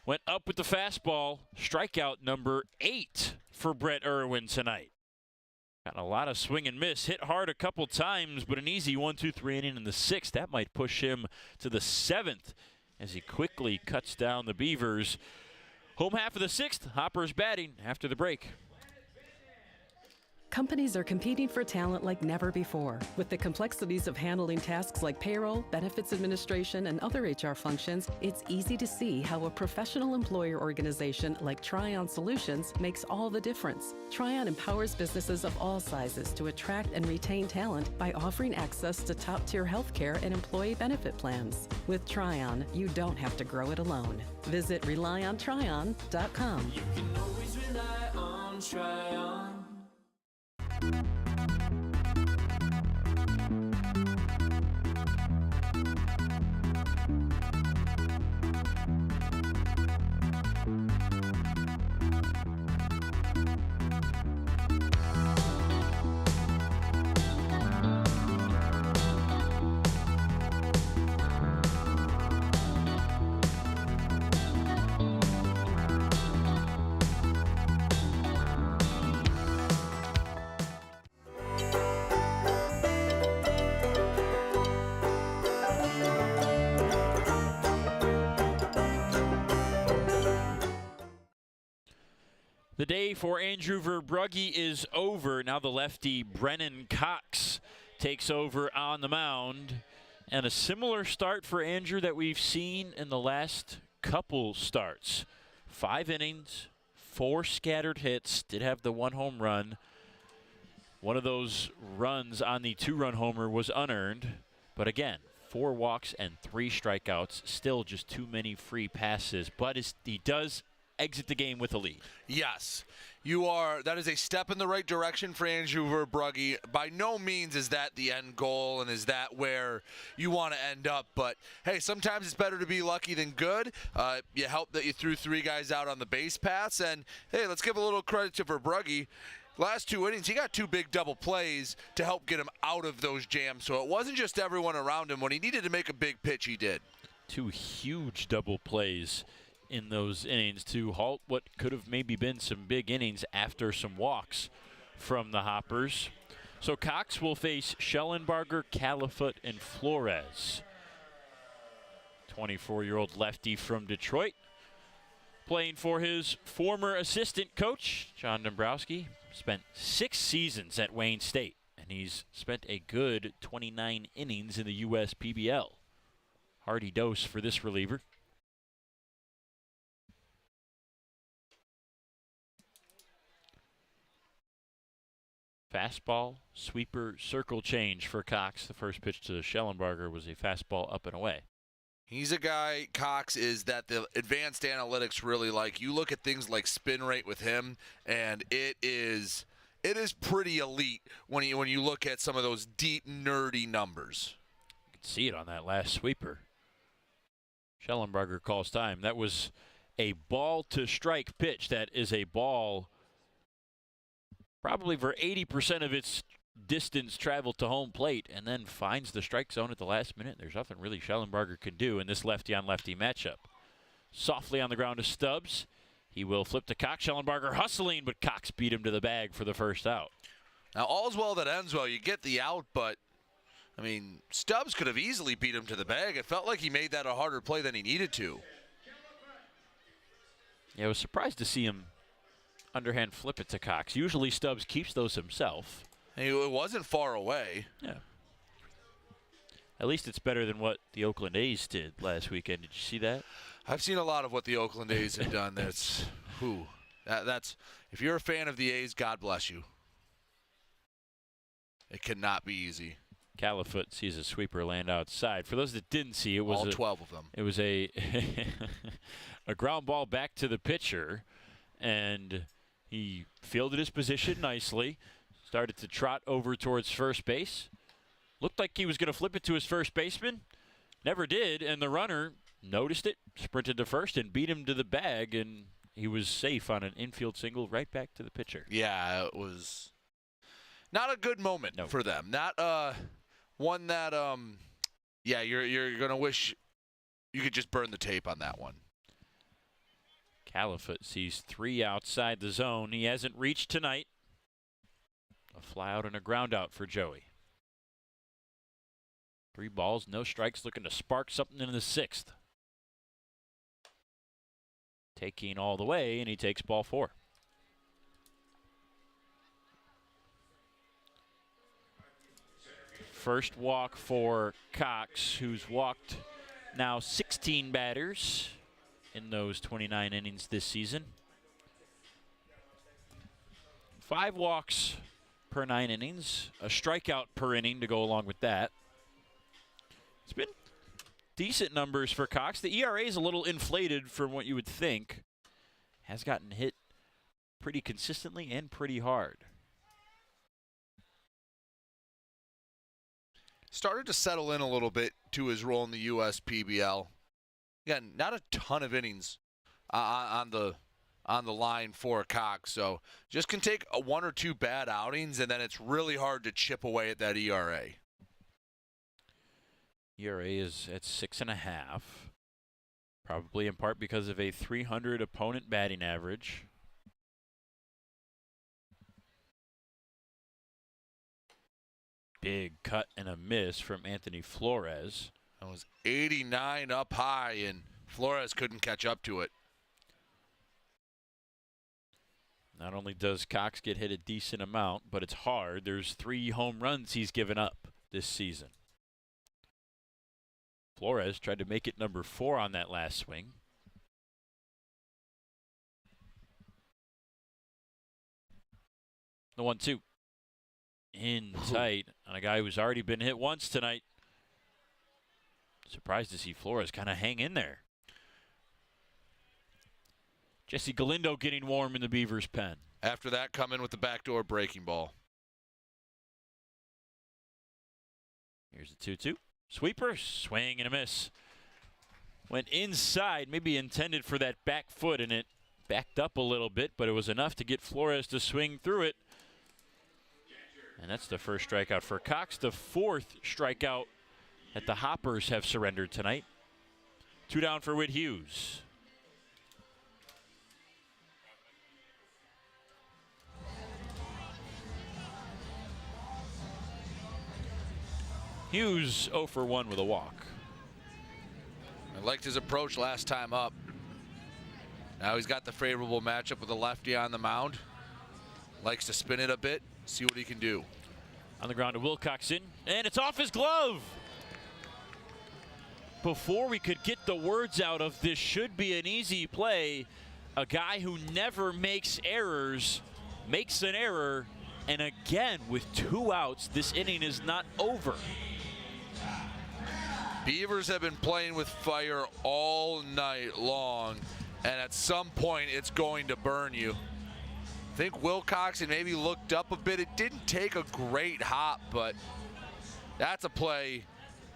Went up with the fastball. Strikeout number 8 for Brett Irwin tonight. Got a lot of swing and miss. Hit hard a couple times, but an easy 1-2-3 inning in the 6th. That might push him to the 7th as he quickly cuts down the Beavers. Home half of the 6th. Hoppers batting after the break. Companies are competing for talent like never before. With the complexities of handling tasks like payroll, benefits administration, and other HR functions, it's easy to see how a professional employer organization like Tryon Solutions makes all the difference. Tryon empowers businesses of all sizes to attract and retain talent by offering access to top-tier healthcare and employee benefit plans. With Tryon, you don't have to grow it alone. Visit RelyOnTryon.com. You can always rely on Tryon. The day for Andrew Verbrugge is over. Now the lefty Brennan Cox takes over on the mound. And a similar start for Andrew that we've seen in the last couple starts. 5 innings, 4 scattered hits, did have the 1 home run. One of those runs on the 2-run homer was unearned. But again, 4 walks and 3 strikeouts. Still just too many free passes. But he does exit the game with a lead. Yes, that is a step in the right direction for Andrew Verbrugge. By no means is that the end goal and is that where you want to end up, but hey, sometimes it's better to be lucky than good. You help that you threw 3 guys out on the base paths, and hey, let's give a little credit to Verbrugge. Last 2 innings, he got 2 big double plays to help get him out of those jams, so it wasn't just everyone around him. When he needed to make a big pitch, he did. 2 huge double plays in those innings to halt what could have maybe been some big innings after some walks from the Hoppers. So Cox will face Schellenbarger, Califoot, and Flores. 24-year-old lefty from Detroit, playing for his former assistant coach, John Dombrowski. Spent 6 seasons at Wayne State, and he's spent a good 29 innings in the U.S. PBL. Hearty dose for this reliever. Fastball, sweeper, circle change for Cox. The first pitch to Schellenbarger was a fastball up and away. He's a guy, Cox, is that the advanced analytics really like. You look at things like spin rate with him, and it is pretty elite when you look at some of those deep, nerdy numbers. You can see it on that last sweeper. Schellenbarger calls time. That was a ball-to-strike pitch. That is a ball probably for 80% of its distance traveled to home plate and then finds the strike zone at the last minute. There's nothing really Schellenbarger can do in this lefty-on-lefty matchup. Softly on the ground to Stubbs. He will flip to Cox. Schellenbarger hustling, but Cox beat him to the bag for the first out. Now, all's well that ends well. You get the out, but, I mean, Stubbs could have easily beat him to the bag. It felt like he made that a harder play than he needed to. Yeah, I was surprised to see him underhand flip it to Cox. Usually Stubbs keeps those himself. It wasn't far away. Yeah. At least it's better than what the Oakland A's did last weekend. Did you see that? I've seen a lot of what the Oakland A's have done. That's if you're a fan of the A's, God bless you. It cannot be easy. Califoot sees a sweeper land outside. For those that didn't see, it was all 12 of them. It was a a ground ball back to the pitcher, and he fielded his position nicely, started to trot over towards first base. Looked like he was going to flip it to his first baseman. Never did, and the runner noticed it, sprinted to first, and beat him to the bag, and he was safe on an infield single right back to the pitcher. Yeah, it was not a good moment for them. Not one that, yeah, you're going to wish you could just burn the tape on that one. Califoot sees 3 outside the zone. He hasn't reached tonight. A fly out and a ground out for Joey. 3 balls, no strikes, looking to spark something in the 6th. Taking all the way, and he takes ball 4. First walk for Cox, who's walked now 16 batters in those 29 innings this season. 5 walks per 9 innings, a strikeout per inning to go along with that. It's been decent numbers for Cox. The ERA is a little inflated from what you would think. Has gotten hit pretty consistently and pretty hard. Started to settle in a little bit to his role in the USPBL. Again, not a ton of innings on the line for Cox, so just can take 1 or 2 bad outings, and then it's really hard to chip away at that ERA. ERA is at 6.5, probably in part because of a .300 opponent batting average. Big cut and a miss from Anthony Flores. That was 89 up high, and Flores couldn't catch up to it. Not only does Cox get hit a decent amount, but it's hard. There's 3 home runs he's given up this season. Flores tried to make it number 4 on that last swing. The 1-2. In tight on a guy who's already been hit once tonight. Surprised to see Flores kind of hang in there. Jesse Galindo getting warm in the Beavers' pen. After that, come in with the backdoor breaking ball. Here's the 2-2. Sweeper, swing and a miss. Went inside, maybe intended for that back foot, and it backed up a little bit, but it was enough to get Flores to swing through it. And that's the first strikeout for Cox, the 4th strikeout that the Hoppers have surrendered tonight. 2 down for Whit Hughes. Hughes 0 for 1 with a walk. I liked his approach last time up. Now he's got the favorable matchup with the lefty on the mound. Likes to spin it a bit, see what he can do. On the ground to Wilcoxon, and it's off his glove. Before we could get the words out of this should be an easy play, a guy who never makes errors makes an error, and again with 2 outs, this inning is not over. Beavers have been playing with fire all night long, and at some point it's going to burn you. I think Wilcoxon maybe looked up a bit. It didn't take a great hop, but that's a play.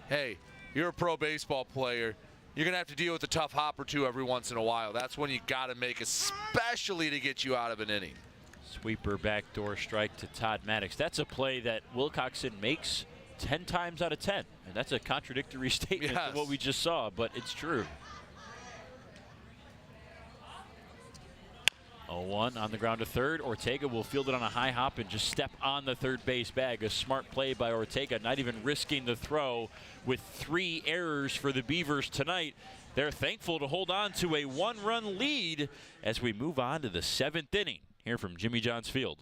Hey, you're a pro baseball player. You're going to have to deal with a tough hop or 2 every once in a while. That's when you got to make, especially to get you out of an inning. Sweeper backdoor strike to Todd Maddox. That's a play that Wilcoxon makes 10 times out of 10. And that's a contradictory statement to what we just saw, but it's true. 0-1 on the ground to third. Ortega will field it on a high hop and just step on the third base bag. A smart play by Ortega, not even risking the throw. With 3 errors for the Beavers tonight, they're thankful to hold on to a 1-run lead as we move on to the 7th inning here from Jimmy John's Field.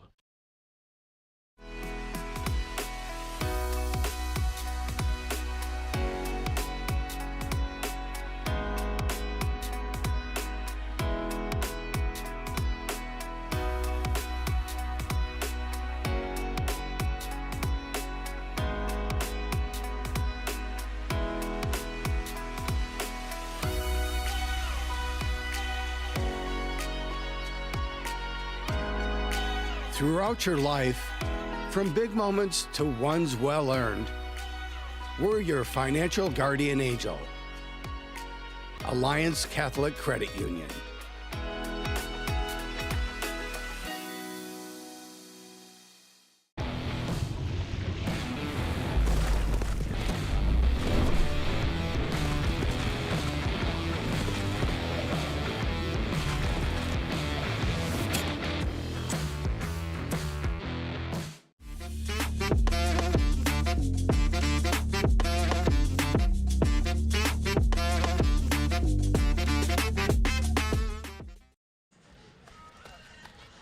Throughout your life, from big moments to ones well-earned, we're your financial guardian angel. Alliance Catholic Credit Union.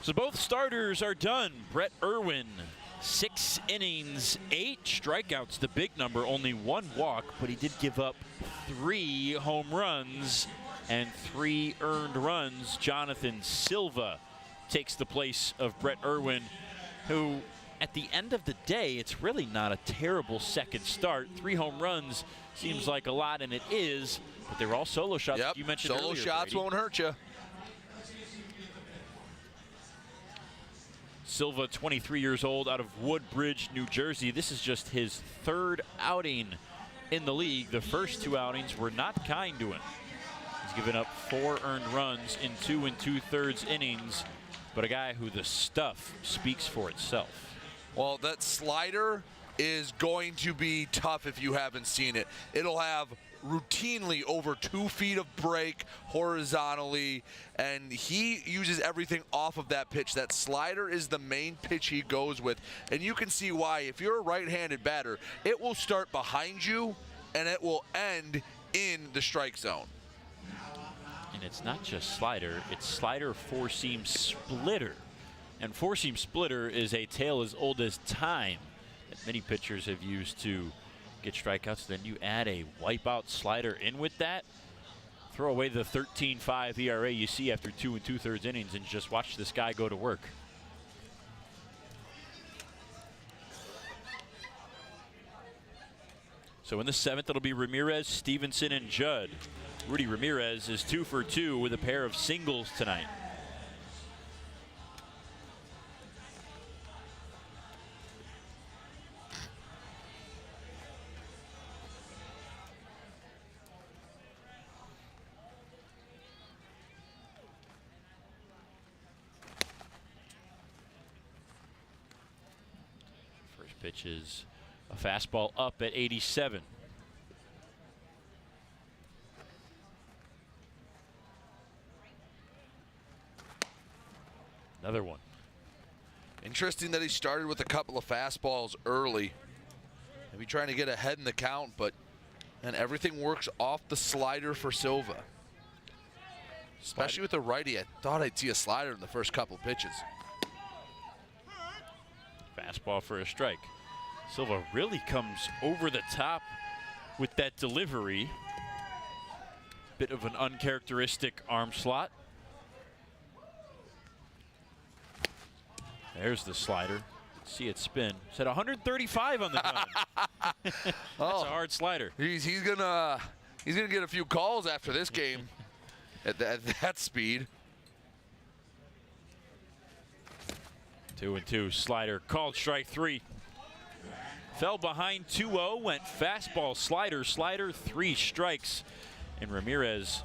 So both starters are done. Brett Irwin, 6 innings, 8 strikeouts, the big number, only 1 walk, but he did give up 3 home runs and 3 earned runs. Jonathan Silva takes the place of Brett Irwin, who at the end of the day, it's really not a terrible second start. 3 home runs seems like a lot, and it is, but they were all solo shots. Yep, You mentioned solo earlier, shots Brady. won't hurt you. Silva, 23 years old, out of Woodbridge, New Jersey. This is just his 3rd outing in the league. The first 2 outings were not kind to him. He's given up 4 earned runs in 2 2/3 innings, but a guy who the stuff speaks for itself. Well, that slider is going to be tough if you haven't seen it. It'll have routinely over 2 feet of break horizontally, and he uses everything off of that pitch. That slider is the main pitch he goes with, and you can see why. If you're a right-handed batter, it will start behind you and it will end in the strike zone. And it's not just slider, it's slider, 4-seam splitter. And 4-seam splitter is a tale as old as time that many pitchers have used to get strikeouts. Then you add a wipeout slider in with that, throw away the 13.5 ERA you see after 2 2/3 innings, and just watch this guy go to work. So in the 7th, it'll be Ramirez, Stevenson, and Judd. Rudy Ramirez is 2 for 2 with a pair of singles tonight. Pitch is a fastball up at 87. Another one. Interesting that he started with a couple of fastballs early. Maybe trying to get ahead in the count, but and everything works off the slider for Silva. Especially with the righty, I thought I'd see a slider in the first couple pitches. Fastball for a strike. Silva really comes over the top with that delivery. Bit of an uncharacteristic arm slot. There's the slider. See it spin. It's at 135 on the gun. That's a hard slider. He's gonna get a few calls after this game at that speed. 2-2 slider called strike 3. Fell behind 2-0, went fastball, slider, 3 strikes. And Ramirez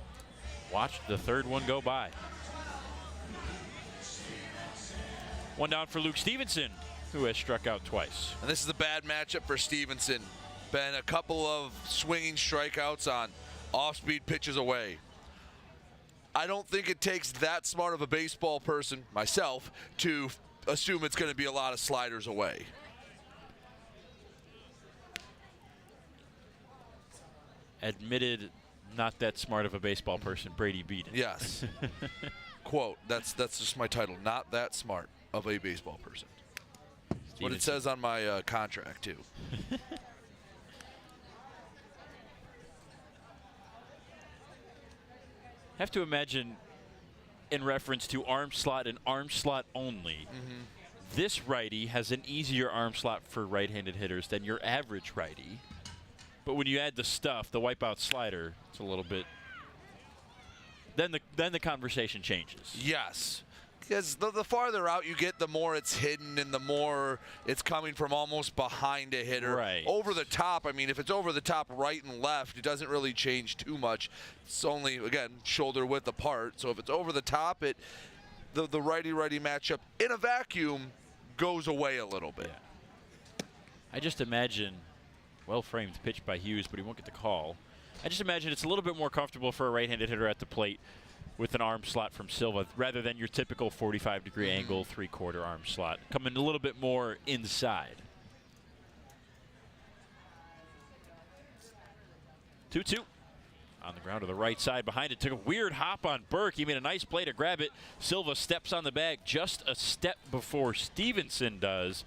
watched the 3rd one go by. One down for Luke Stevenson, who has struck out twice. And this is a bad matchup for Stevenson. Been a couple of swinging strikeouts on off-speed pitches away. I don't think it takes that smart of a baseball person, myself, to assume it's going to be a lot of sliders away. Admitted not that smart of a baseball person, Brady Beaton. Yes. Quote, that's just my title, not that smart of a baseball person. That's what it says on my contract, too. Have to imagine, in reference to arm slot and arm slot only, this righty has an easier arm slot for right-handed hitters than your average righty. But when you add the stuff, the wipeout slider, it's a little bit. Then the conversation changes. Yes. Because the farther out you get, the more it's hidden and the more it's coming from almost behind a hitter. Right. Over the top, I mean, if it's over the top right and left, it doesn't really change too much. It's only, again, shoulder width apart. So if it's over the top, the righty-righty matchup in a vacuum goes away a little bit. Yeah. I just imagine, well-framed pitch by Hughes, but he won't get the call. I just imagine it's a little bit more comfortable for a right-handed hitter at the plate with an arm slot from Silva rather than your typical 45-degree angle, three-quarter arm slot. Coming a little bit more inside. 2-2. On the ground to the right side behind it. Took a weird hop on Burke. He made a nice play to grab it. Silva steps on the bag just a step before Stevenson does.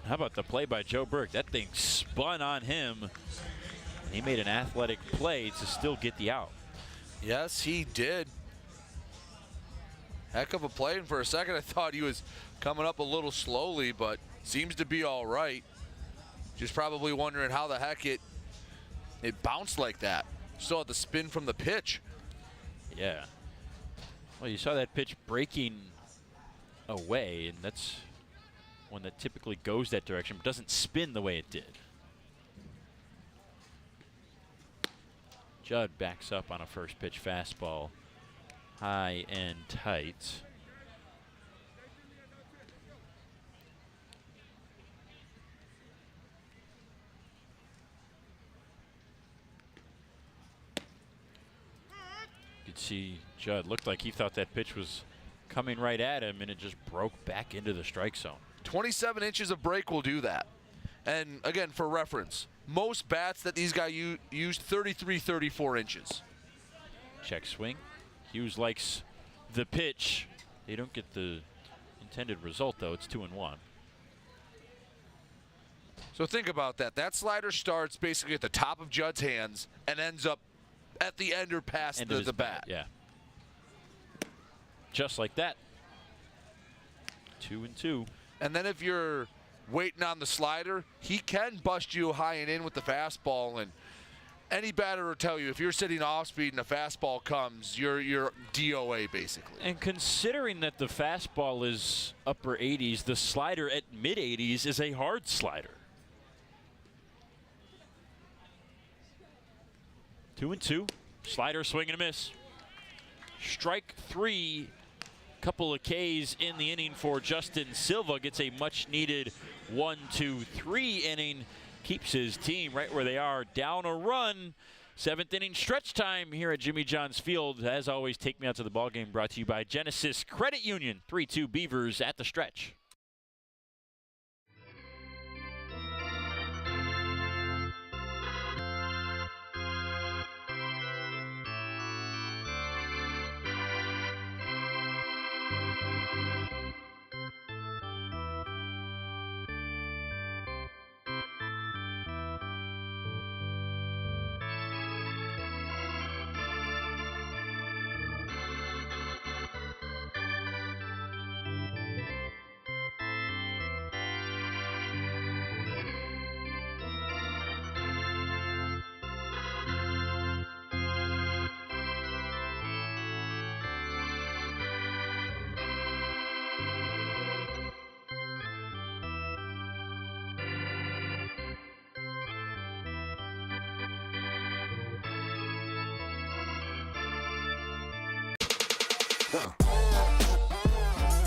How about the play by Joe Burke? That thing spun on him. And he made an athletic play to still get the out. Yes, he did. Heck of a play, and for a second I thought he was coming up a little slowly, but seems to be all right. Just probably wondering how the heck it bounced like that. Still had the spin from the pitch. Yeah. Well, you saw that pitch breaking away, and that's one that typically goes that direction, but doesn't spin the way it did. Judd backs up on a first pitch fastball. High and tight. You could see Judd looked like he thought that pitch was coming right at him, and it just broke back into the strike zone. 27 inches of break will do that. And again, for reference, most bats that these guys used 33, 34 inches. Check swing. Hughes likes the pitch. They don't get the intended result, though. It's 2-1. So think about that. That slider starts basically at the top of Judd's hands and ends up at the end or past the bat. Yeah. Just like that. 2-2. And then if you're waiting on the slider, he can bust you high and in with the fastball, and any batter will tell you if you're sitting off speed and a fastball comes, you're DOA basically. And considering that the fastball is upper 80s, the slider at mid 80s is a hard slider. 2-2. Slider, swing and a miss. Strike three. Couple of Ks in the inning for Justin Silva. Gets a much-needed 1-2-3 inning. Keeps his team right where they are, down a run. Seventh inning stretch time here at Jimmy John's Field. As always, Take Me Out to the Ballgame brought to you by Genesis Credit Union. 3-2 Beavers at the stretch.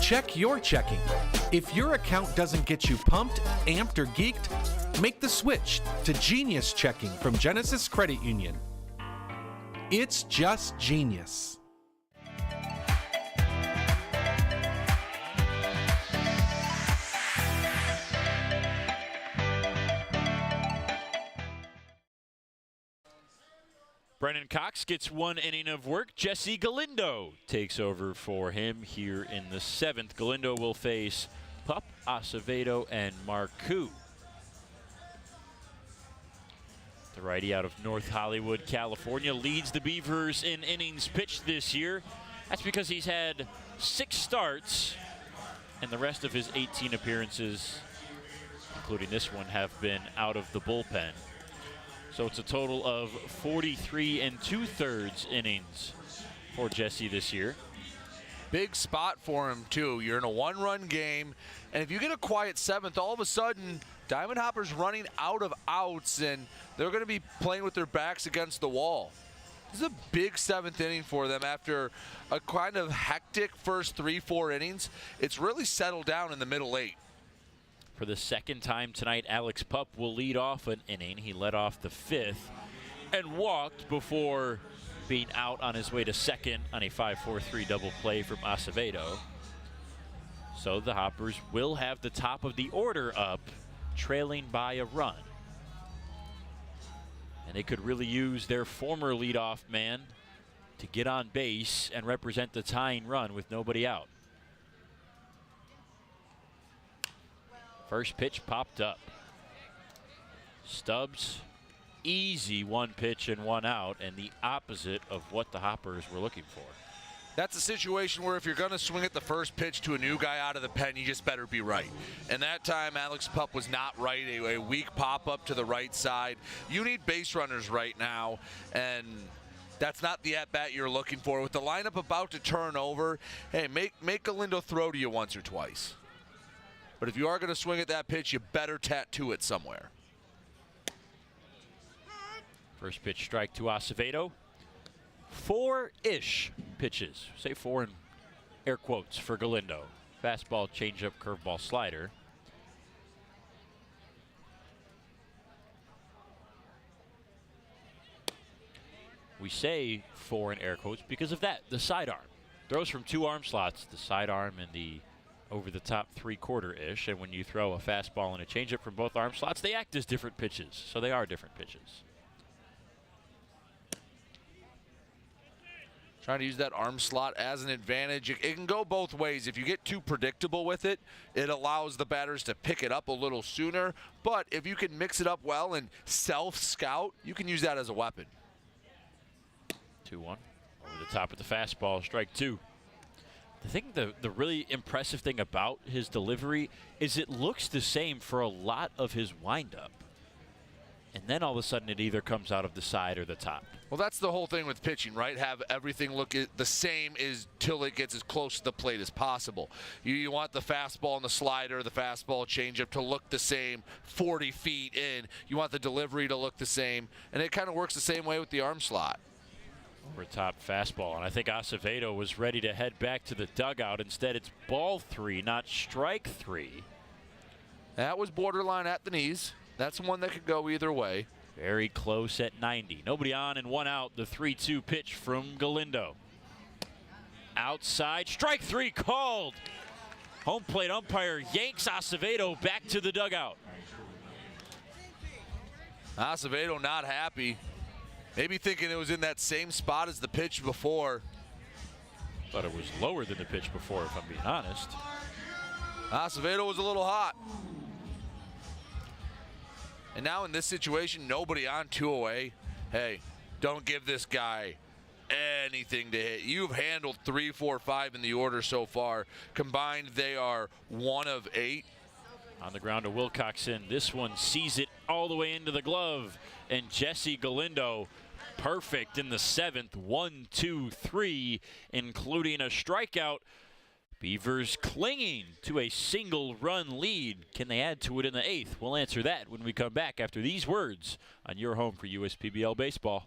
Check your checking. If your account doesn't get you pumped, amped, or geeked, make the switch to Genius Checking from Genesis Credit Union. It's just genius. Brennan Cox gets 1 inning of work. Jesse Galindo takes over for him here in the 7th. Galindo will face Pup, Acevedo, and Marcoux. The righty out of North Hollywood, California, leads the Beavers in innings pitched this year. That's because he's had 6 starts, and the rest of his 18 appearances, including this one, have been out of the bullpen. So it's a total of 43 2/3 innings for Jesse this year. Big spot for him, too. You're in a 1-run game, and if you get a quiet 7th, all of a sudden, Diamond Hopper's running out of outs, and they're going to be playing with their backs against the wall. This is a big 7th inning for them after a kind of hectic first 3-4 innings. It's really settled down in the middle 8. For the 2nd time tonight, Alex Pup will lead off an inning. He led off the 5th and walked before being out on his way to 2nd on a 5-4-3 double play from Acevedo. So the Hoppers will have the top of the order up, trailing by a run. And they could really use their former leadoff man to get on base and represent the tying run with nobody out. First pitch popped up. Stubbs, easy 1 pitch and 1 out, and the opposite of what the Hoppers were looking for. That's a situation where if you're going to swing at the first pitch to a new guy out of the pen, you just better be right. And that time, Alex Pup was not right. A weak pop-up to the right side. You need base runners right now, and that's not the at-bat you're looking for. With the lineup about to turn over, hey, make Galindo throw to you once or twice. But if you are going to swing at that pitch, you better tattoo it somewhere. First pitch strike to Acevedo. 4-ish pitches. Say 4 in air quotes for Galindo. Fastball, changeup, curveball, slider. We say 4 in air quotes because of that, the sidearm. Throws from 2 arm slots, the sidearm and the over the top 3/4-ish, and when you throw a fastball and a changeup from both arm slots, they act as different pitches, so they are different pitches. Trying to use that arm slot as an advantage. It can go both ways. If you get too predictable with it, it allows the batters to pick it up a little sooner, but if you can mix it up well and self-scout, you can use that as a weapon. 2-1. Over the top of the fastball, strike 2. I think the really impressive thing about his delivery is it looks the same for a lot of his windup. And then all of a sudden it either comes out of the side or the top. Well, that's the whole thing with pitching, right? Have everything look the same till it gets as close to the plate as possible. You want the fastball and the slider, the fastball changeup to look the same 40 feet in. You want the delivery to look the same. And it kind of works the same way with the arm slot. Over top fastball, and I think Acevedo was ready to head back to the dugout. Instead, it's ball 3, not strike 3. That was borderline at the knees. That's one that could go either way. Very close at 90. Nobody on and 1 out. The 3-2 pitch from Galindo. Outside, strike 3 called. Home plate umpire yanks Acevedo back to the dugout. Acevedo not happy. Maybe thinking it was in that same spot as the pitch before. But it was lower than the pitch before, if I'm being honest. Acevedo was a little hot. And now in this situation, nobody on, 2 away. Hey, don't give this guy anything to hit. You've handled 3, 4, 5 in the order so far. Combined, they are 1 of 8. On the ground to Wilcoxon. This one sees it all the way into the glove. And Jesse Galindo, perfect in the 7th. 1, 2, 3, including a strikeout. Beavers clinging to a single-run lead. Can they add to it in the 8th? We'll answer that when we come back after these words on your home for USPBL baseball.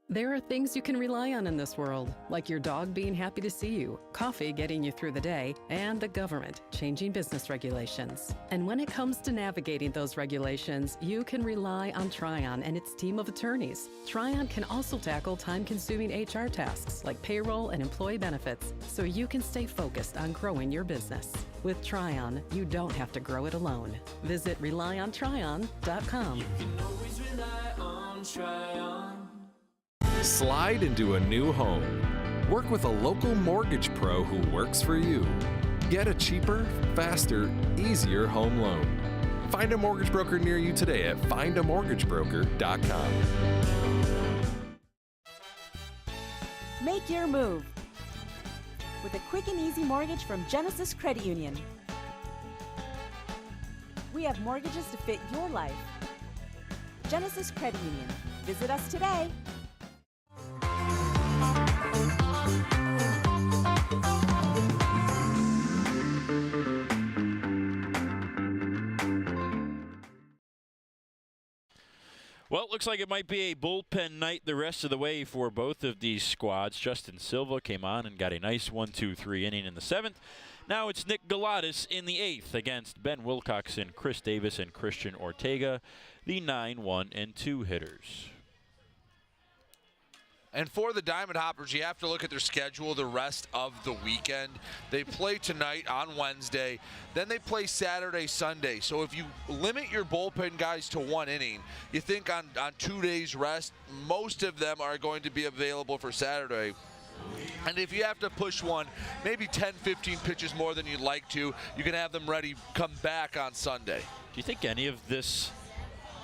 There are things you can rely on in this world, like your dog being happy to see you, coffee getting you through the day, and the government changing business regulations. And when it comes to navigating those regulations, you can rely on Tryon and its team of attorneys. Tryon can also tackle time-consuming HR tasks like payroll and employee benefits, so you can stay focused on growing your business. With Tryon, you don't have to grow it alone. Visit RelyOnTryon.com. You can always rely on Tryon. Slide into a new home. Work with a local mortgage pro who works for you. Get a cheaper, faster, easier home loan. Find a mortgage broker near you today at findamortgagebroker.com. Make your move with a quick and easy mortgage from Genesis Credit Union. We have mortgages to fit your life. Genesis Credit Union. Visit us today. Well, it looks like it might be a bullpen night the rest of the way for both of these squads. Justin Silva came on and got a nice 1-2-3 inning in the 7th. Now it's Nick Galatas in the 8th against Ben Wilcoxon, Chris Davis, and Christian Ortega, the 9-1-2 hitters. And for the Diamond Hoppers, you have to look at their schedule the rest of the weekend. They play tonight on Wednesday, then they play Saturday, Sunday. So if you limit your bullpen guys to 1 inning, you think on 2 days rest, most of them are going to be available for Saturday. And if you have to push one, maybe 10, 15 pitches more than you'd like to, you can have them ready, come back on Sunday. Do you think any of this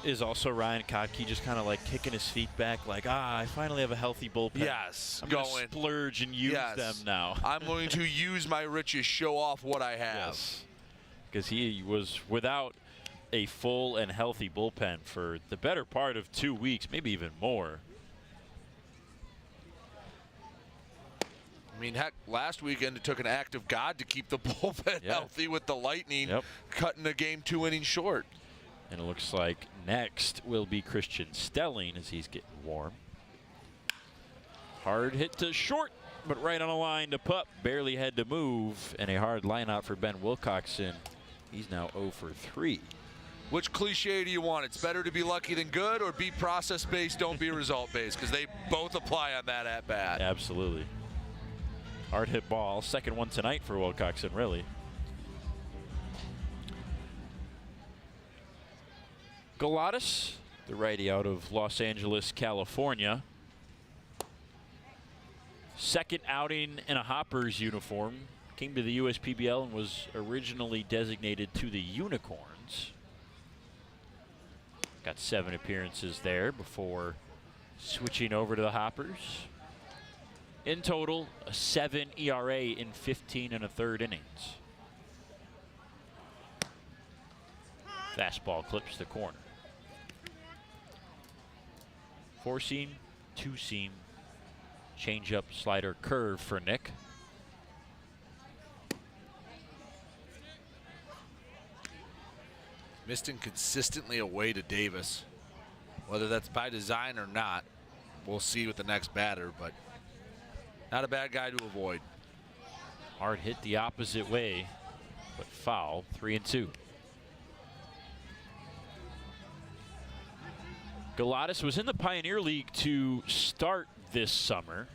is also Ryan Kottke just kind of like kicking his feet back, like, I finally have a healthy bullpen? Yes. I'm going to splurge and use them now. I'm going to use my riches, show off what I have. Yes. Because he was without a full and healthy bullpen for the better part of 2 weeks, maybe even more. I mean, heck, last weekend it took an act of God to keep the bullpen healthy with the Lightning cutting the game 2 innings short. And it looks like next will be Christian Stelling as he's getting warm. Hard hit to short, but right on a line to Pup. Barely had to move, and a hard line out for Ben Wilcoxon. He's now 0 for 3. Which cliche do you want? It's better to be lucky than good, or be process-based, don't be result-based, because they both apply on that at-bat. Absolutely. Hard hit ball. Second one tonight for Wilcoxon, really. Galatas, the righty out of Los Angeles, California. Second outing in a Hoppers uniform. Came to the USPBL and was originally designated to the Unicorns. Got 7 appearances there before switching over to the Hoppers. In total, a 7 ERA in 15 1/3 innings. Fastball clips the corner. 4-seam, 2-seam, changeup, slider, curve for Nick. Missed inconsistently away to Davis. Whether that's by design or not, we'll see with the next batter, but not a bad guy to avoid. Hard hit the opposite way, but foul. 3-2. Galatas was in the Pioneer League to start this summer.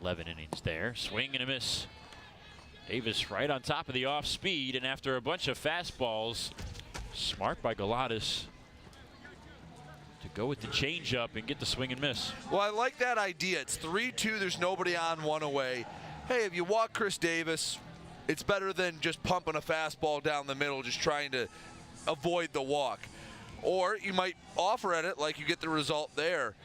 11 innings there. Swing and a miss. Davis right on top of the off speed, and after a bunch of fastballs, smart by Galatas to go with the changeup and get the swing and miss. Well, I like that idea. It's 3-2. There's nobody on, 1 away. Hey, if you walk Chris Davis, it's better than just pumping a fastball down the middle, just trying to avoid the walk. Or you might offer at it like you get the result there.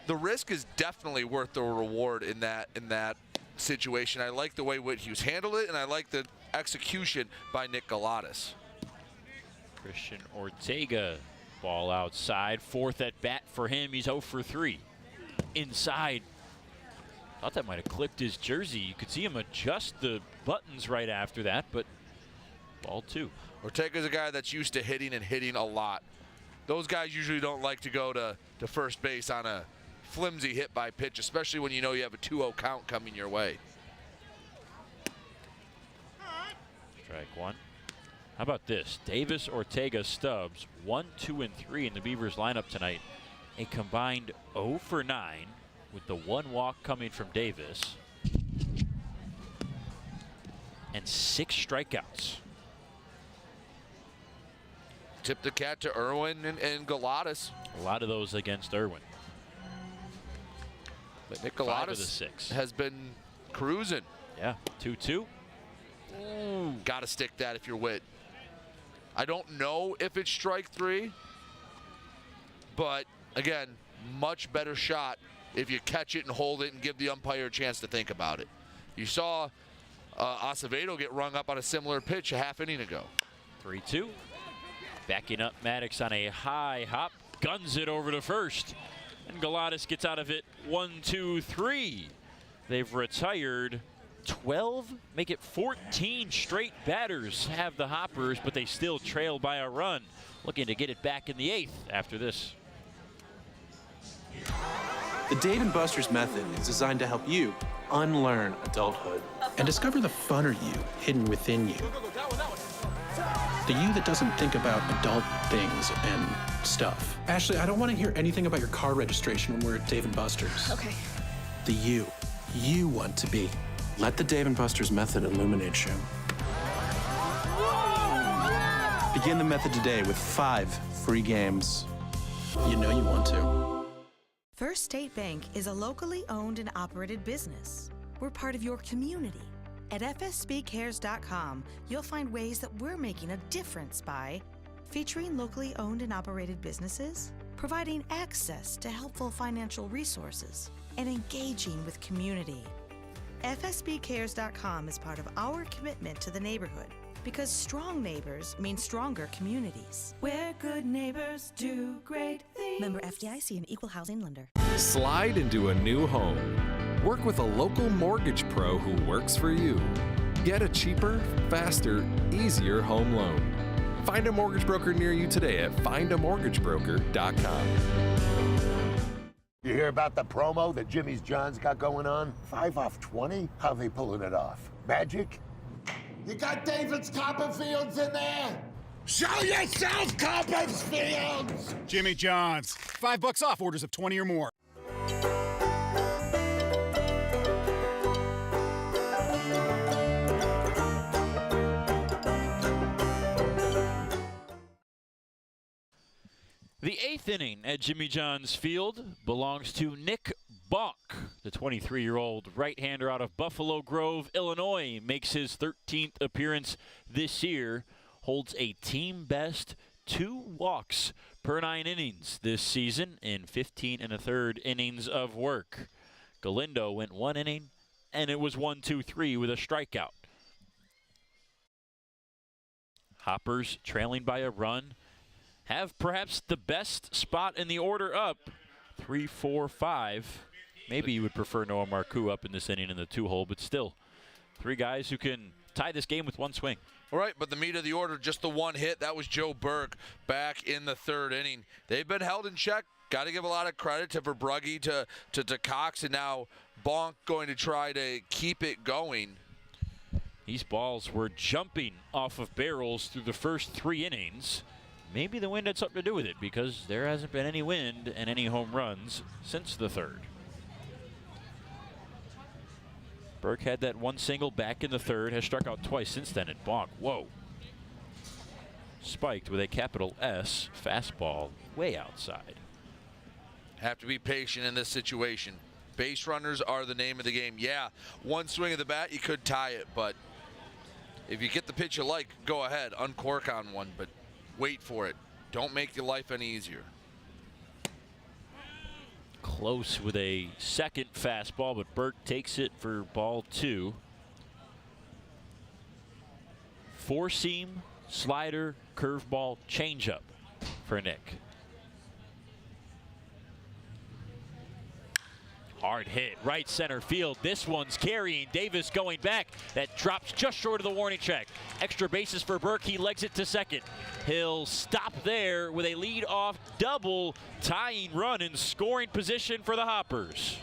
The risk is definitely worth the reward in that situation. I like the way Whit Hughes handled it, and I like the execution by Nick Galatas. Christian Ortega, ball outside. 4th at bat for him. He's 0 for 3. Inside. Thought that might have clipped his jersey. You could see him adjust the buttons right after that, but ball 2. Ortega's a guy that's used to hitting and hitting a lot. Those guys usually don't like to go to first base on a flimsy hit by pitch, especially when you know you have a 2-0 count coming your way. Strike 1. How about this? Davis, Ortega, Stubbs, 1, 2, and 3 in the Beavers lineup tonight. A combined 0 for 9 with the 1 walk coming from Davis and 6 strikeouts. Tip the cat to Irwin and Galatas. A lot of those against Irwin. But Nick 5 of the Galatas 6 has been cruising. Yeah, 2-2. Got to stick that if you're Witt. I don't know if it's strike 3, but again, much better shot if you catch it and hold it and give the umpire a chance to think about it. You saw Acevedo get rung up on a similar pitch a half inning ago. 3-2. Backing up Maddox on a high hop, guns it over to first. And Galatas gets out of it 1-2-3. They've retired 12, make it 14 straight batters have the Hoppers, but they still trail by a run. Looking to get it back in the 8th after this. The Dave & Buster's method is designed to help you unlearn adulthood and discover the funner you hidden within you. The you that doesn't think about adult things and stuff. Ashley, I don't want to hear anything about your car registration when we're at Dave & Buster's. Okay. The you want to be. Let the Dave & Buster's method illuminate you. Begin the method today with 5 free games. You know you want to. First State Bank is a locally owned and operated business. We're part of your community. At fsbcares.com, you'll find ways that we're making a difference by featuring locally owned and operated businesses, providing access to helpful financial resources, and engaging with community. FSBcares.com is part of our commitment to the neighborhood because strong neighbors mean stronger communities. Where good neighbors do great things. Member FDIC and Equal Housing Lender. Slide into a new home. Work with a local mortgage pro who works for you. Get a cheaper, faster, easier home loan. Find a mortgage broker near you today at findamortgagebroker.com. You hear about the promo that Jimmy's John's got going on? 5 off 20? How they pulling it off? Magic? You got David's Copperfields in there? Show yourself, Copperfields! Jimmy John's. $5 off orders of 20 or more. The 8th inning at Jimmy John's Field belongs to Nick Bonk. The 23-year-old right-hander out of Buffalo Grove, Illinois, makes his 13th appearance this year, holds a team-best 2 walks per 9 innings this season in 15 1/3 innings of work. Galindo went 1 inning, and it was 1-2-3 with a strikeout. Hoppers trailing by a run. Have perhaps the best spot in the order up, 3, 4, 5. Maybe you would prefer Noah Marcoux up in this inning in the 2-hole, but still, 3 guys who can tie this game with 1 swing. All right, but the meat of the order, just the 1 hit. That was Joe Burke back in the 3rd inning. They've been held in check. Got to give a lot of credit to Verbrugge, to Cox, and now Bonk going to try to keep it going. These balls were jumping off of barrels through the first 3 innings. Maybe the wind had something to do with it because there hasn't been any wind and any home runs since the 3rd. Burke had that 1 single back in the 3rd, has struck out twice since then at Bonk. Whoa. Spiked with a capital S fastball way outside. Have to be patient in this situation. Base runners are the name of the game. Yeah, 1 swing of the bat, you could tie it, but if you get the pitch you like, go ahead, uncork on one, but wait for it. Don't make your life any easier. Close with a 2nd fastball, but Burke takes it for ball 2. 4-seam, slider, curveball, changeup for Nick. Hard hit, right center field. This one's carrying. Davis going back. That drops just short of the warning track. Extra bases for Burke. He legs it to 2nd. He'll stop there with a lead-off double, tying run in scoring position for the Hoppers.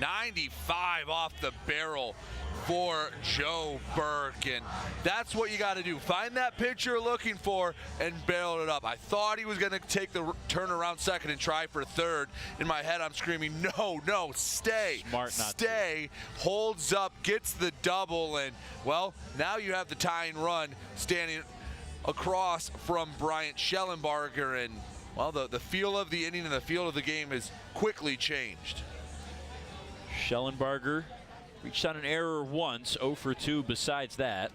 95 off the barrel for Joe Burke, and that's what you got to do. Find that pitch you're looking for and barrel it up. I thought he was going to take the turn around 2nd and try for 3rd. In my head, I'm screaming, no, stay. Smart not stay. To. Holds up, gets the double, and, well, now you have the tying run standing across from Bryant Schellenbarger, and Well, the feel of the inning and the feel of the game has quickly changed. Schellenbarger reached on an error once, 0 for 2 besides that.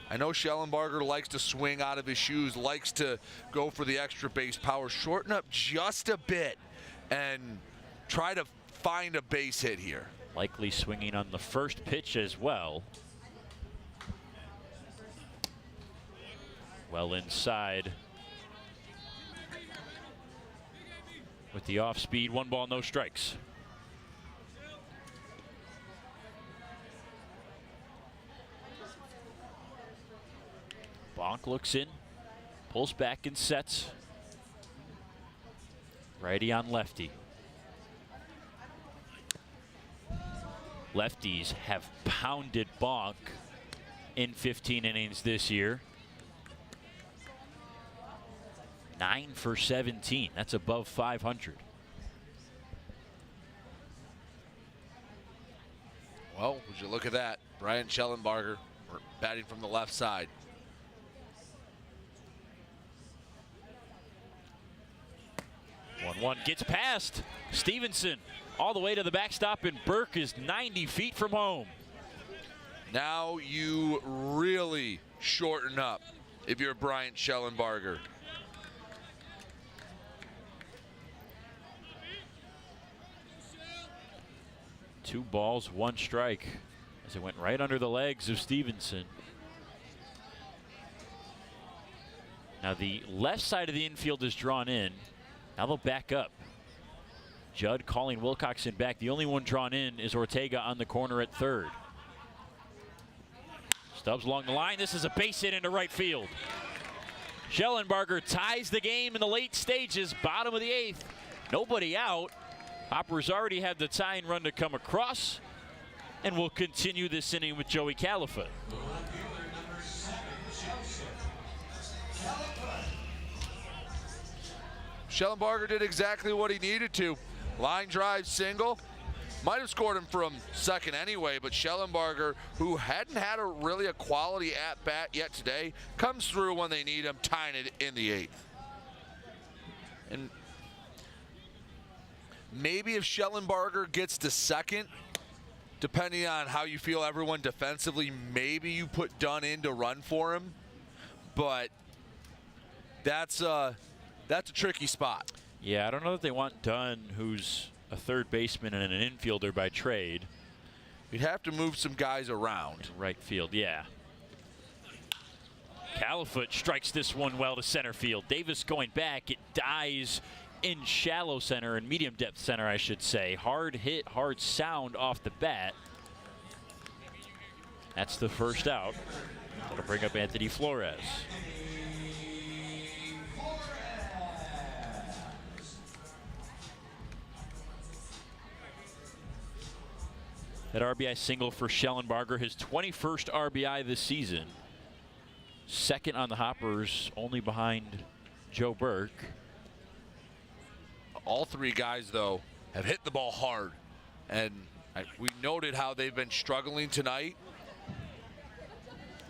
I know Schellenbarger likes to swing out of his shoes, likes to go for the extra base power. Shorten up just a bit and try to find a base hit here. Likely swinging on the first pitch as well. Well inside. With the off speed, 1 ball, no strikes. Bonk looks in, pulls back and sets. Righty on lefty. Lefties have pounded Bonk in 15 innings this year. 9 for 17. That's above 500. Well, would you look at that? Brian Schellenbarger batting from the left side. One gets past Stevenson all the way to the backstop, and Burke is 90 feet from home. Now you really shorten up if you're Brian Schellenbarger. Two balls, 1 strike as it went right under the legs of Stevenson. Now the left side of the infield is drawn in. Now they'll back up. Judd calling Wilcoxon back. The only one drawn in is Ortega on the corner at third. Stubbs along the line. This is a base hit into right field. Schellenbarger ties the game in the late stages, bottom of the 8th. Nobody out. Hoppers already had the tying run to come across, and we'll continue this inning with Joey Califa. Schellenbarger did exactly what he needed to. Line drive single. Might have scored him from second anyway, but Schellenbarger, who hadn't had really a quality at-bat yet today, comes through when they need him, tying it in the 8th. And maybe if Schellenbarger gets to second, depending on how you feel everyone defensively, maybe you put Dunn in to run for him. But that's a tricky spot. Yeah, I don't know that they want Dunn, who's a third baseman and an infielder by trade. You'd have to move some guys around. Right field, yeah. Califoot strikes this one well to center field. Davis going back. It dies in shallow center and medium depth center, I should say. Hard hit, hard sound off the bat. That's the first out. That'll bring up Anthony Flores. That RBI single for Schellenbarger, his 21st RBI this season. Second on the Hoppers, only behind Joe Burke. All 3 guys, though, have hit the ball hard. And we noted how they've been struggling tonight.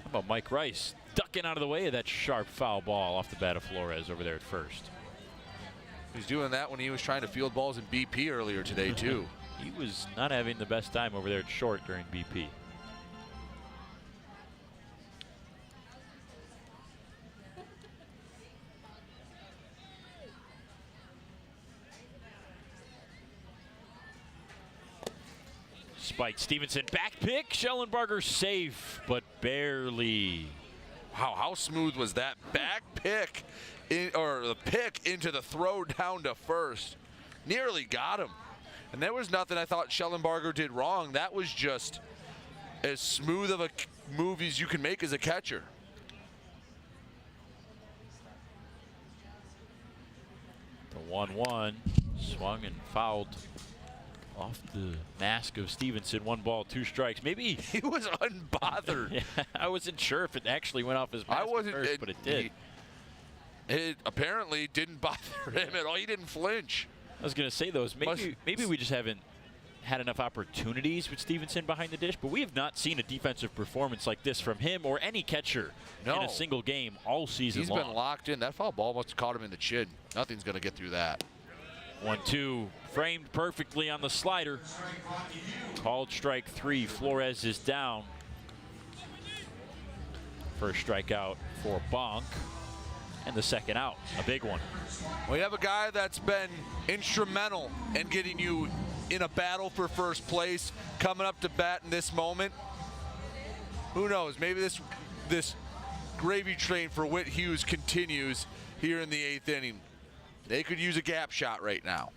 How about Mike Rice ducking out of the way of that sharp foul ball off the bat of Flores over there at first. He was doing that when he was trying to field balls in BP earlier today, too. He was not having the best time over there at short during BP. Spike Stevenson, back pick. Schellenbarger safe, but barely. Wow, how smooth was that back pick, or the pick into the throw down to first? Nearly got him. And there was nothing I thought Schellenbarger did wrong. That was just as smooth of a move as you can make as a catcher. The 1-1 swung and fouled off the mask of Stevenson. 1 ball, 2 strikes. Maybe he was unbothered. Yeah, I wasn't sure if it actually went off his mask first, but it did. It apparently didn't bother him at all. He didn't flinch. I was going to say, though, maybe we just haven't had enough opportunities with Stevenson behind the dish, but we have not seen a defensive performance like this from him or any catcher in a single game all season long. He's been locked in. That foul ball must have caught him in the chin. Nothing's going to get through that. 1-2, framed perfectly on the slider. Called strike 3. Flores is down. First strikeout for Bonk, and the second out, a big one. Well, you have a guy that's been instrumental in getting you in a battle for first place, coming up to bat in this moment. Who knows? Maybe this gravy train for Whit Hughes continues here in the 8th inning. They could use a gap shot right now.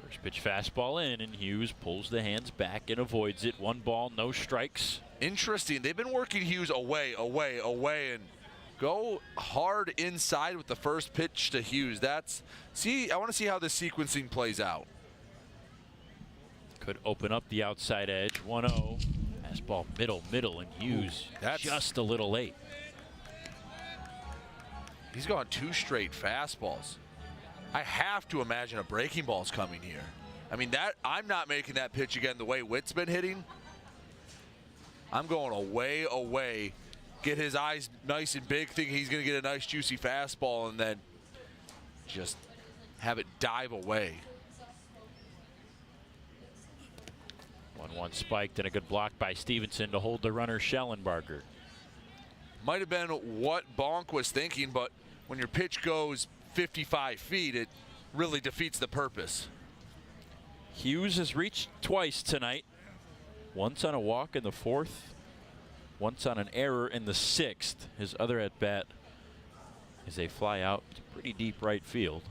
First pitch fastball in, and Hughes pulls the hands back and avoids it. 1 ball, no strikes. Interesting. They've been working Hughes away, and go hard inside with the first pitch to Hughes. I want to see how this sequencing plays out. Could open up the outside edge. 1-0. Fastball middle, and Hughes just a little late. He's gone 2 straight fastballs. I have to imagine a breaking ball's coming here. I mean, I'm not making that pitch again the way Witt's been hitting. I'm going away. Get his eyes nice and big, thinking he's going to get a nice juicy fastball, and then just have it dive away. 1-1 spiked, and a good block by Stevenson to hold the runner Schellenbarger. Might have been what Bonk was thinking, but when your pitch goes 55 feet, it really defeats the purpose. Hughes has reached twice tonight. Once on a walk in the 4th, once on an error in the 6th. His other at-bat is a fly out to pretty deep right field.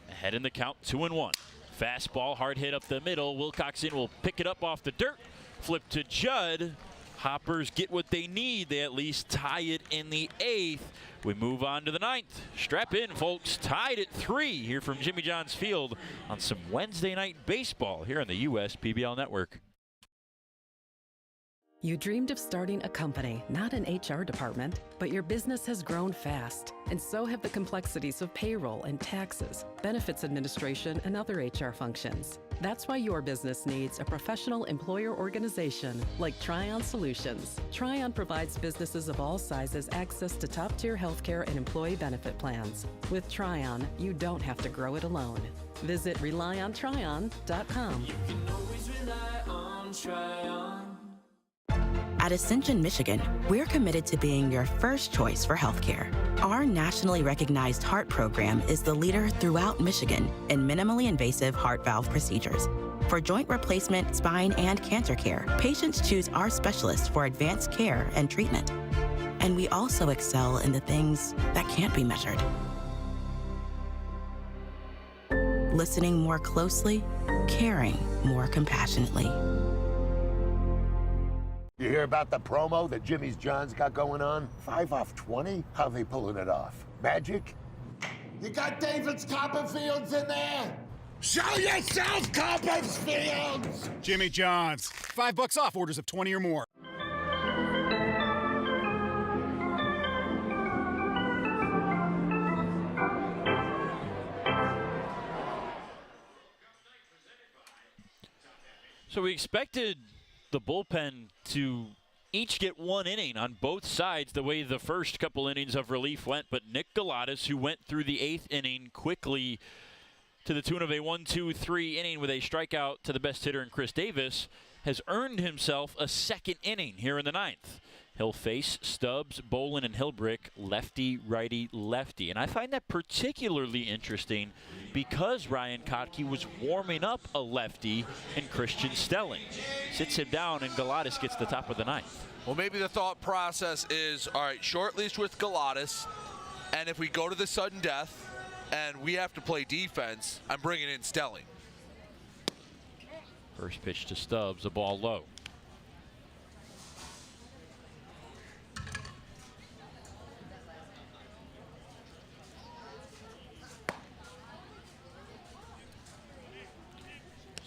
Ahead in the count, 2-1. Fastball, hard hit up the middle. Wilcoxon will pick it up off the dirt. Flip to Judd. Hoppers get what they need. They at least tie it in the 8th. We move on to the 9th. Strap in, folks. Tied at 3 here from Jimmy John's Field on some Wednesday night baseball here on the US PBL Network. You dreamed of starting a company, not an HR department, but your business has grown fast, and so have the complexities of payroll and taxes, benefits administration, and other HR functions. That's why your business needs a professional employer organization like Tryon Solutions. Tryon provides businesses of all sizes access to top-tier healthcare and employee benefit plans. With Tryon, you don't have to grow it alone. Visit RelyOnTryon.com. You can always rely on Tryon. At Ascension, Michigan, we're committed to being your first choice for healthcare. Our nationally recognized heart program is the leader throughout Michigan in minimally invasive heart valve procedures. For joint replacement, spine, and cancer care, patients choose our specialists for advanced care and treatment. And we also excel in the things that can't be measured. Listening more closely, caring more compassionately. You hear about the promo that Jimmy's John's got going on? 5 off 20? How they pulling it off? Magic? You got David's Copperfields in there? Show yourself, Copperfields! Jimmy John's. $5 off orders of 20 or more. So we expected the bullpen to each get 1 inning on both sides the way the first couple innings of relief went, but Nick Galatas, who went through the 8th inning quickly to the tune of a 1-2-3 inning with a strikeout to the best hitter in Chris Davis, has earned himself a 2nd inning here in the 9th. He'll face Stubbs, Bolin, and Hilbrick, lefty, righty, lefty. And I find that particularly interesting because Ryan Kotke was warming up a lefty in Christian Stelling. Sits him down, and Galatas gets the top of the 9th. Well, maybe the thought process is, all right, short leash with Galatas, and if we go to the sudden death and we have to play defense, I'm bringing in Stelling. First pitch to Stubbs, a ball low.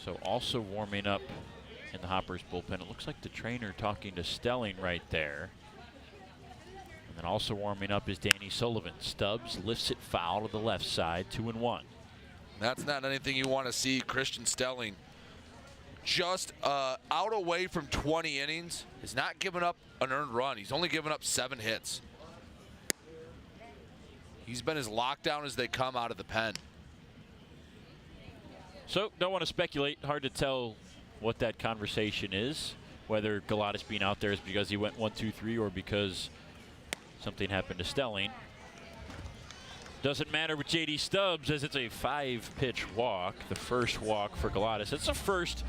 So also warming up in the Hoppers bullpen. It looks like the trainer talking to Stelling right there. And then also warming up is Danny Sullivan. Stubbs lifts it foul to the left side, 2-1. That's not anything you want to see. Christian Stelling just out away from 20 innings, has not given up an earned run. He's only given up 7 hits. He's been as locked down as they come out of the pen. So, don't want to speculate. Hard to tell what that conversation is. Whether Galatas being out there is because he went 1-2-3 or because something happened to Stelling. Doesn't matter with J.D. Stubbs, as it's a 5-pitch walk. The first walk for Galatas. It's the first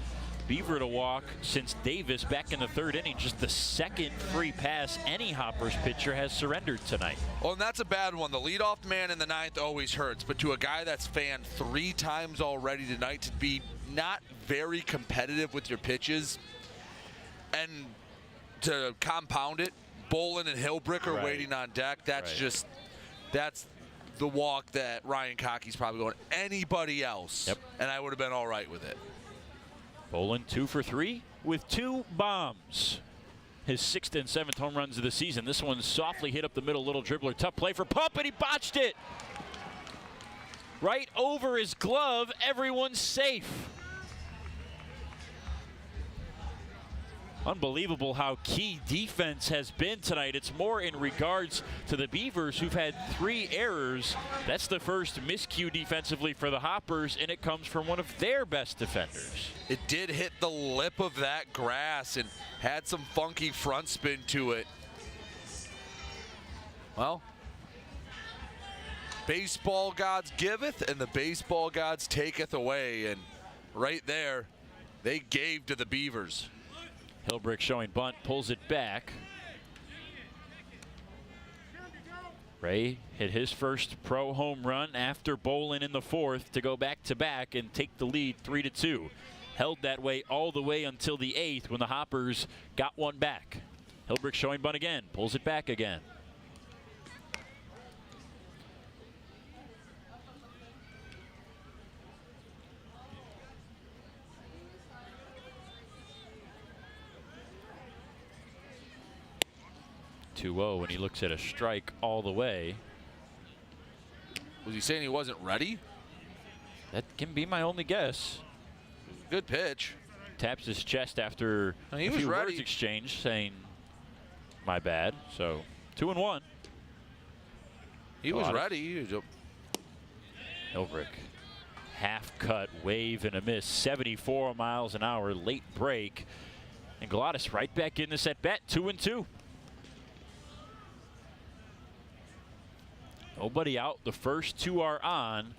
Beaver to walk since Davis back in the 3rd inning. Just the 2nd free pass any Hoppers pitcher has surrendered tonight. Well, and that's a bad one. The leadoff man in the 9th always hurts. But to a guy that's fanned 3 times already tonight, to be not very competitive with your pitches and to compound it, Bolin and Hilbrick are waiting on deck. That's that's the walk that Ryan Cockey's probably going. Anybody else, and I would have been all right with it. Bolin 2 for 3 with 2 bombs. His 6th and 7th home runs of the season. This one softly hit up the middle, little dribbler. Tough play for Pump, and he botched it. Right over his glove. Everyone's safe. Unbelievable how key defense has been tonight. It's more in regards to the Beavers, who've had 3 errors. That's the first miscue defensively for the Hoppers, and it comes from one of their best defenders. It did hit the lip of that grass and had some funky front spin to it. Well, baseball gods giveth and the baseball gods taketh away, and right there, they gave to the Beavers. Hilbrick showing bunt, pulls it back. Ray hit his first pro home run after Bolin in the 4th to go back-to-back and take the lead 3-2. Held that way all the way until the 8th when the Hoppers got one back. Hilbrick showing bunt again, pulls it back again. When he looks at a strike all the way. Was he saying he wasn't ready? That can be my only guess. Good pitch. Taps his chest after a few words exchanged, saying, "My bad." So 2-1. He was ready. Hilbrick, half cut, wave and a miss. 74 miles an hour, late break, and Galatas right back in this at bat. 2-2. Nobody out. The first 2 are on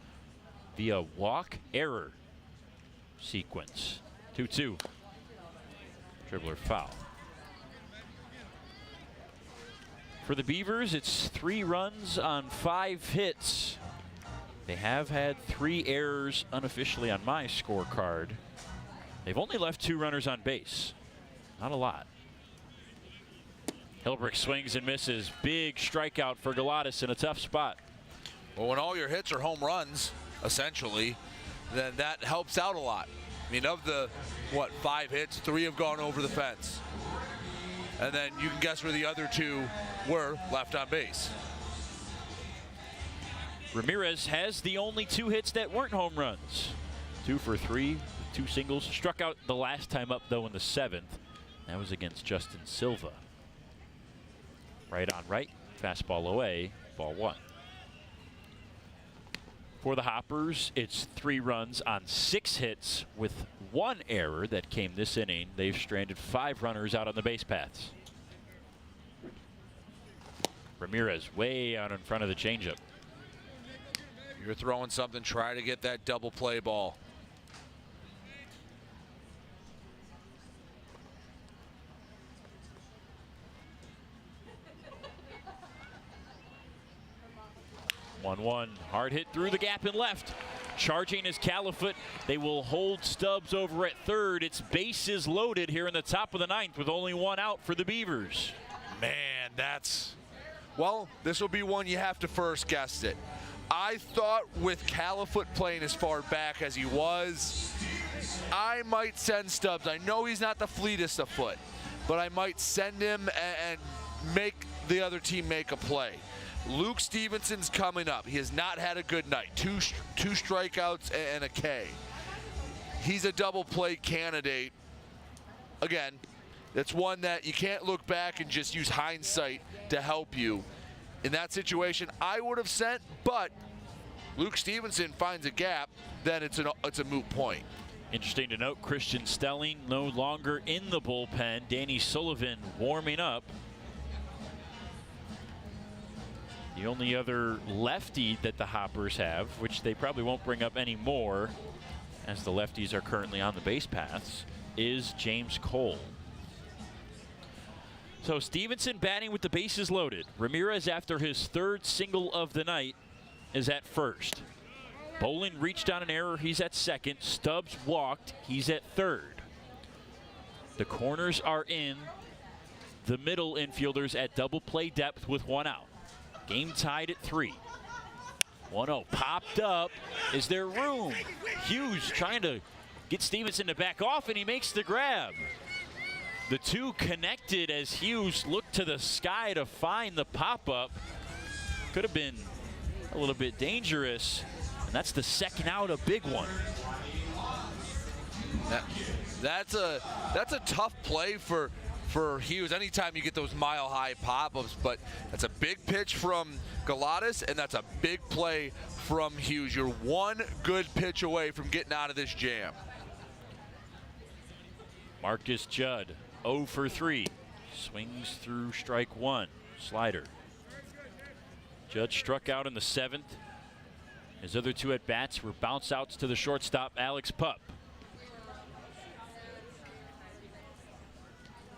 via walk error sequence. 2-2. Dribbler foul. For the Beavers, it's 3 runs on 5 hits. They have had 3 errors unofficially on my scorecard. They've only left 2 runners on base. Not a lot. Hilbrick swings and misses. Big strikeout for Galatas in a tough spot. Well, when all your hits are home runs, essentially, then that helps out a lot. I mean, of the, 5 hits, 3 have gone over the fence. And then you can guess where the other 2 were left on base. Ramirez has the only 2 hits that weren't home runs. 2 for 3, 2 singles. Struck out the last time up, though, in the 7th. That was against Justin Silva. Right on right, fastball away, ball 1. For the Hoppers, it's 3 runs on 6 hits with 1 error that came this inning. They've stranded 5 runners out on the base paths. Ramirez way out in front of the changeup. You're throwing something, try to get that double play ball. One, hard hit through the gap and left. Charging is Califoot. They will hold Stubbs over at 3rd. It's bases loaded here in the top of the 9th with only 1 out for the Beavers. Man, well, this will be one you have to first guess it. I thought with Califoot playing as far back as he was, I might send Stubbs. I know he's not the fleetest of foot, but I might send him and make the other team make a play. Luke Stevenson's coming up. He has not had a good night. Two strikeouts and a K. He's a double play candidate. Again, that's one that you can't look back and just use hindsight to help you. In that situation, I would have sent, but Luke Stevenson finds a gap, then it's a moot point. Interesting to note, Christian Stelling no longer in the bullpen. Danny Sullivan warming up. The only other lefty that the Hoppers have, which they probably won't bring up anymore, as the lefties are currently on the base paths, is James Cole. So Stevenson batting with the bases loaded. Ramirez, after his third single of the night, is at first. Bolin reached on an error. He's at second. Stubbs walked. He's at third. The corners are in. The middle infielders at double play depth with one out. Game tied at 3. 1-0 popped up. Is there room? Hughes trying to get Stevenson to back off, and he makes the grab. The two connected as Hughes looked to the sky to find the pop-up. Could have been a little bit dangerous, and that's the second out, a big one. That's a tough play for Hughes anytime you get those mile-high pop-ups, but that's a big pitch from Galatas, and that's a big play from Hughes. You're one good pitch away from getting out of this jam. Marcus Judd, 0 for 3. Swings through strike one. Slider. Judd struck out in the 7th. His other two at-bats were bounce outs to the shortstop, Alex Pup.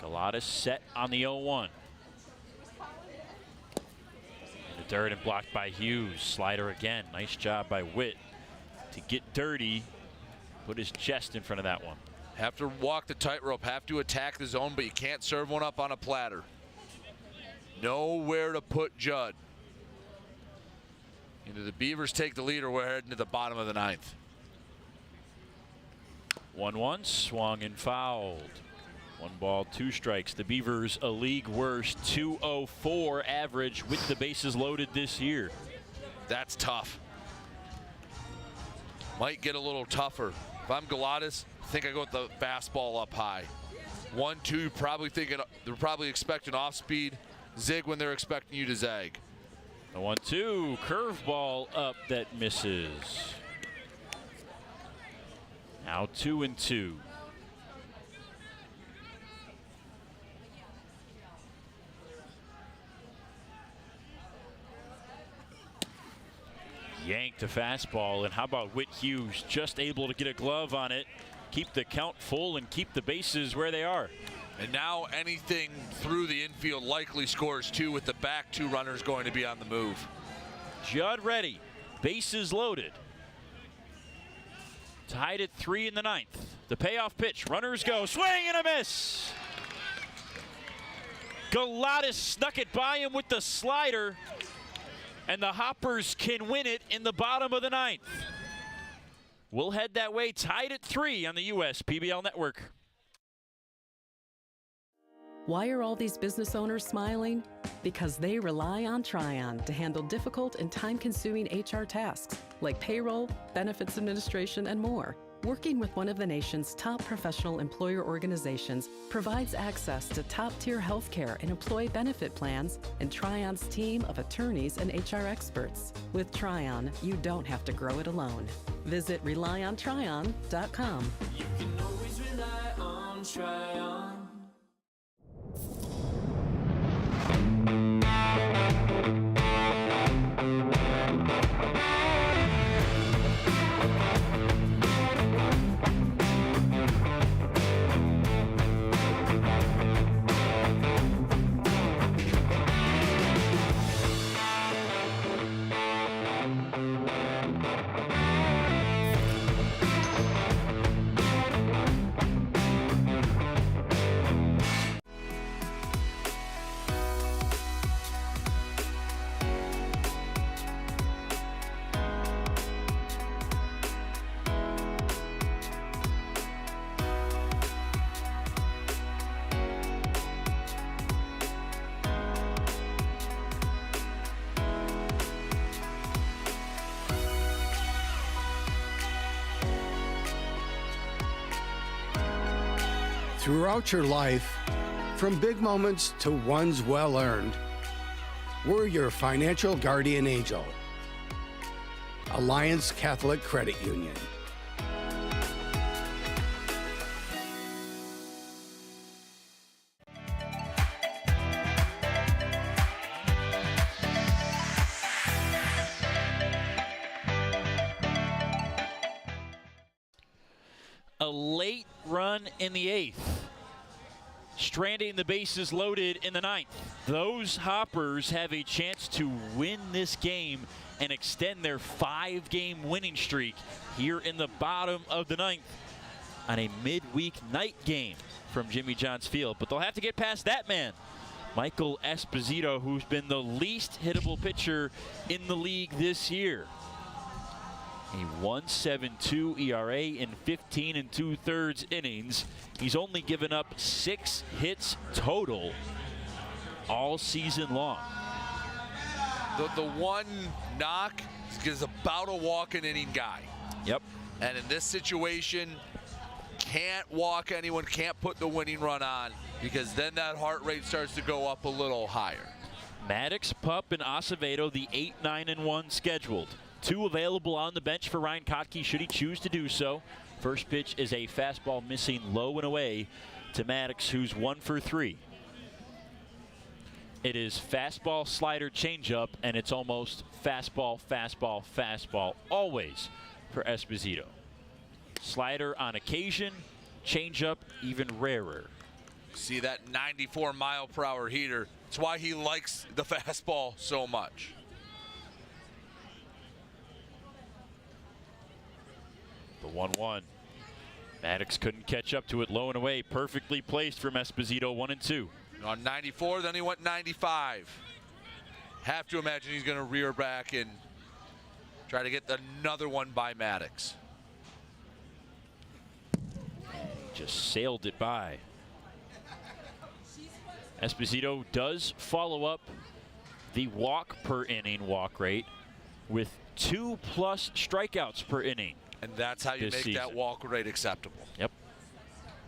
Galatas set on the 0-1. In the dirt and blocked by Hughes. Slider again. Nice job by Witt to get dirty. Put his chest in front of that one. Have to walk the tightrope, have to attack the zone, but you can't serve one up on a platter. Nowhere to put Judd. Either the Beavers take the lead or we're heading to the bottom of the 9th. 1-1, swung and fouled. 1 ball, 2 strikes. The Beavers, a league worst 2.04 average with the bases loaded this year. That's tough. Might get a little tougher. If I'm Galatas, I think I go with the fastball up high. 1-2, probably thinking they're probably expecting off speed. Zig when they're expecting you to zag. The 1-2, curveball up that misses. Now 2-2. Yanked a fastball, and how about Whit Hughes just able to get a glove on it, keep the count full, and keep the bases where they are. And now anything through the infield likely scores 2 with the back 2 runners going to be on the move. Judd ready, bases loaded. Tied at 3 in the 9th. The payoff pitch, runners go, swing and a miss. Galatas snuck it by him with the slider, and the Hoppers can win it in the bottom of the 9th. We'll head that way, tied at 3 on the US PBL Network. Why are all these business owners smiling? Because they rely on Tryon to handle difficult and time-consuming HR tasks like payroll, benefits administration, and more. Working with one of the nation's top professional employer organizations provides access to top-tier healthcare and employee benefit plans and Tryon's team of attorneys and HR experts. With Tryon, you don't have to grow it alone. Visit RelyOnTryon.com. You can always rely on Tryon. Throughout your life, from big moments to ones well earned, we're your financial guardian angel. Alliance Catholic Credit Union. A late run in the 8th, stranding the bases loaded in the 9th. Those Hoppers have a chance to win this game and extend their 5-game winning streak here in the bottom of the 9th on a midweek night game from Jimmy John's Field. But they'll have to get past that man, Michael Esposito, who's been the least hittable pitcher in the league this year. A 1.72 ERA in 15 2/3 innings. He's only given up 6 hits total all season long. The one knock is about a walk-in inning guy. Yep. And in this situation, can't walk anyone, can't put the winning run on, because then that heart rate starts to go up a little higher. Maddox, Pup, and Acevedo, the 8, 9, and 1 scheduled. 2 available on the bench for Ryan Kottke should he choose to do so. First pitch is a fastball missing low and away to Maddox, who's 1 for 3. It is fastball, slider, changeup, and it's almost fastball, fastball, fastball, always for Esposito. Slider on occasion, changeup even rarer. See that 94-mile-per-hour heater. That's why he likes the fastball so much. The 1-1. Maddox couldn't catch up to it, low and away. Perfectly placed from Esposito, 1-2. On 94, then he went 95. Have to imagine he's going to rear back and try to get another one by Maddox. Just sailed it by. Esposito does follow up the walk per inning walk rate with 2+ strikeouts per inning. And that's how you make that walk rate acceptable. Yep.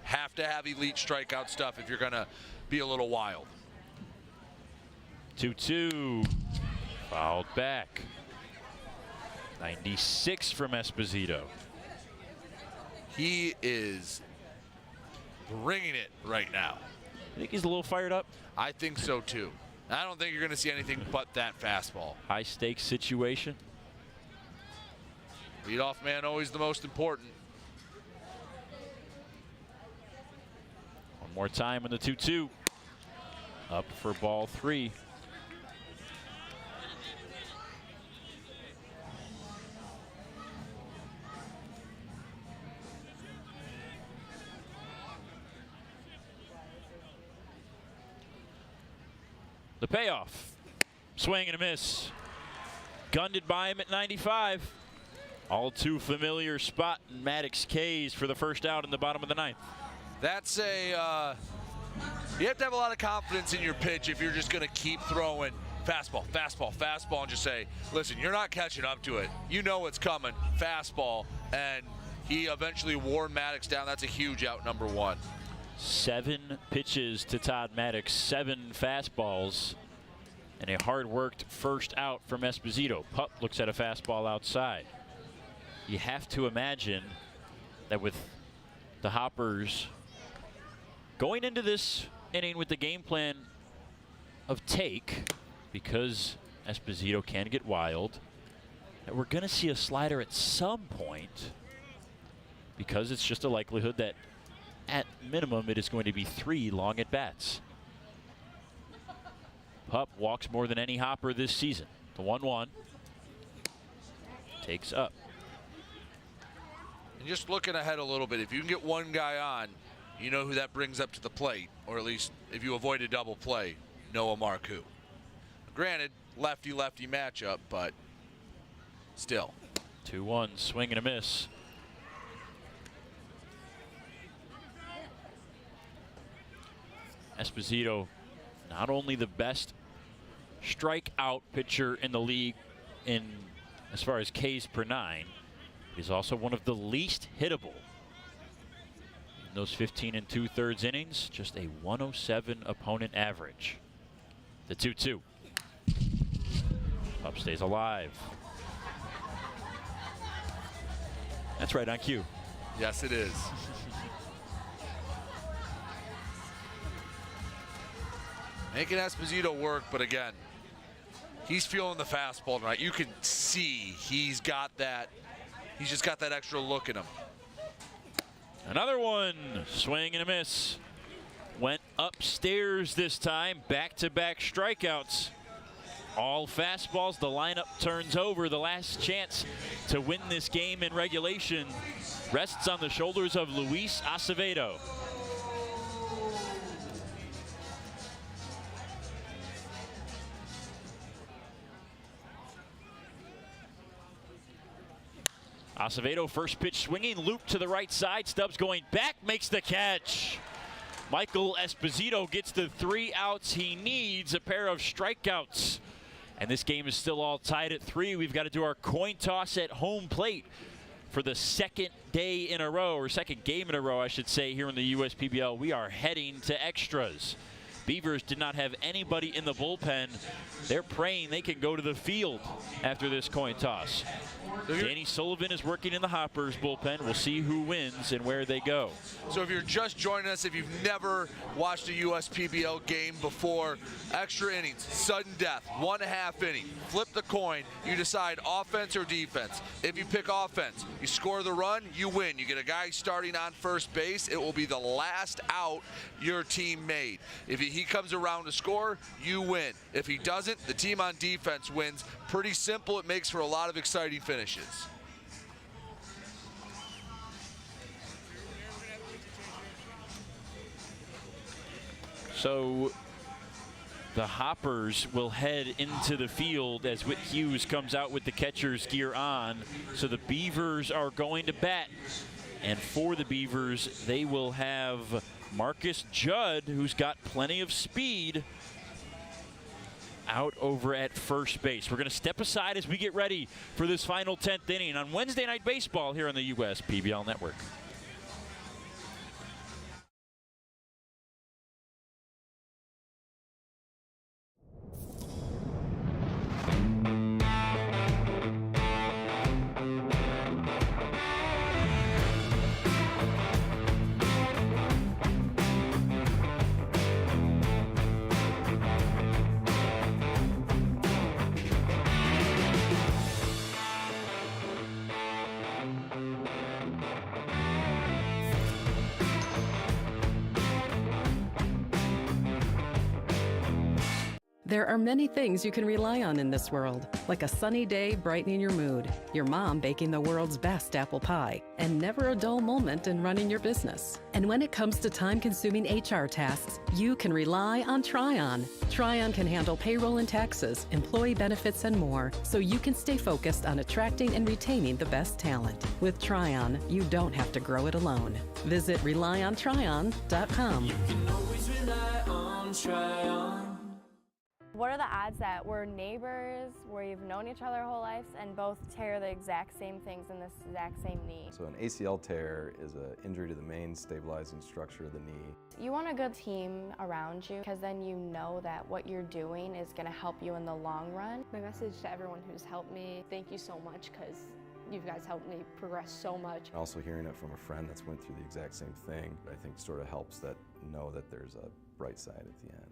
Have to have elite strikeout stuff if you're going to be a little wild. 2-2. Fouled back. 96 from Esposito. He is bringing it right now. I think he's a little fired up. I think so too. I don't think you're going to see anything but that fastball. High stakes situation. Leadoff man always the most important. One more time in the 2-2. Up for ball 3. The payoff. Swing and a miss. Gunned it by him at 95. All too familiar spot in Maddox K's for the first out in the bottom of the 9th. That's you have to have a lot of confidence in your pitch if you're just going to keep throwing fastball, fastball, fastball, and just say, listen, you're not catching up to it. You know what's coming, fastball, and he eventually wore Maddox down. That's a huge out, number 1. 7 pitches to Todd Maddox, 7 fastballs, and a hard-worked first out from Esposito. Pup looks at a fastball outside. You have to imagine that with the Hoppers going into this inning with the game plan of take, because Esposito can get wild, that we're going to see a slider at some point, because it's just a likelihood that at minimum it is going to be 3 long at bats. Pup walks more than any Hopper this season. The 1-1 takes up. And just looking ahead a little bit, if you can get one guy on, you know who that brings up to the plate, or at least if you avoid a double play, Noah Marcoux. Granted, lefty-lefty matchup, but still. 2-1, swing and a miss. Esposito, not only the best strikeout pitcher in the league in as far as Ks per 9, he's also one of the least hittable. those 15 2/3 innings, just a 107 opponent average. The 2-2. Pup stays alive. That's right on cue. Yes, it is. Making Esposito work, but again, he's feeling the fastball tonight. You can see he's got that. He's just got that extra look in him. Another one, swing and a miss. Went upstairs this time, back-to-back strikeouts. All fastballs, the lineup turns over. The last chance to win this game in regulation rests on the shoulders of Luis Acevedo. Acevedo, first pitch swinging, loop to the right side. Stubbs going back, makes the catch. Michael Esposito gets the 3 outs he needs, a pair of strikeouts. And this game is still all tied at 3. We've got to do our coin toss at home plate for the second day in a row, or second game in a row, I should say, here in the USPBL. We are heading to extras. Beavers did not have anybody in the bullpen. They're praying they can go to the field after this coin toss. Danny Sullivan is working in the Hoppers bullpen. We'll see who wins and where they go. So if you're just joining us, if you've never watched a USPBL game before, extra innings, sudden death, 1.5 inning, flip the coin, you decide offense or defense. If you pick offense, you score the run, you win. You get a guy starting on first base, it will be the last out your team made. If he comes around to score, you win. If he doesn't, the team on defense wins. Pretty simple. It makes for a lot of exciting finishes. So the Hoppers will head into the field as Whit Hughes comes out with the catcher's gear on. So the Beavers are going to bat. And for the Beavers, they will have Marcus Judd, who's got plenty of speed, out over at first base. We're going to step aside as we get ready for this final 10th inning on Wednesday Night Baseball here on the USPBL Network. There are many things you can rely on in this world, like a sunny day brightening your mood, your mom baking the world's best apple pie, and never a dull moment in running your business. And when it comes to time-consuming HR tasks, you can rely on Tryon. Tryon can handle payroll and taxes, employee benefits, and more, so you can stay focused on attracting and retaining the best talent. With Tryon, you don't have to grow it alone. Visit RelyOnTryon.com. You can always rely on Tryon. What are the odds that we're neighbors, where you've known each other our whole lives, and both tear the exact same things in this exact same knee? So an ACL tear is an injury to the main stabilizing structure of the knee. You want a good team around you, because then you know that what you're doing is going to help you in the long run. My message to everyone who's helped me, thank you so much, because you guys helped me progress so much. Also hearing it from a friend that's went through the exact same thing, I think sort of helps that know that there's a bright side at the end.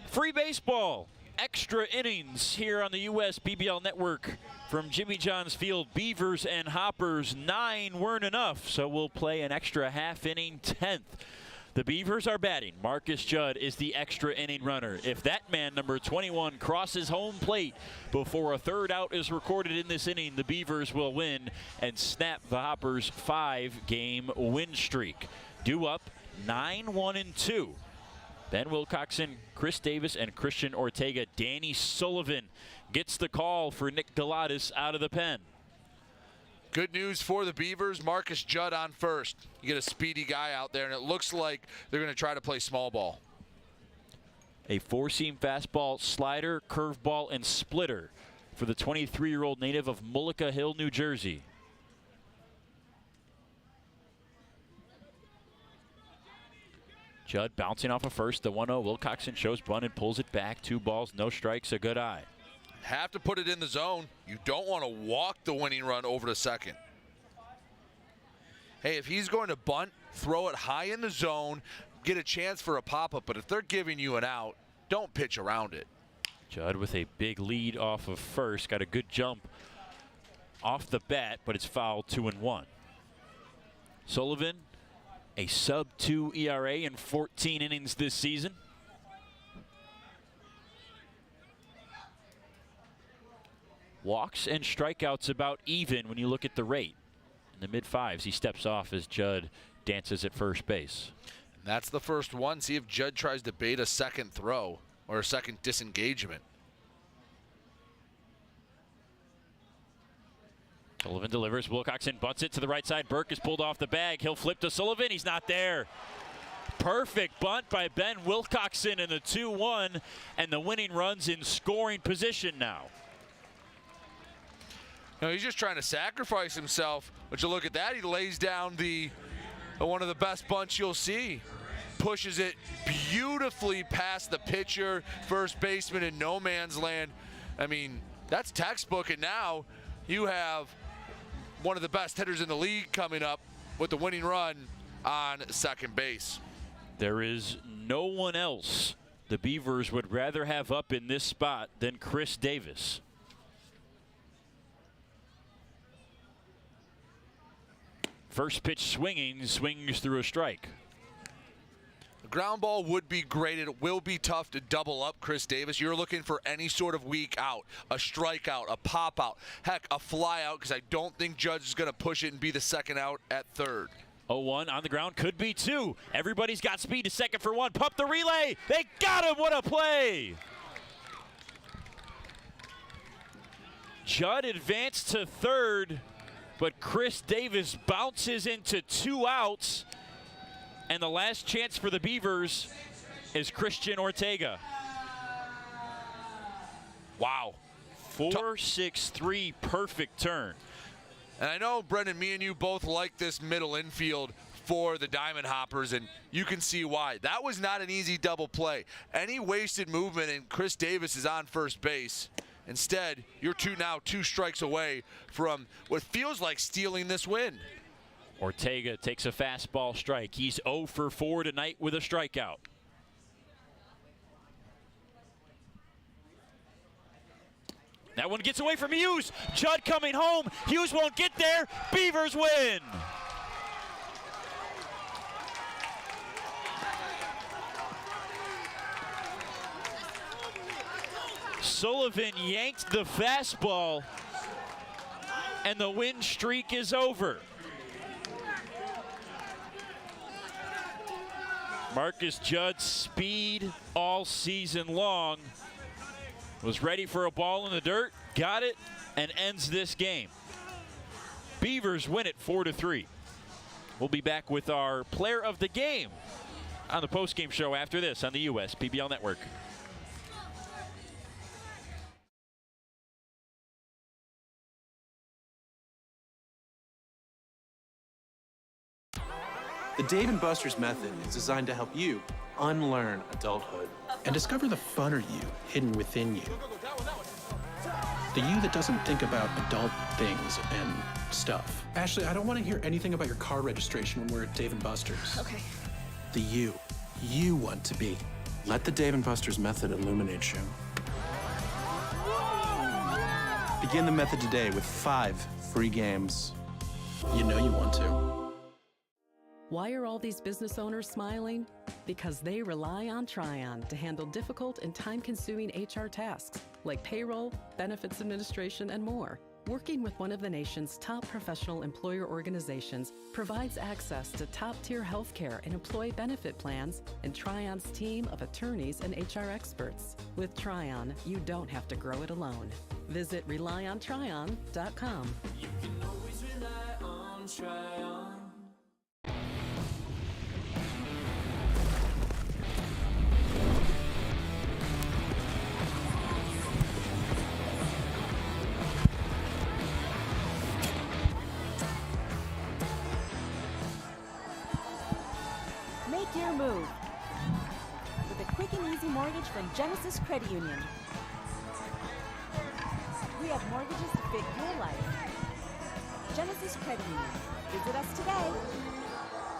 Free baseball, extra innings here on the USPBL Network from Jimmy John's Field. Beavers and Hoppers, 9 weren't enough, so we'll play an extra half-inning 10th. The Beavers are batting. Marcus Judd is the extra inning runner. If that man, number 21, crosses home plate before a third out is recorded in this inning, the Beavers will win and snap the Hoppers' 5-game win streak. Due up 9-1-2. Ben Wilcoxon, Chris Davis, and Christian Ortega. Danny Sullivan gets the call for Nick Galatas out of the pen. Good news for the Beavers. Marcus Judd on first. You get a speedy guy out there, and it looks like they're going to try to play small ball. A four-seam fastball, slider, curveball, and splitter for the 23-year-old native of Mullica Hill, New Jersey. Judd bouncing off of first, the 1-0. Wilcoxon shows bunt and pulls it back. 2 balls, no strikes, a good eye. Have to put it in the zone. You don't want to walk the winning run over to second. Hey, if he's going to bunt, throw it high in the zone, get a chance for a pop-up. But if they're giving you an out, don't pitch around it. Judd with a big lead off of first. Got a good jump off the bat, but it's fouled 2-1. Sullivan, a sub-2 ERA in 14 innings this season. Walks and strikeouts about even when you look at the rate. In the mid-5s, he steps off as Judd dances at first base. And that's the first one. See if Judd tries to bait a second throw or a second disengagement. Sullivan delivers. Wilcoxon bunts it to the right side. Burke is pulled off the bag. He'll flip to Sullivan. He's not there. Perfect bunt by Ben Wilcoxon in the 2-1, and the winning run's in scoring position now. No, he's just trying to sacrifice himself. But you look at that, he lays down one of the best bunts you'll see. Pushes it beautifully past the pitcher, first baseman in no man's land. I mean, that's textbook, and now you have one of the best hitters in the league coming up with the winning run on second base. There is no one else the Beavers would rather have up in this spot than Chris Davis. First pitch swinging, swings through a strike. The ground ball would be great. It will be tough to double up Chris Davis. You're looking for any sort of weak out, a strikeout, a pop out, heck, a fly out, because I don't think Judge is going to push it and be the second out at third. 0-1 on the ground, could be 2. Everybody's got speed to second for 1. Pump the relay. They got him. What a play. Judd advanced to third, but Chris Davis bounces into 2 outs. And the last chance for the Beavers is Christian Ortega. Wow. 4-6-3, perfect turn. And I know, Brendan, me and you both like this middle infield for the Diamond Hoppers, and you can see why. That was not an easy double play. Any wasted movement, and Chris Davis is on first base. Instead, you're 2 strikes away from what feels like stealing this win. Ortega takes a fastball strike. He's 0 for 4 tonight with a strikeout. That one gets away from Hughes. Judd coming home. Hughes won't get there. Beavers win. Sullivan yanked the fastball, and the win streak is over. Marcus Judd's speed all season long was ready for a ball in the dirt, got it, and ends this game. Beavers win it 4-3. We'll be back with our player of the game on the postgame show after this on the US PBL Network. The Dave & Buster's method is designed to help you unlearn adulthood and discover the funner you hidden within you. The you that doesn't think about adult things and stuff. Ashley, I don't want to hear anything about your car registration when we're at Dave & Buster's. Okay. The you want to be. Let the Dave & Buster's method illuminate you. Begin the method today with 5 free games. You know you want to. Why are all these business owners smiling? Because they rely on Tryon to handle difficult and time-consuming HR tasks like payroll, benefits administration, and more. Working with one of the nation's top professional employer organizations provides access to top-tier healthcare and employee benefit plans and Tryon's team of attorneys and HR experts. With Tryon, you don't have to grow it alone. Visit RelyOnTryon.com. You can always always rely on try on. Make your move with a quick and easy mortgage from Genesis Credit Union. We have mortgages to fit your life. Genesis Credit Union. Visit us today.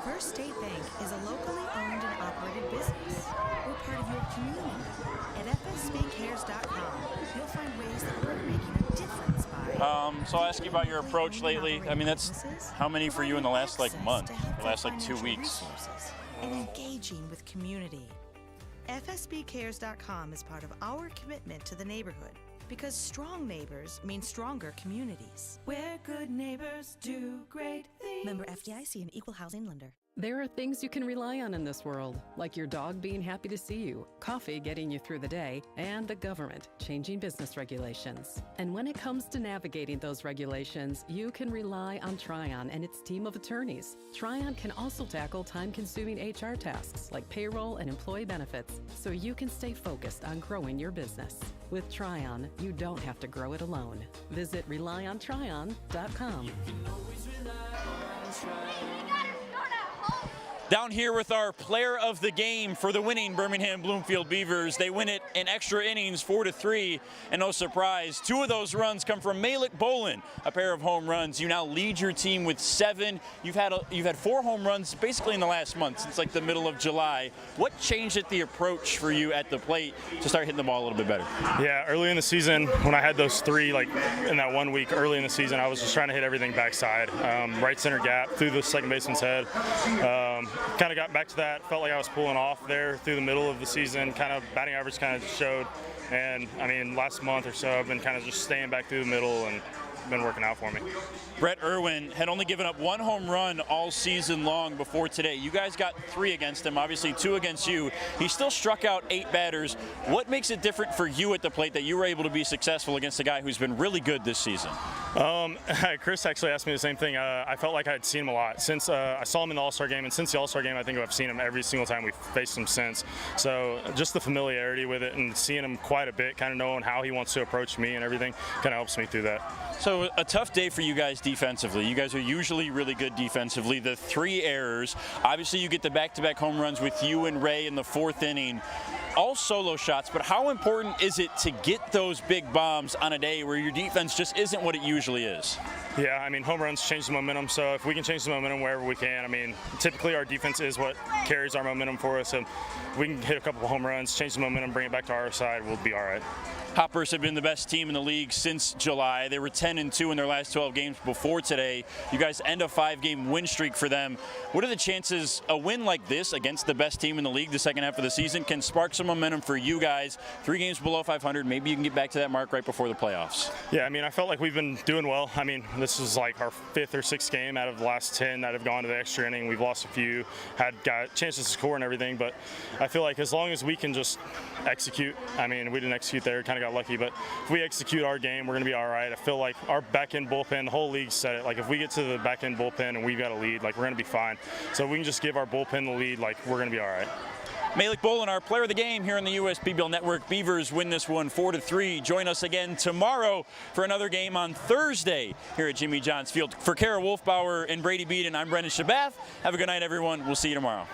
First State Bank is a locally owned and operated business. We're part of your community. At fsbcares.com, you'll find ways that we're making a difference by... So I'll ask you about your approach lately. I mean, that's how many for you in the last month, the last 2 weeks? And engaging with community. FSBcares.com is part of our commitment to the neighborhood because strong neighbors mean stronger communities. Where good neighbors do great things. Member FDIC and Equal Housing Lender. There are things you can rely on in this world, like your dog being happy to see you, coffee getting you through the day, and the government changing business regulations. And when it comes to navigating those regulations, you can rely on Tryon and its team of attorneys. Tryon can also tackle time-consuming HR tasks like payroll and employee benefits, so you can stay focused on growing your business. With Tryon, you don't have to grow it alone. Visit RelyOnTryon.com. Down here with our player of the game for the winning Birmingham Bloomfield Beavers. They win it in extra innings, 4-3, and no surprise, 2 of those runs come from Malik Bolin, a pair of home runs. You now lead your team with 7. You've had 4 home runs basically in the last month, since like the middle of July. What changed at the approach for you at the plate to start hitting the ball a little bit better? Yeah, early in the season, when I had those 3, like in that 1 week early in the season, I was just trying to hit everything backside, right center gap, through the second baseman's head. Kind of got back to that, felt like I was pulling off there through the middle of the season, kind of batting average kind of showed, and I mean last month or so I've been kind of just staying back through the middle and been working out for me. Brett Irwin had only given up 1 home run all season long before today. You guys got 3 against him, obviously 2 against you. He still struck out 8 batters. What makes it different for you at the plate that you were able to be successful against a guy who's been really good this season? Chris actually asked me the same thing. I felt like I had seen him a lot since I saw him in the All-Star game, and since the All-Star game I think I've seen him every single time we've faced him since. So just the familiarity with it and seeing him quite a bit, kind of knowing how he wants to approach me and everything, kind of helps me through that. So a tough day for you guys defensively. You guys are usually really good defensively. The 3 errors, obviously you get the back-to-back home runs with you and Ray in the 4th inning. All solo shots, but how important is it to get those big bombs on a day where your defense just isn't what it usually is? Yeah, I mean, home runs change the momentum, so if we can change the momentum wherever we can, I mean, typically our defense is what carries our momentum for us, so if we can hit a couple of home runs, change the momentum, bring it back to our side, we'll be all right. Hoppers have been the best team in the league since July. They were 10-2 in their last 12 games before today. You guys end a 5-game win streak for them. What are the chances a win like this against the best team in the league the second half of the season can spark some momentum for you guys? 3 games below 500, maybe you can get back to that mark right before the playoffs. Yeah, I mean, I felt like we've been doing well. I mean, this is like our 5th or 6th game out of the last 10 that have gone to the extra inning. We've lost a few, got chances to score and everything, but I feel like as long as we can just execute, I mean, we didn't execute there, kind of got lucky, but if we execute our game, we're going to be all right. I feel like our back-end bullpen, the whole league said it, like if we get to the back-end bullpen and we've got a lead, like we're going to be fine. So if we can just give our bullpen the lead, like we're going to be all right. Malik Bolin, our player of the game here on the US PBL Network. Beavers win this one 4-3. Join us again tomorrow for another game on Thursday here at Jimmy John's Field. For Kara Wolfbauer and Brady Beaton, I'm Brendan Shabath. Have a good night, everyone. We'll see you tomorrow.